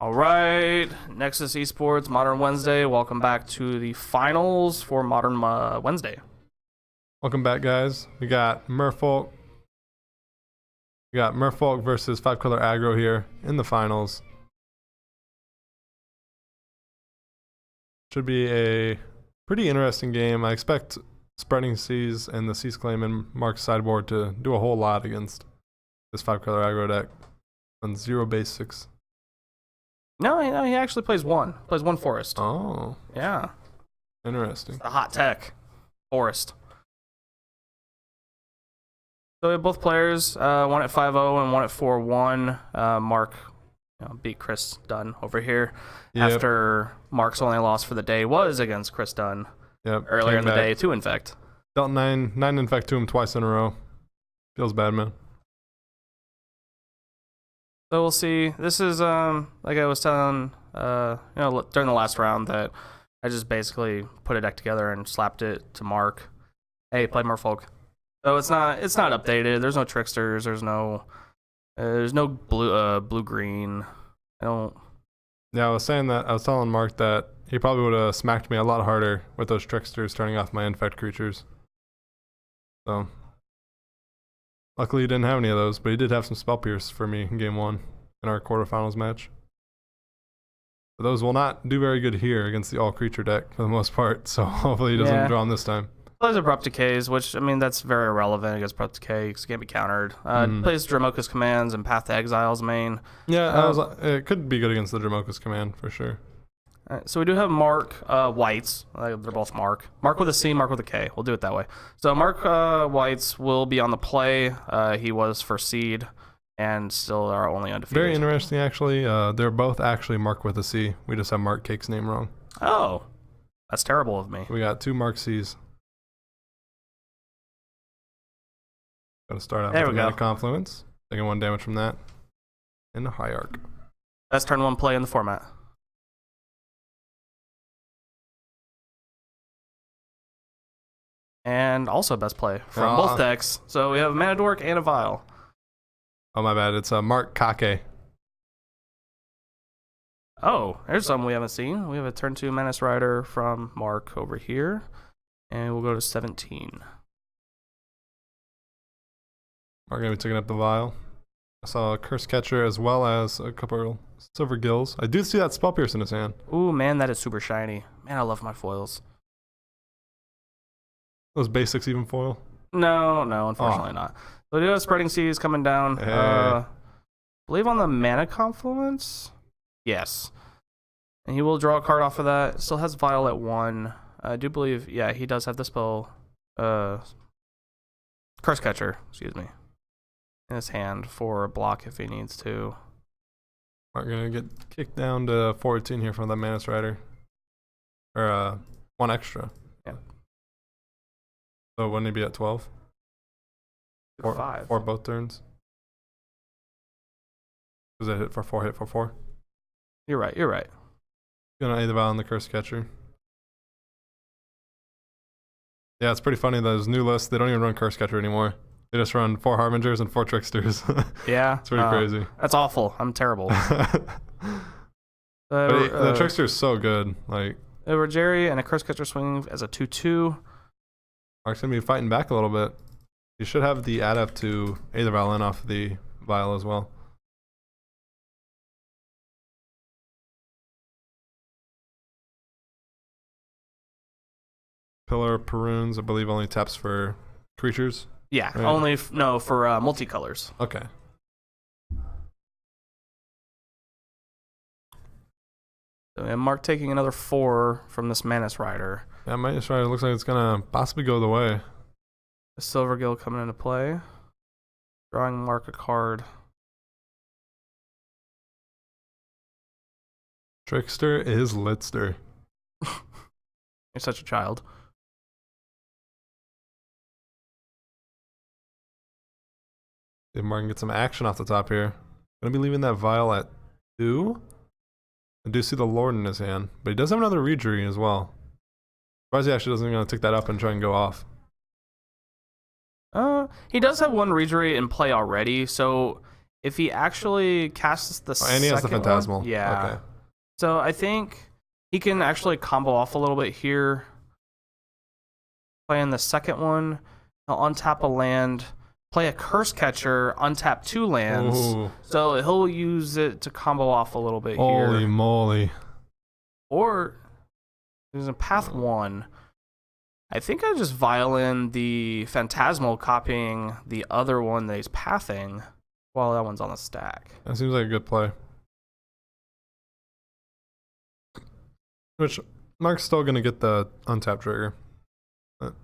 All right, Nexus Esports Modern Wednesday. Welcome back to the finals for Modern Wednesday. Welcome back, guys. We got Merfolk. We got Merfolk versus 5-color aggro here in the finals. Should be a pretty interesting game. I expect Spreading Seas and the Seas Claim and Mark's sideboard to do a whole lot against this 5-color aggro deck on 0 basics. No, he actually plays one. Plays one forest. Oh, Yeah, interesting. a hot tech forest. So we have both players, one at 5-0 and one at 4-1. Mark beat Chris Dunn over here Yep. after Mark's only loss for the day was against Chris Dunn Yep. earlier came in the back. day, too, in fact. Dealt 9 infect to him twice in a row. Feels bad, man. So we'll see. This is like I was telling during the last round that I just basically put a deck together and slapped it to Mark. Hey, play Merfolk. So it's not updated. There's no tricksters. There's no blue green. I don't. Yeah, I was telling Mark that he probably would have smacked me a lot harder with those tricksters turning off my infect creatures. So luckily he didn't have any of those, but he did have some spell pierce for me in game 1 in our quarterfinals match. But those will not do very good here against the all creature deck for the most part, so hopefully he doesn't draw them this time. Plays Abrupt Decays, which, I mean, that's very irrelevant against Abrupt Decay because it can't be countered. Plays Dramoka's Commands and Path to Exile's main. Yeah, it could be good against the Dramoka's Command for sure. Alright, so we do have Mark Whites. They're both Mark. Mark with a C, Mark with a K. We'll do it that way. So Mark Whites will be on the play. He was for seed and still are only undefeated. Very interesting, actually. They're both actually Mark with a C. We just have Mark Cake's name wrong. Oh, that's terrible of me. We got 2 Mark C's. Got to start out There with we the go. Mana Confluence. Taking 1 damage from that. And the Hierarch. Best turn 1 play in the format. And also best play from both decks. So we have a Mana Dork and a Vial. Oh, my bad. It's Mark Kake. Oh, there's something we haven't seen. We have a turn 2 Menace Rider from Mark over here. And we'll go to 17. Mark going to be taking up the Vial. I saw a Curse Catcher as well as a couple Silver Gills. I do see that Spell Pierce in his hand. Ooh, man, that is super shiny. Man, I love my foils. Those basics even foil? No, unfortunately not. So we do have Spreading Seas coming down. Hey. Believe on the Mana Confluence? Yes. And he will draw a card off of that. Still has Vial at 1. I do believe, yeah, he does have the spell, Curse Catcher, excuse me, in his hand for a block if he needs to. Mark going to get kicked down to 14 here from the Manus Rider. Or 1 extra. Yeah. So wouldn't he be at 12? 5. For both turns? Does it hit for 4, hit for 4? You're right. Gonna either Vial on the Curse Catcher. Yeah, it's pretty funny. Those new lists, they don't even run Curse Catcher anymore. They just run 4 Harbingers and 4 Tricksters. Yeah. It's pretty crazy. That's awful. I'm terrible. But the Trickster is so good. Like, Over Jerry and a Curse Catcher swinging as a 2/2. Mark's gonna be fighting back a little bit. You should have the Adept to Aether Violin off the Vial as well. Pillar of Perunes, I believe, only taps for creatures. Yeah, Right. only for multicolors. Okay. So, and Mark taking another 4 from this Manus Rider. Yeah, Manus Rider looks like it's gonna possibly go the way. The Silver Gill coming into play. Drawing Mark a card. Trickster is Litster. You're such a child. If Mark can get some action off the top here. Gonna be leaving that Vial at 2. I do see the Lord in his hand, but he does have another Rejury as well. Surprised he actually doesn't gonna take that up and try and go off. He does have 1 Rejury in play already, so if he actually casts the And he has the second Phantasmal. one, yeah. Okay. So I think he can actually combo off a little bit here. Playing the second one, he'll untap a land, play a Curse Catcher, untap 2 lands. Ooh. So he'll use it to combo off a little bit Holy here. moly. Or there's a path 1. I think I just violin the Phantasmal, copying the other one that he's pathing while that one's on the stack. That seems like a good play. Which, Mark's still going to get the untap trigger. But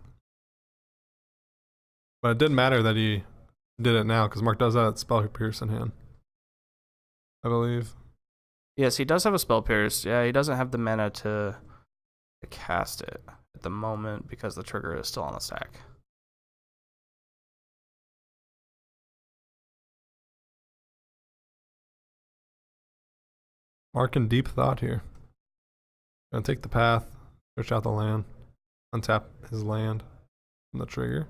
it didn't matter that he did it now, because Mark does that Spell Pierce in hand, I believe. Yes, he does have a Spell Pierce. Yeah, he doesn't have the mana to cast it at the moment because the trigger is still on the stack. Mark in deep thought here. Gonna take the path, switch out the land, untap his land from the trigger.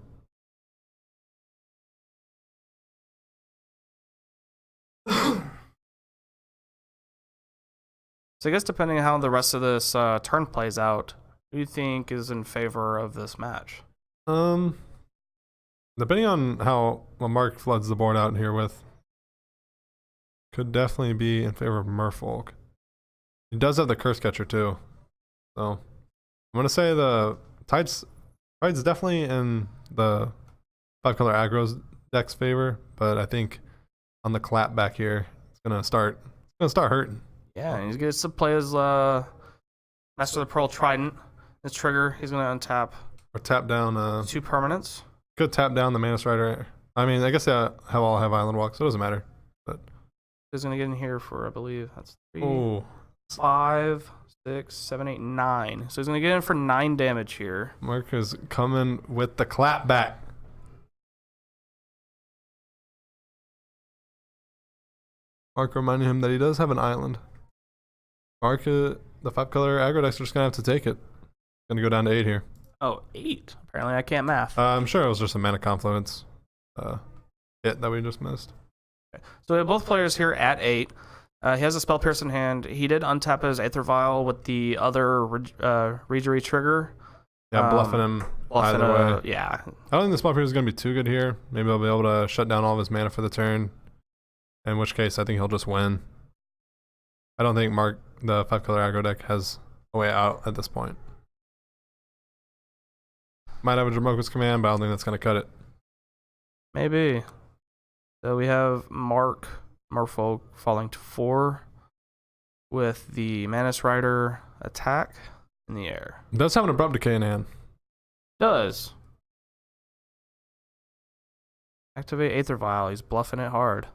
So I guess depending on how the rest of this turn plays out, who do you think is in favor of this match? Depending on what Mark floods the board out here with, could definitely be in favor of Merfolk. He does have the Curse Catcher too, so I'm gonna say the Tide's definitely in the 5-color aggro's deck's favor, but I think on the clap back here, it's gonna start hurting. Yeah, and he's going to play his Master of the Pearl Trident. His trigger, he's going to untap Or tap down. 2 permanents. Could tap down the Mana Strider. I mean, I guess they all have Island Walk, so it doesn't matter. But He's going to get in here for, I believe, that's 3, oh, 5, 6, 7, 8, 9. So he's going to get in for 9 damage here. Mark is coming with the clap back. Mark reminding him that he does have an island. Mark, the 5-color aggro decks are just gonna have to take it. Gonna go down to 8 here. Oh, 8. Apparently I can't math. I'm sure it was just a Mana Confluence hit that we just missed. So we have both players here at 8. He has a Spell Pierce in hand. He did untap his Aether Vial with the other Regery trigger. Yeah, bluffing him either way. Yeah. I don't think the Spell Pierce is gonna be too good here. Maybe he'll be able to shut down all of his mana for the turn. In which case, I think he'll just win. I don't think Mark, the 5-color aggro deck, has a way out at this point. Might have a Jamoka's Command, but I don't think that's going to cut it. Maybe. So we have Merfolk falling to 4 with the Manus Rider attack in the air. It does have an Abrupt Decay in hand. Does. Activate Aether Vial. He's bluffing it hard.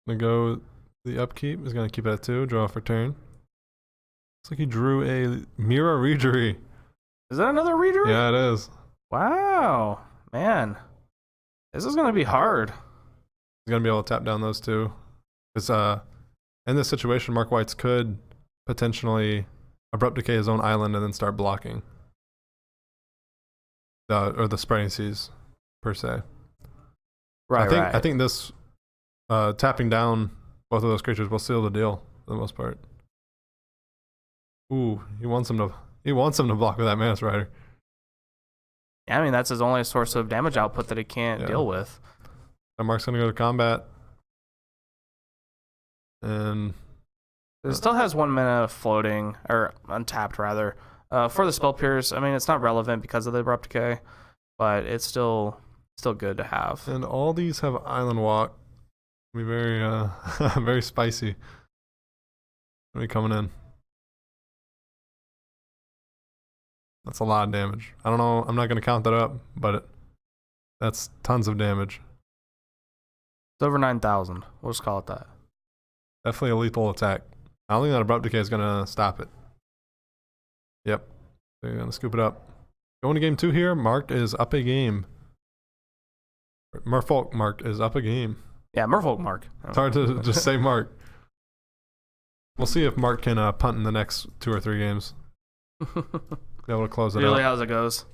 Gonna go the upkeep. He's gonna keep it at 2. Draw for turn. Looks like he drew a Mira Regery. Is that another Reader? Yeah, it is. Wow. Man. This is going to be hard. He's gonna be able to tap down those 2. Because in this situation, Mark Whites could potentially Abrupt Decay his own island and then start blocking. Or the Spreading Seas, per se. Right, I think this tapping down both of those creatures will seal the deal for the most part. Ooh, he wants him to block with that Manus Rider. Yeah, I mean, that's his only source of damage output that he can't deal with. So Mark's gonna go to combat. And it still has 1 mana floating, or untapped rather. For the Spell Pierce, I mean, it's not relevant because of the Abrupt Decay, but it's still good to have. And all these have Island Walk. Be very very spicy. Gonna be coming in. That's a lot of damage. I don't know. I'm not gonna count that up, but that's tons of damage. It's over 9,000. We'll just call it that. Definitely a lethal attack. I don't think that Abrupt Decay is gonna stop it. Yep. They're gonna scoop it up. Going to game 2 here. Mark is up a game. Merfolk Mark is up a game. Yeah, Merfolk Mark. It's hard to just say Mark. We'll see if Mark can punt in the next 2 or 3 games. Be able to close it Really out. how it goes.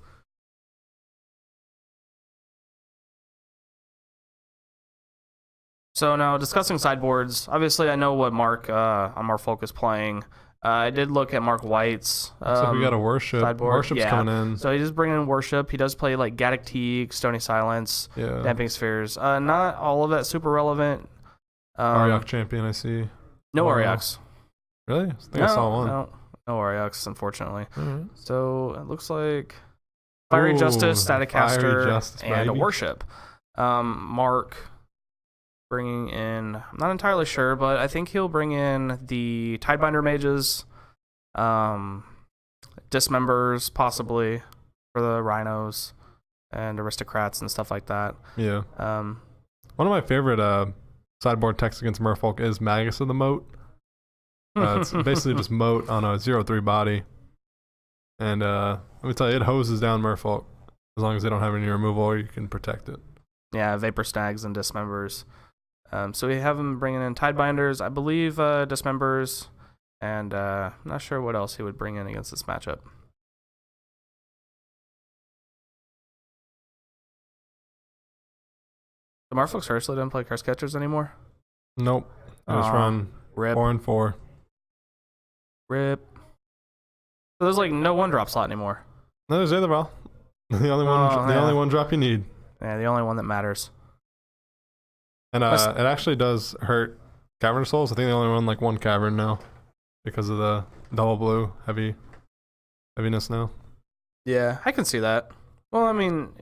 So now discussing sideboards. Obviously, I know what Mark on Marfolk is playing. I did look at Mark White's. So we got a worship. sideboard. Worship's Yeah. coming in. So he does bring in worship. He does play like Gaddock Teague, Stony Silence, Yeah. Damping Spheres. Not all of that super relevant. Ariok champion, I see. No Oh. Ariox. Really? I think I saw one. No Ariox, unfortunately. Alright. So it looks like Fiery Ooh, Justice, Fiery Staticaster, Justice, and a baby. Worship. Mark bringing in, I'm not entirely sure, but I think he'll bring in the Tidebinder Mages, Dismembers possibly for the Rhinos, and Aristocrats and stuff like that. Yeah. Um, One of my favorite sideboard techs against Merfolk is Magus of the Moat. It's basically just Moat on a 0/3 body. And let me tell you, it hoses down Merfolk. As long as they don't have any removal, you can protect it. Yeah, Vapor Snags and Dismembers. So we have him bringing in Tidebinders, I believe Dismembers, and I'm not sure what else he would bring in against this matchup. The Marfolk seriously don't play Curse Catchers anymore? Nope. I just Aw, run Rip. 4 and 4. Rip. So there's like no 1-drop slot anymore. No, there's Aetherval. The only one, Oh, the yeah. only one drop you need. Yeah, the only one that matters. And That's- it actually does hurt Cavern of Souls. I think they only run like one cavern now because of the double blue heaviness now. Yeah, I can see that. Well, I mean,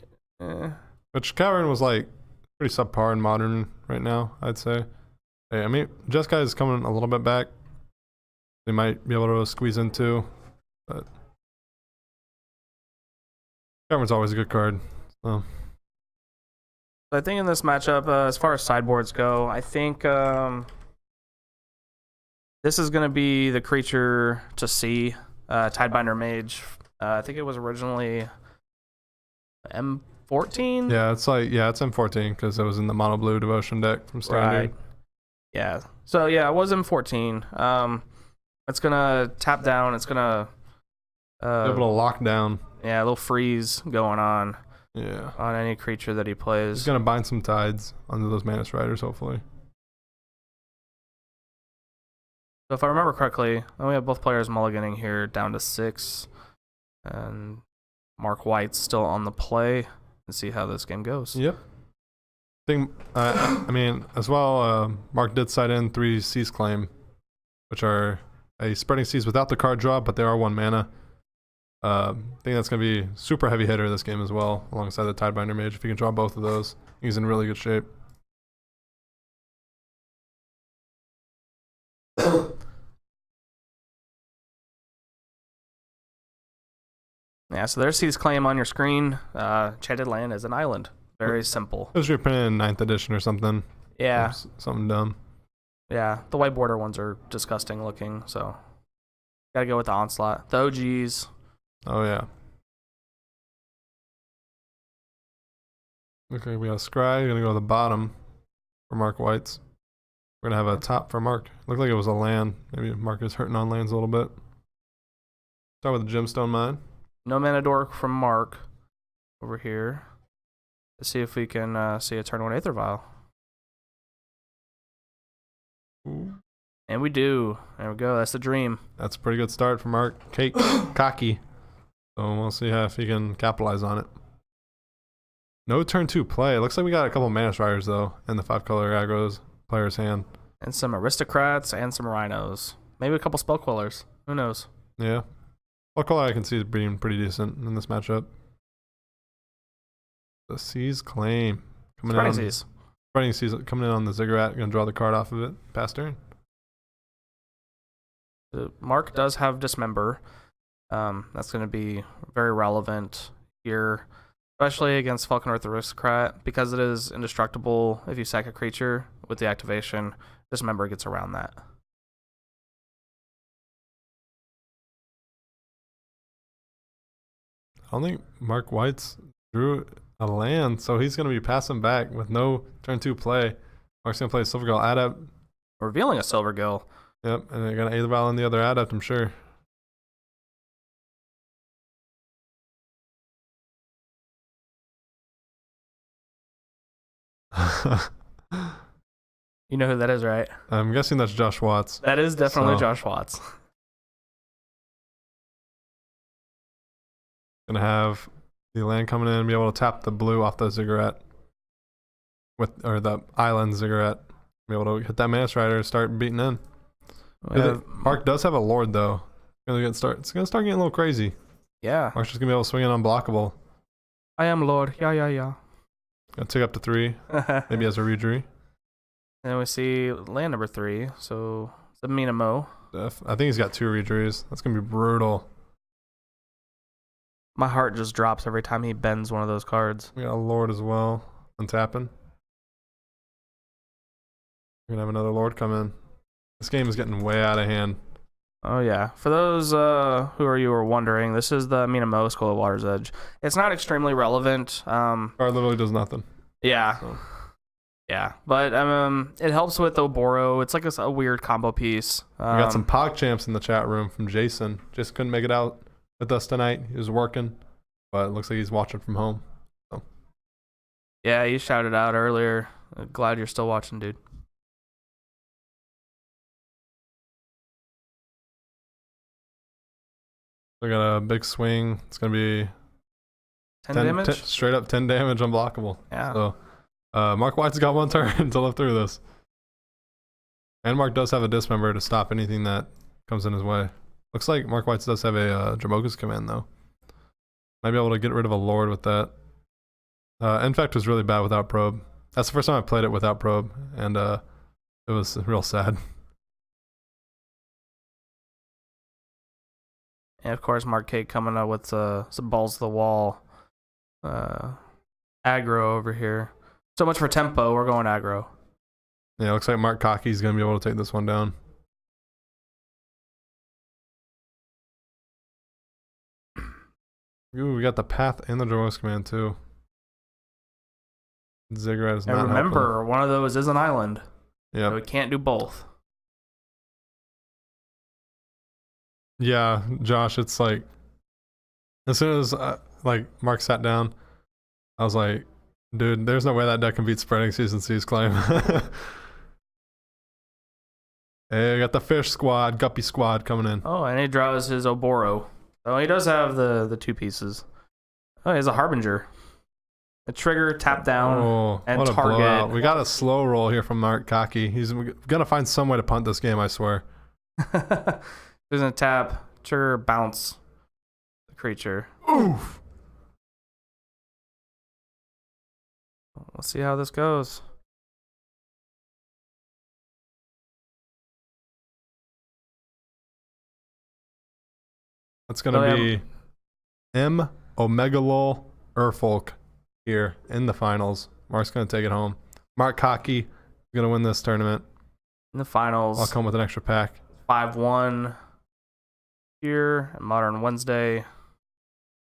Which cavern was like pretty subpar in modern right now, I'd say. Hey, I mean, Jeskai is coming a little bit back. They might be able to squeeze into, but cavern's always a good card. So I think in this matchup, as far as sideboards go, I think this is going to be the creature to see. Tidebinder Mage. I think it was originally M14. yeah, it's M14 because it was in the mono blue devotion deck from standard. Right. Yeah. So yeah, it was M14. It's gonna tap down. It's gonna Able to lock down. yeah, a little freeze going on Yeah. any creature that he He's plays. gonna bind some tides under those Manus Riders, hopefully. So if I remember correctly, then we have both players mulliganing here down to 6, and Mark White's still on the play. And see how this game goes. Yep. I mean, as well, Mark did side in 3 Seas Claim, which are a Spreading Seas without the card draw, but they are 1 mana. I think that's going to be super heavy hitter this game as well, alongside the Tidebinder Mage. If you can draw both of those, he's in really good shape. Yeah, so there's Sea's Claim on your screen. Enchanted Land is an island. Very simple. Those are printed in 9th edition or something. Yeah, Something dumb. yeah. The white border ones are disgusting looking, so gotta go with the Onslaught. The OGs. Oh, yeah. Okay, we got Scry. We're going to go to the bottom for Mark White's. We're going to have a top for Mark. Looked like it was a land. Maybe Mark is hurting on lands a little bit. Start with the Gemstone Mine. No Mana Dork from Mark over here. Let's see if we can see a turn 1 Aether Vial. And we do. There we go. That's the dream. That's a pretty good start for Mark. Cake, cocky. So we'll see if he can capitalize on it. No turn 2 play. It looks like we got a couple Manus Riders, though, in the 5-color aggro's player's hand. And some Aristocrats and some Rhinos. Maybe a couple Spell Quillers. Who knows? Yeah. What color I can see being pretty decent in this matchup. The Seas Claim. Spreading Seas. Spreading Seas coming in on the Ziggurat. Going to draw the card off of it. Pass turn. Mark does have Dismember. That's going to be very relevant here, especially against Falconer the Aristocrat, because it is indestructible if you sack a creature with the activation. Dismember gets around that. I don't think Mark White's drew a land, so he's going to be passing back with no turn 2 play. Mark's going to play Silvergull Adept. Revealing a Silver Gill. Yep, and they're going to Aether Vial in the other Adept, I'm sure. You know who that is, right? I'm guessing that's Josh Watts. That is definitely So- Josh Watts. Gonna have the land coming in and be able to tap the blue off the Ziggurat or the island Ziggurat. Be able to hit that Mana Strider and start beating in. Mark does have a Lord though. It's gonna start getting a little crazy. Yeah. Mark's just gonna be able to swing in unblockable. I am Lord. Yeah. Gonna take up to 3, maybe as a Reedry. And then we see land number 3. So it's a Minamo. I think he's got 2 Reedries. That's gonna be brutal. My heart just drops every time he bends one of those cards. We got a Lord as well. Untapping. We're gonna have another Lord come in. This game is getting way out of hand. Oh yeah. For those who are wondering, this is the Minamo Skull of Water's Edge. It's not extremely relevant. Card literally does nothing. Yeah. So. Yeah. But it helps with Oboro. It's like a weird combo piece. We got some PogChamps in the chat room from Jason. Just couldn't make it out with us tonight. He was working, but it looks like he's watching from home. So. Yeah, you shouted out earlier. Glad you're still watching, dude. We got a big swing. It's gonna be 10 damage? straight up 10 damage unblockable. Yeah. So Mark White's got 1 turn to live through this. And Mark does have a Dismember to stop anything that comes in his way. Looks like Mark White's does have a Dramoka's Command though. Might be able to get rid of a Lord with that. Infect was really bad without Probe. That's the first time I played it without Probe, and it was real sad. And of course, Mark K coming up with some balls to the wall aggro over here. So much for tempo. We're going aggro. Yeah, looks like Mark Cocky's going to be able to take this one down. Ooh, we got the Path and the Dramoka's Command too. Ziggurat is And not remember, one of those is an island. Yeah. So we can't do both. Yeah, Josh, it's like as soon as Mark sat down, I was like, dude, there's no way that deck can beat Spreading Season C's claim. Hey, I got the Fish Squad, Guppy Squad coming in. Oh, and he draws his Oboro. So he does have the 2 pieces. Oh, he has a Harbinger. A trigger, tap down, and what a target. blowout. We got a slow roll here from Mark Cocky. He's gonna find some way to punt this game, I swear. He's gonna tap, trigger, bounce the creature. Oof. Let's see how this goes. That's gonna be M Omegalol Urfolk here in the finals. Mark's gonna take it home. Mark Cocky is gonna win this tournament. In the finals, I'll come with an extra pack. 5-1 here at Modern Wednesday.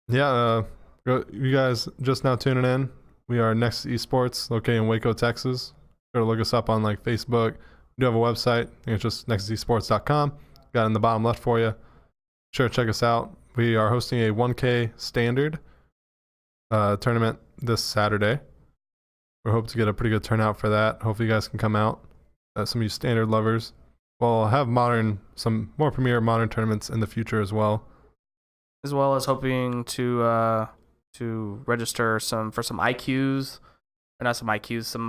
Yeah, you guys just now tuning in. We are Nexus Esports, located in Waco, Texas. Sure to look us up on Facebook. We do have a website. I think it's just nexusesports.com. Got it in the bottom left for you. Sure to check us out. We are hosting a 1K standard tournament this Saturday. We hope to get a pretty good turnout for that. Hopefully you guys can come out. Some of you standard lovers. We'll have some more premier modern tournaments in the future as well. As well as hoping to register for some IQs, or not some IQs, some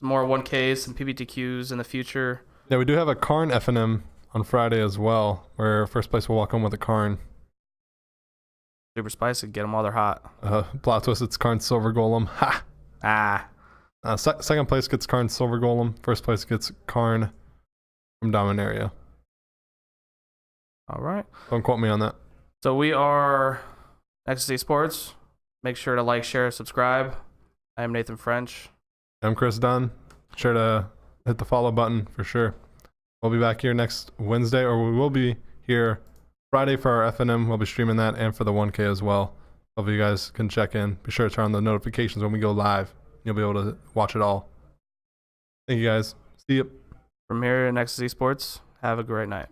more 1Ks, some PBTQs in the future. Yeah, we do have a Karn FNM on Friday as well, where first place will walk home with a Karn. Super spicy, get them while they're hot. Plot twist, it's Karn Silver Golem. Ha! Ah. Second place gets Karn Silver Golem. First place gets Karn from Dominaria. All right. Don't quote me on that. So we are Nexus Sports. Make sure to like, share, subscribe. I am Nathan French. I'm Chris Dunn. Sure to hit the follow button for sure. We'll be back here next Wednesday, or we will be here Friday for our FNM. We'll be streaming that and for the 1K as well. Hopefully you guys can check in. Be sure to turn on the notifications when we go live. You'll be able to watch it all. Thank you guys. See you. From here at Nexus Esports, have a great night.